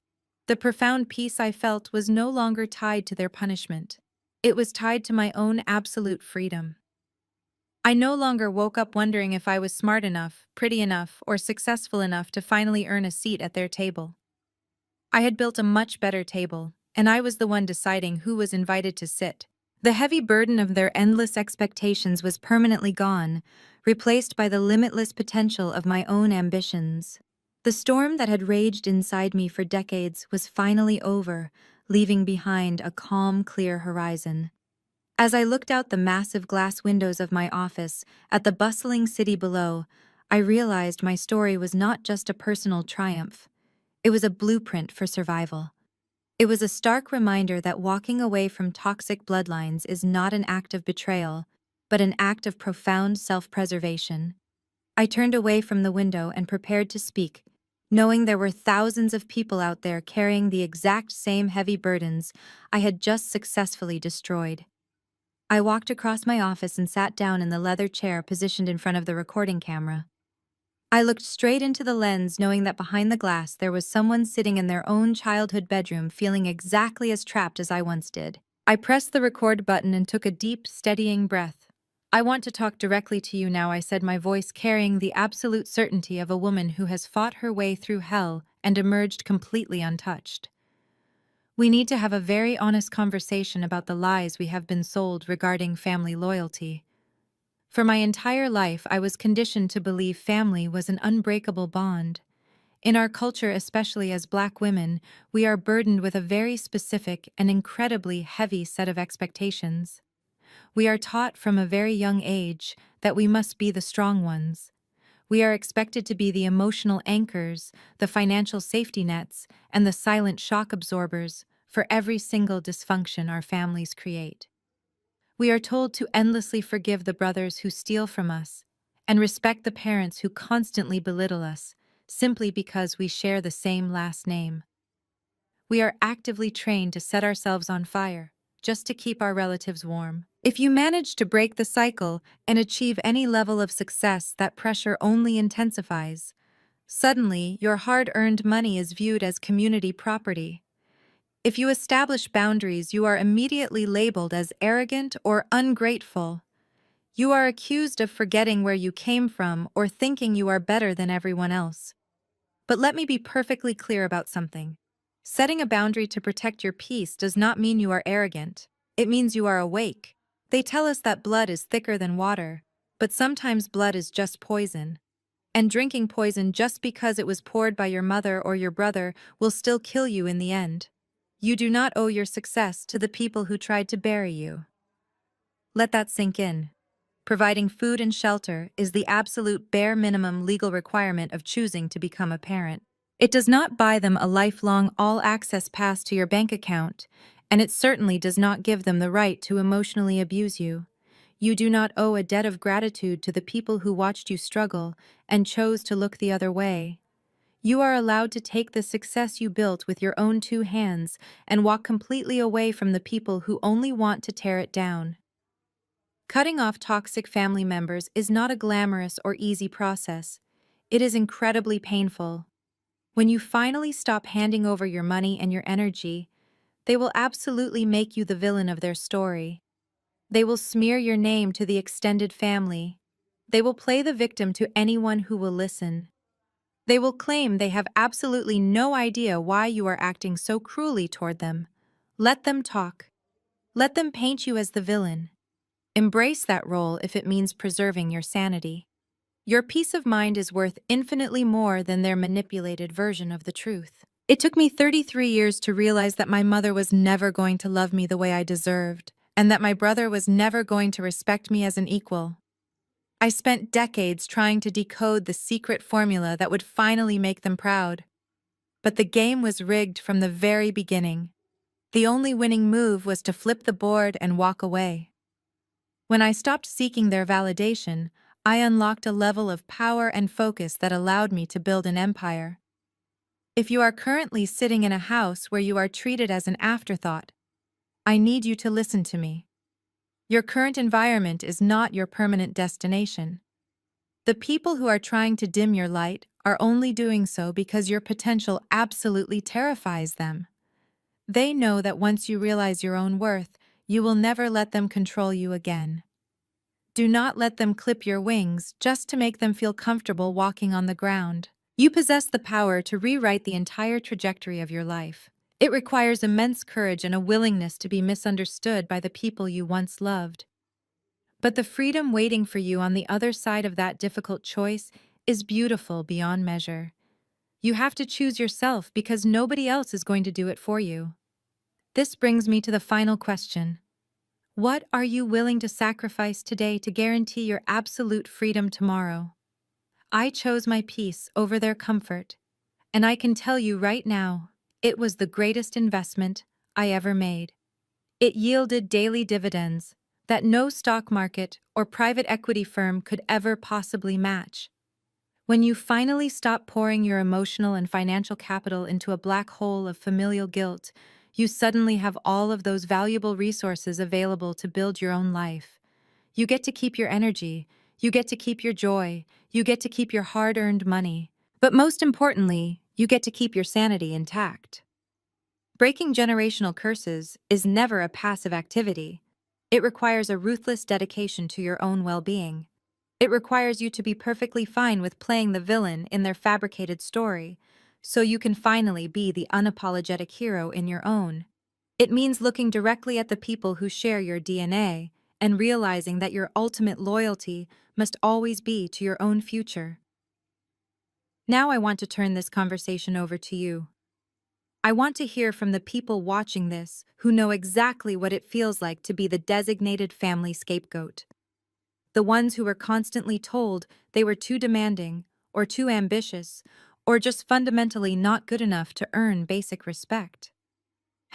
The profound peace I felt was no longer tied to their punishment. It was tied to my own absolute freedom. I no longer woke up wondering if I was smart enough, pretty enough, or successful enough to finally earn a seat at their table. I had built a much better table, and I was the one deciding who was invited to sit. The heavy burden of their endless expectations was permanently gone, replaced by the limitless potential of my own ambitions. The storm that had raged inside me for decades was finally over, leaving behind a calm, clear horizon. As I looked out the massive glass windows of my office at the bustling city below, I realized my story was not just a personal triumph. It was a blueprint for survival. It was a stark reminder that walking away from toxic bloodlines is not an act of betrayal, but an act of profound self-preservation. I turned away from the window and prepared to speak, knowing there were thousands of people out there carrying the exact same heavy burdens I had just successfully destroyed. I walked across my office and sat down in the leather chair positioned in front of the recording camera. I looked straight into the lens, knowing that behind the glass there was someone sitting in their own childhood bedroom feeling exactly as trapped as I once did. I pressed the record button and took a deep, steadying breath. I want to talk directly to you now, I said, my voice carrying the absolute certainty of a woman who has fought her way through hell and emerged completely untouched. We need to have a very honest conversation about the lies we have been sold regarding family loyalty. For my entire life, I was conditioned to believe family was an unbreakable bond. In our culture, especially as Black women, we are burdened with a very specific and incredibly heavy set of expectations. We are taught from a very young age that we must be the strong ones. We are expected to be the emotional anchors, the financial safety nets, and the silent shock absorbers for every single dysfunction our families create. We are told to endlessly forgive the brothers who steal from us and respect the parents who constantly belittle us simply because we share the same last name. We are actively trained to set ourselves on fire just to keep our relatives warm. If you manage to break the cycle and achieve any level of success, that pressure only intensifies. Suddenly, your hard-earned money is viewed as community property. If you establish boundaries, you are immediately labeled as arrogant or ungrateful. You are accused of forgetting where you came from or thinking you are better than everyone else. But let me be perfectly clear about something. Setting a boundary to protect your peace does not mean you are arrogant. It means you are awake. They tell us that blood is thicker than water, but sometimes blood is just poison. And drinking poison just because it was poured by your mother or your brother will still kill you in the end. You do not owe your success to the people who tried to bury you. Let that sink in. Providing food and shelter is the absolute bare minimum legal requirement of choosing to become a parent. It does not buy them a lifelong all-access pass to your bank account, and it certainly does not give them the right to emotionally abuse you. You do not owe a debt of gratitude to the people who watched you struggle and chose to look the other way. You are allowed to take the success you built with your own two hands and walk completely away from the people who only want to tear it down. Cutting off toxic family members is not a glamorous or easy process. It is incredibly painful. When you finally stop handing over your money and your energy, they will absolutely make you the villain of their story. They will smear your name to the extended family. They will play the victim to anyone who will listen. They will claim they have absolutely no idea why you are acting so cruelly toward them. Let them talk. Let them paint you as the villain. Embrace that role if it means preserving your sanity. Your peace of mind is worth infinitely more than their manipulated version of the truth. It took me 33 years to realize that my mother was never going to love me the way I deserved, and that my brother was never going to respect me as an equal. I spent decades trying to decode the secret formula that would finally make them proud. But the game was rigged from the very beginning. The only winning move was to flip the board and walk away. When I stopped seeking their validation, I unlocked a level of power and focus that allowed me to build an empire. If you are currently sitting in a house where you are treated as an afterthought, I need you to listen to me. Your current environment is not your permanent destination. The people who are trying to dim your light are only doing so because your potential absolutely terrifies them. They know that once you realize your own worth, you will never let them control you again. Do not let them clip your wings just to make them feel comfortable walking on the ground. You possess the power to rewrite the entire trajectory of your life. It requires immense courage and a willingness to be misunderstood by the people you once loved. But the freedom waiting for you on the other side of that difficult choice is beautiful beyond measure. You have to choose yourself because nobody else is going to do it for you. This brings me to the final question. What are you willing to sacrifice today to guarantee your absolute freedom tomorrow? I chose my peace over their comfort, and I can tell you right now, it was the greatest investment I ever made. It yielded daily dividends that no stock market or private equity firm could ever possibly match. When you finally stop pouring your emotional and financial capital into a black hole of familial guilt, you suddenly have all of those valuable resources available to build your own life. You get to keep your energy, you get to keep your joy, you get to keep your hard-earned money, but most importantly, you get to keep your sanity intact. Breaking generational curses is never a passive activity. It requires a ruthless dedication to your own well-being. It requires you to be perfectly fine with playing the villain in their fabricated story, so you can finally be the unapologetic hero in your own. It means looking directly at the people who share your DNA and realizing that your ultimate loyalty must always be to your own future. Now I want to turn this conversation over to you. I want to hear from the people watching this who know exactly what it feels like to be the designated family scapegoat. The ones who were constantly told they were too demanding, or too ambitious, or just fundamentally not good enough to earn basic respect.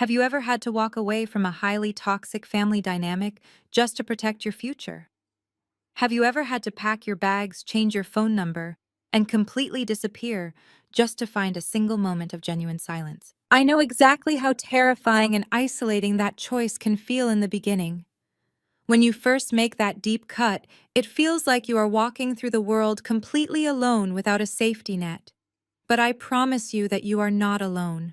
Have you ever had to walk away from a highly toxic family dynamic just to protect your future? Have you ever had to pack your bags, change your phone number, and completely disappear just to find a single moment of genuine silence? I know exactly how terrifying and isolating that choice can feel in the beginning. When you first make that deep cut, it feels like you are walking through the world completely alone without a safety net. But I promise you that you are not alone.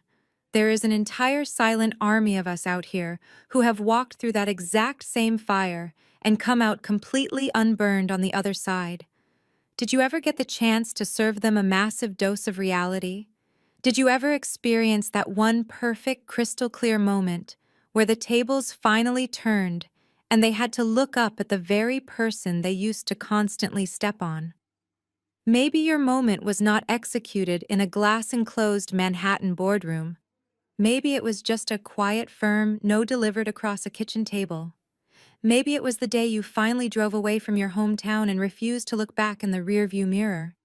There is an entire silent army of us out here who have walked through that exact same fire and come out completely unburned on the other side. Did you ever get the chance to serve them a massive dose of reality? Did you ever experience that one perfect, crystal clear moment where the tables finally turned and they had to look up at the very person they used to constantly step on? Maybe your moment was not executed in a glass-enclosed Manhattan boardroom. Maybe it was just a quiet, firm no delivered across a kitchen table. Maybe it was the day you finally drove away from your hometown and refused to look back in the rearview mirror.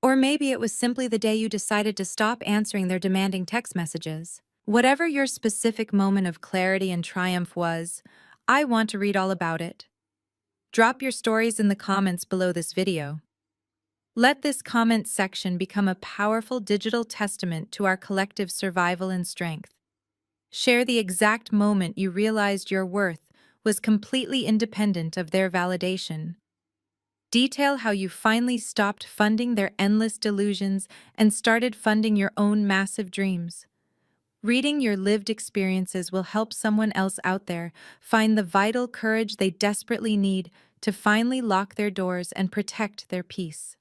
Or maybe it was simply the day you decided to stop answering their demanding text messages. Whatever your specific moment of clarity and triumph was, I want to read all about it. Drop your stories in the comments below this video. Let this comment section become a powerful digital testament to our collective survival and strength. Share the exact moment you realized your worth was completely independent of their validation. Detail how you finally stopped funding their endless delusions and started funding your own massive dreams. Reading your lived experiences will help someone else out there find the vital courage they desperately need to finally lock their doors and protect their peace.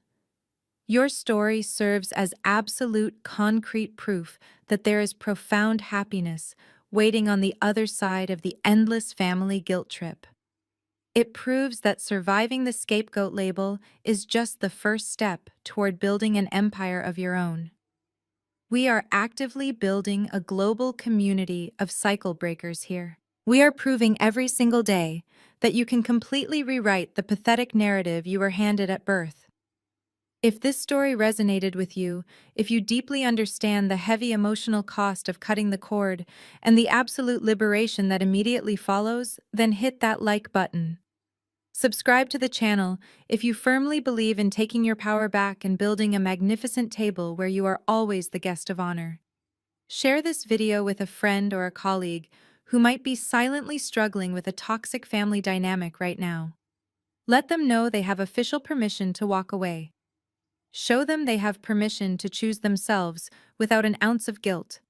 Your story serves as absolute concrete proof that there is profound happiness waiting on the other side of the endless family guilt trip. It proves that surviving the scapegoat label is just the first step toward building an empire of your own. We are actively building a global community of cycle breakers here. We are proving every single day that you can completely rewrite the pathetic narrative you were handed at birth. If this story resonated with you, if you deeply understand the heavy emotional cost of cutting the cord and the absolute liberation that immediately follows, then hit that like button. Subscribe to the channel if you firmly believe in taking your power back and building a magnificent table where you are always the guest of honor. Share this video with a friend or a colleague who might be silently struggling with a toxic family dynamic right now. Let them know they have official permission to walk away. Show them they have permission to choose themselves without an ounce of guilt.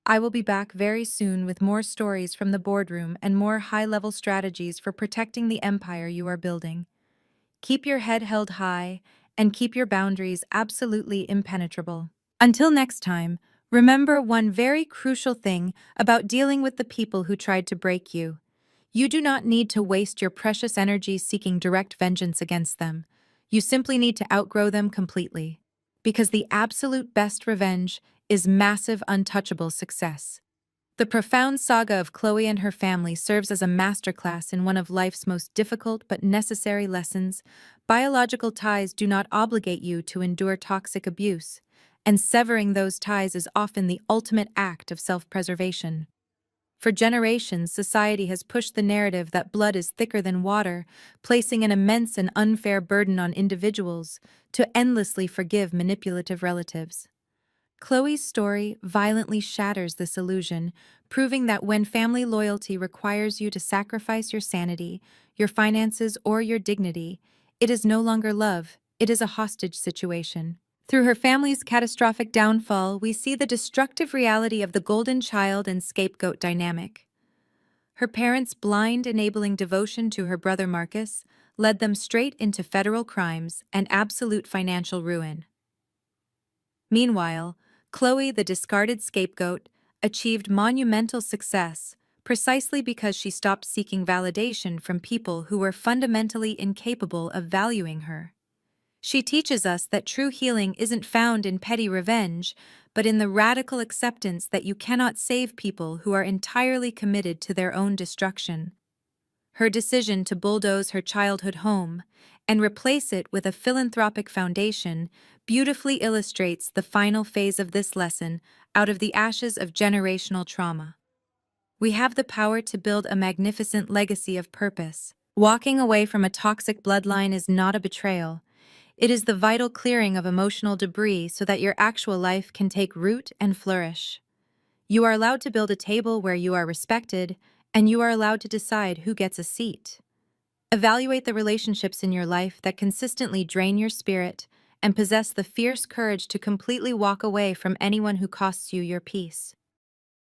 I will be back very soon with more stories from the boardroom and more high-level strategies for protecting the empire you are building. Keep your head held high and keep your boundaries absolutely impenetrable. Until next time, remember one very crucial thing about dealing with the people who tried to break you. You do not need to waste your precious energy seeking direct vengeance against them. You simply need to outgrow them completely. Because the absolute best revenge is massive, untouchable success. The profound saga of Chloe and her family serves as a masterclass in one of life's most difficult but necessary lessons. Biological ties do not obligate you to endure toxic abuse, and severing those ties is often the ultimate act of self-preservation. For generations, society has pushed the narrative that blood is thicker than water, placing an immense and unfair burden on individuals to endlessly forgive manipulative relatives. Chloe's story violently shatters this illusion, proving that when family loyalty requires you to sacrifice your sanity, your finances, or your dignity, it is no longer love, it is a hostage situation. Through her family's catastrophic downfall, we see the destructive reality of the golden child and scapegoat dynamic. Her parents' blind, enabling devotion to her brother Marcus led them straight into federal crimes and absolute financial ruin. Meanwhile, Chloe, the discarded scapegoat, achieved monumental success precisely because she stopped seeking validation from people who were fundamentally incapable of valuing her. She teaches us that true healing isn't found in petty revenge, but in the radical acceptance that you cannot save people who are entirely committed to their own destruction. Her decision to bulldoze her childhood home and replace it with a philanthropic foundation beautifully illustrates the final phase of this lesson out of the ashes of generational trauma. We have the power to build a magnificent legacy of purpose. Walking away from a toxic bloodline is not a betrayal. It is the vital clearing of emotional debris so that your actual life can take root and flourish. You are allowed to build a table where you are respected, and you are allowed to decide who gets a seat. Evaluate the relationships in your life that consistently drain your spirit and possess the fierce courage to completely walk away from anyone who costs you your peace.